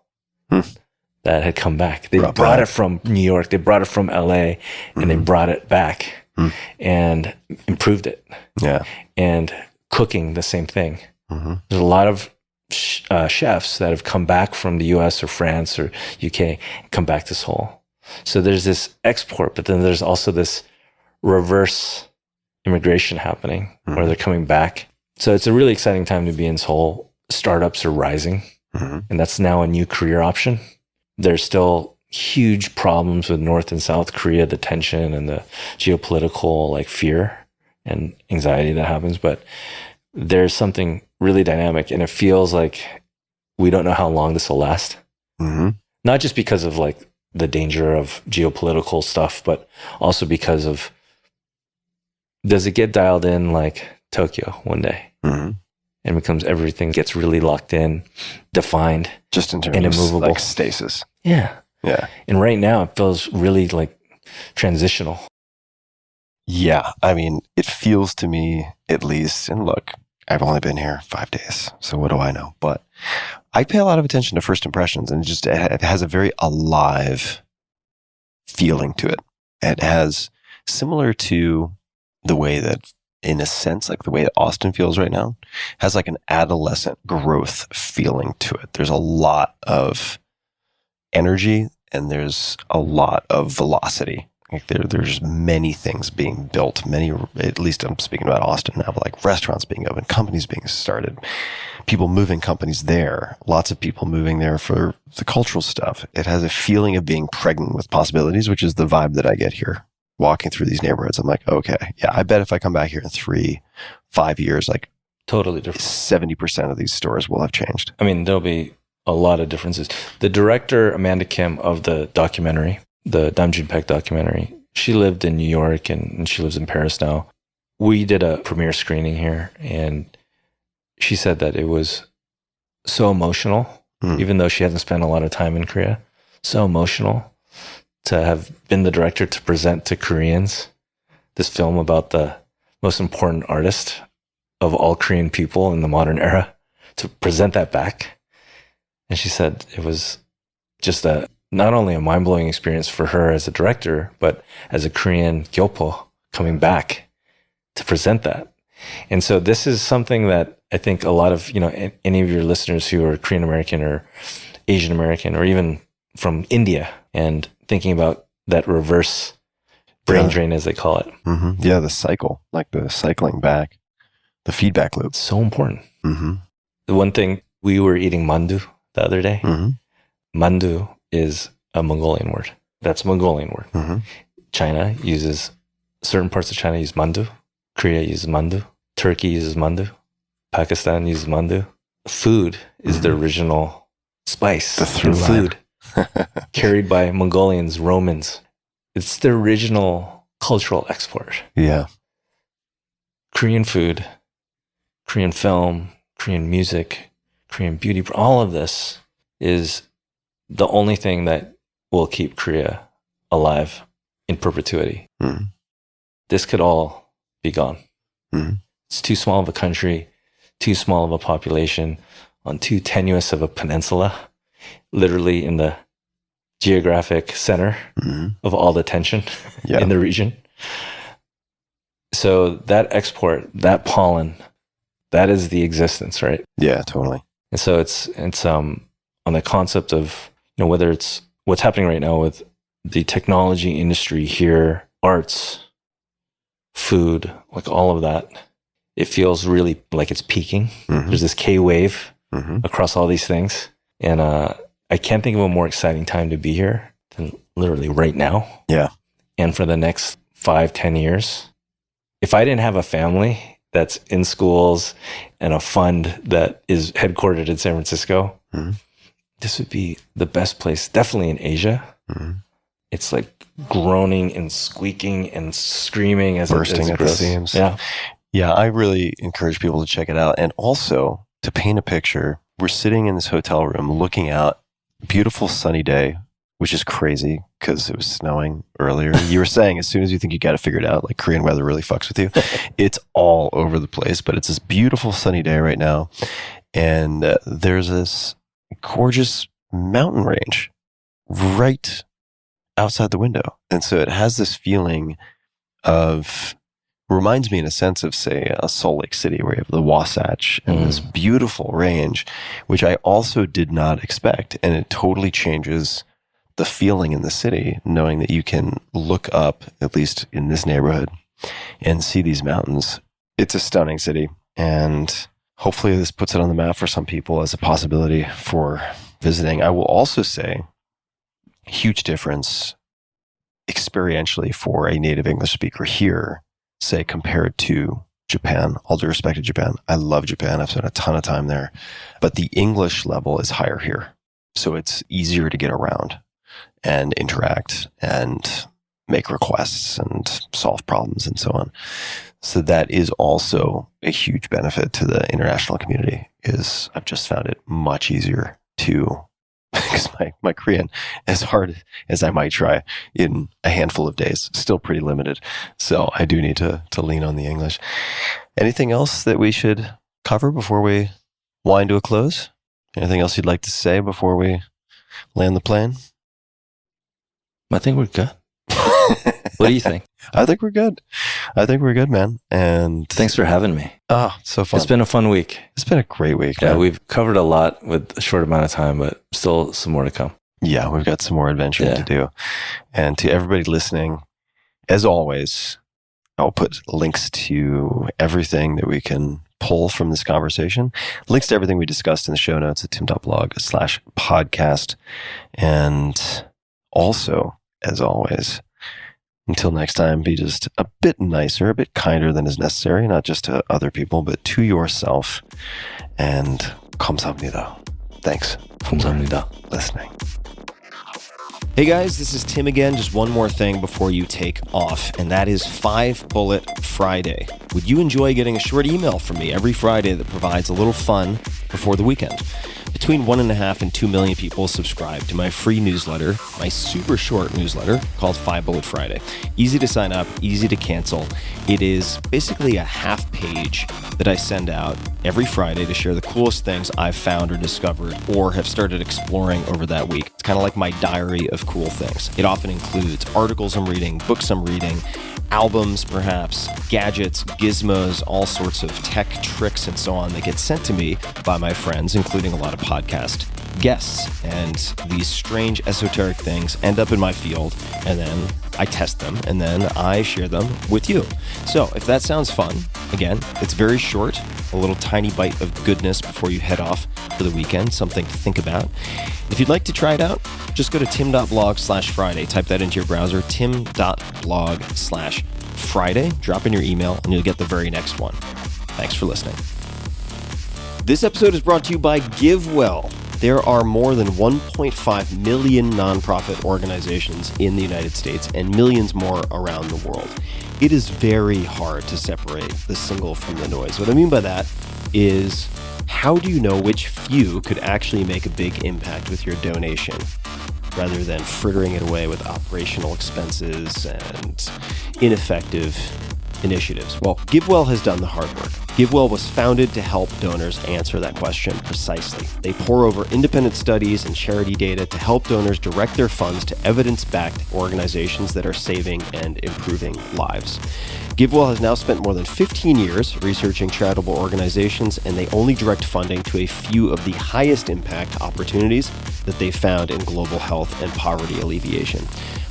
that had come back. They brought it from New York, they brought it from LA, and they brought it back and improved it. Yeah. And cooking, the same thing. There's a lot of chefs that have come back from the US or France or UK and come back to Seoul. So there's this export, but then there's also this reverse immigration happening where they're coming back. So it's a really exciting time to be in Seoul. Startups are rising, and that's now a new career option. There's still huge problems with North and South Korea, the tension and the geopolitical like fear and anxiety that happens, but there's something really dynamic, and it feels like we don't know how long this will last. Not just because of like the danger of geopolitical stuff, but also because of, does it get dialed in like Tokyo one day and becomes everything gets really locked in, defined, just in terms and of immovable. like stasis. Yeah. And right now it feels really like transitional. Yeah. I mean, it feels to me at least, and look, I've only been here 5 days, so what do I know? But I pay a lot of attention to first impressions, and it has a very alive feeling to it. It has, similar to the way that, in a sense, like the way that Austin feels right now, has like an adolescent growth feeling to it. There's a lot of energy and there's a lot of velocity. Like there's many things being built, at least I'm speaking about Austin now, but like restaurants being opened, companies being started, people moving companies there, lots of people moving there for the cultural stuff. It has a feeling of being pregnant with possibilities, which is the vibe that I get here walking through these neighborhoods. I'm like, okay, yeah, I bet if I come back here in 3-5 years, like Totally different. 70% of these stores will have changed. I mean, there'll be a lot of differences. The director, Amanda Kim, of the documentary, the Nam June-paik documentary, she lived in New York and she lives in Paris now. We did a premiere screening here, and she said that it was so emotional, even though she hasn't spent a lot of time in Korea, so emotional to have been the director to present to Koreans this film about the most important artist of all Korean people in the modern era, to present that back. And she said it was just not only a mind-blowing experience for her as a director, but as a Korean gyopo coming back to present that. And so this is something that I think a lot of, any of your listeners who are Korean American or Asian American or even from India and thinking about that reverse brain drain, as they call it. Mm-hmm. Yeah, the cycle, like the cycling back, the feedback loop. So important. Mm-hmm. The one thing, we were eating mandu the other day. Mandu is a Mongolian word. That's a Mongolian word. China uses, certain parts of China use mandu. Korea uses mandu. Turkey uses mandu. Pakistan uses mandu. Food is the original spice in food carried by Mongolians, Romans. It's the original cultural export. Yeah. Korean food, Korean film, Korean music, Korean beauty, all of this is the only thing that will keep Korea alive in perpetuity. Mm. This could all be gone. Mm. It's too small of a country, too small of a population, on too tenuous of a peninsula, literally in the geographic center of all the tension in the region. So that export, that pollen, that is the existence, right? Yeah, totally. And so it's on the concept of, whether it's what's happening right now with the technology industry here, arts, food, like all of that, it feels really like it's peaking. There's this K wave across all these things. And I can't think of a more exciting time to be here than literally right now. Yeah. And for the next 5-10 years, if I didn't have a family that's in schools and a fund that is headquartered in San Francisco, this would be the best place, definitely in Asia. It's like groaning and squeaking and screaming as bursting it at the grows. seams. Yeah. Yeah, I really encourage people to check it out. And also, to paint a picture, we're sitting in this hotel room looking out, beautiful sunny day, which is crazy because it was snowing earlier. You were saying as soon as you think you got it figured out, like Korean weather really fucks with you. It's all over the place, but it's this beautiful sunny day right now. And there's this gorgeous mountain range right outside the window. And so it has this feeling of, reminds me in a sense of, say, a Salt Lake City where you have the Wasatch and this beautiful range, which I also did not expect. And it totally changes the feeling in the city, knowing that you can look up, at least in this neighborhood, and see these mountains. It's a stunning city. And hopefully this puts it on the map for some people as a possibility for visiting. I will also say, huge difference experientially for a native English speaker here, say, compared to Japan. All due respect to Japan. I love Japan. I've spent a ton of time there. But the English level is higher here. So it's easier to get around and interact and make requests and solve problems and so on. So that is also a huge benefit to the international community, is I've just found it much easier to, because my Korean, as hard as I might try in a handful of days, still pretty limited. So I do need to lean on the English. Anything else that we should cover before we wind to a close? Anything else you'd like to say before we land the plane? I think we're good. What do you think? I think we're good. I think we're good, man. And Thanks for having me. oh, so fun. It's been a fun week. It's been a great week. Yeah, man. we've covered a lot with a short amount of time, but still some more to come. Yeah, we've got some more adventuring to do. And to everybody listening, as always, I'll put links to everything that we can pull from this conversation. Links to everything we discussed in the show notes at tim.blog/podcast. And also, as always, until next time, be just a bit nicer, a bit kinder than is necessary, not just to other people, but to yourself. And 감사합니다. Thanks for listening. Hey guys, this is Tim again. Just one more thing before you take off, and that is 5 Bullet Friday. Would you enjoy getting a short email from me every Friday that provides a little fun before the weekend? Between 1.5 and 2 million people subscribe to my free newsletter, my super short newsletter called 5 Bullet Friday. Easy to sign up, easy to cancel. It is basically a half page that I send out every Friday to share the coolest things I've found or discovered or have started exploring over that week. It's kind of like my diary of cool things. It often includes articles I'm reading, books I'm reading, albums perhaps, gadgets, gizmos, all sorts of tech tricks and so on that get sent to me by my friends, including a lot of podcast guests. And these strange esoteric things end up in my field, and then I test them, and then I share them with you. So if that sounds fun, again, it's very short, a little tiny bite of goodness before you head off for the weekend, something to think about. If you'd like to try it out, just go to tim.blog/Friday. Type that into your browser, tim.blog/Friday. Drop in your email, and you'll get the very next one. Thanks for listening. This episode is brought to you by GiveWell. There are more than 1.5 million nonprofit organizations in the United States and millions more around the world. It is very hard to separate the signal from the noise. What I mean by that is how do you know which few could actually make a big impact with your donation, rather than frittering it away with operational expenses and ineffective initiatives? Well, GiveWell has done the hard work. GiveWell was founded to help donors answer that question precisely. They pore over independent studies and charity data to help donors direct their funds to evidence-backed organizations that are saving and improving lives. GiveWell has now spent more than 15 years researching charitable organizations, and they only direct funding to a few of the highest impact opportunities that they found in global health and poverty alleviation.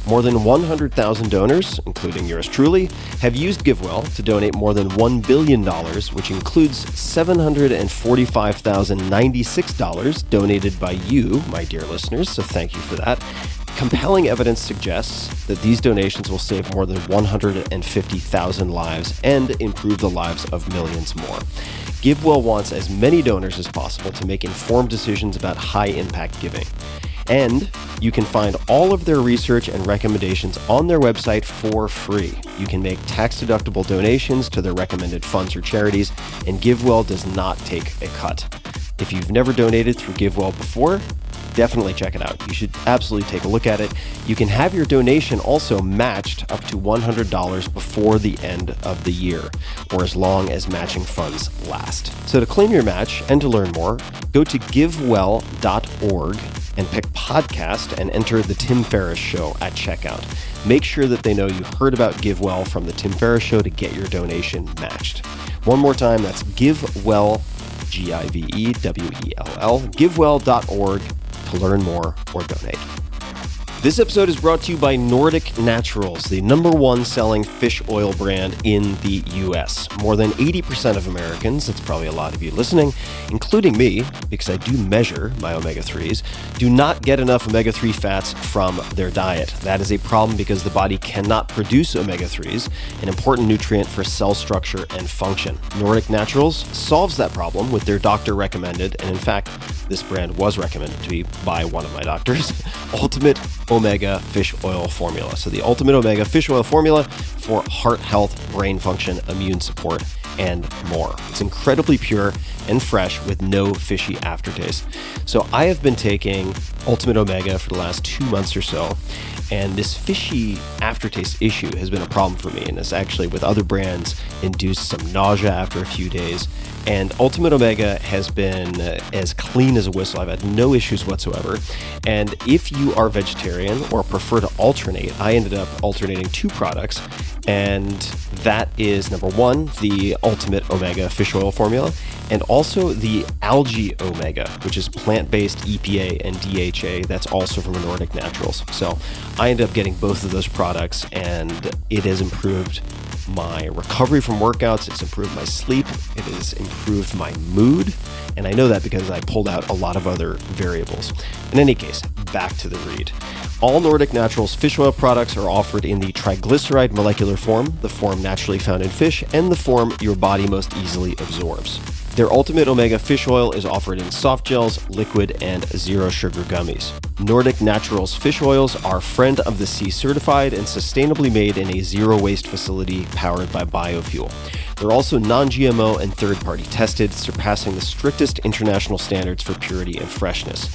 More than 100,000 donors, including yours truly, have used GiveWell to donate more than $1 billion, which includes $745,096 donated by you, my dear listeners, so thank you for that. Compelling evidence suggests that these donations will save more than 150,000 lives and improve the lives of millions more. GiveWell wants as many donors as possible to make informed decisions about high-impact giving. And you can find all of their research and recommendations on their website for free. You can make tax-deductible donations to their recommended funds or charities, and GiveWell does not take a cut. If you've never donated through GiveWell before, definitely check it out. You should absolutely take a look at it. You can have your donation also matched up to $100 before the end of the year, or as long as matching funds last. So to claim your match and to learn more, go to givewell.org and pick podcast and enter the Tim Ferriss Show at checkout. Make sure that they know you heard about GiveWell from the Tim Ferriss Show to get your donation matched. One more time, that's GiveWell, GiveWell, givewell.org to learn more or donate. This episode is brought to you by Nordic Naturals, the #1 selling fish oil brand in the US. More than 80% of Americans, that's probably a lot of you listening, including me, because I do measure my omega-3s, do not get enough omega-3 fats from their diet. That is a problem because the body cannot produce omega-3s, an important nutrient for cell structure and function. Nordic Naturals solves that problem with their doctor-recommended, and in fact, this brand was recommended to me by one of my doctors, Ultimate Omega Fish Oil Formula. So the Ultimate Omega Fish Oil Formula for heart health, brain function, immune support, and more. It's incredibly pure and fresh with no fishy aftertaste. So I have been taking Ultimate Omega for the last 2 months or so, and this fishy aftertaste issue has been a problem for me, and has actually, with other brands, induced some nausea after a few days. And Ultimate Omega has been as clean as a whistle. I've had no issues whatsoever. And if you are vegetarian or prefer to alternate, I ended up alternating 2 products. And that is #1, the Ultimate Omega Fish Oil Formula, and also the Algae Omega, which is plant-based EPA and DHA. That's also from Nordic Naturals. So I ended up getting both of those products, and it has improved my recovery from workouts, it's improved my sleep, it has improved my mood, and I know that because I pulled out a lot of other variables. In any case, back to the read. All Nordic Naturals fish oil products are offered in the triglyceride molecular form, the form naturally found in fish, and the form your body most easily absorbs. Their Ultimate Omega Fish Oil is offered in soft gels, liquid, and zero sugar gummies. Nordic Naturals fish oils are Friend of the Sea certified and sustainably made in a zero-waste facility powered by biofuel. They're also non-GMO and third-party tested, surpassing the strictest international standards for purity and freshness.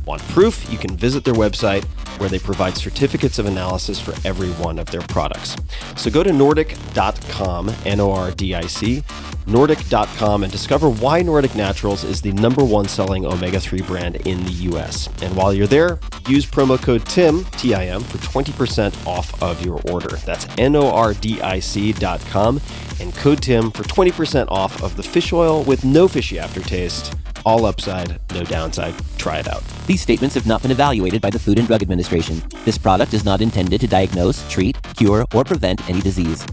Want proof? You can visit their website, where they provide certificates of analysis for every one of their products. So go to nordic.com, Nordic, nordic.com, and discover why Nordic Naturals is the #1 selling omega-3 brand in the US. And while you're there, use promo code TIM, T-I-M, for 20% off of your order. That's nordic.com, and code TIM for 20% off of the fish oil with no fishy aftertaste. All upside, no downside. Try it out. These statements have not been evaluated by the Food and Drug Administration. This product is not intended to diagnose, treat, cure, or prevent any disease.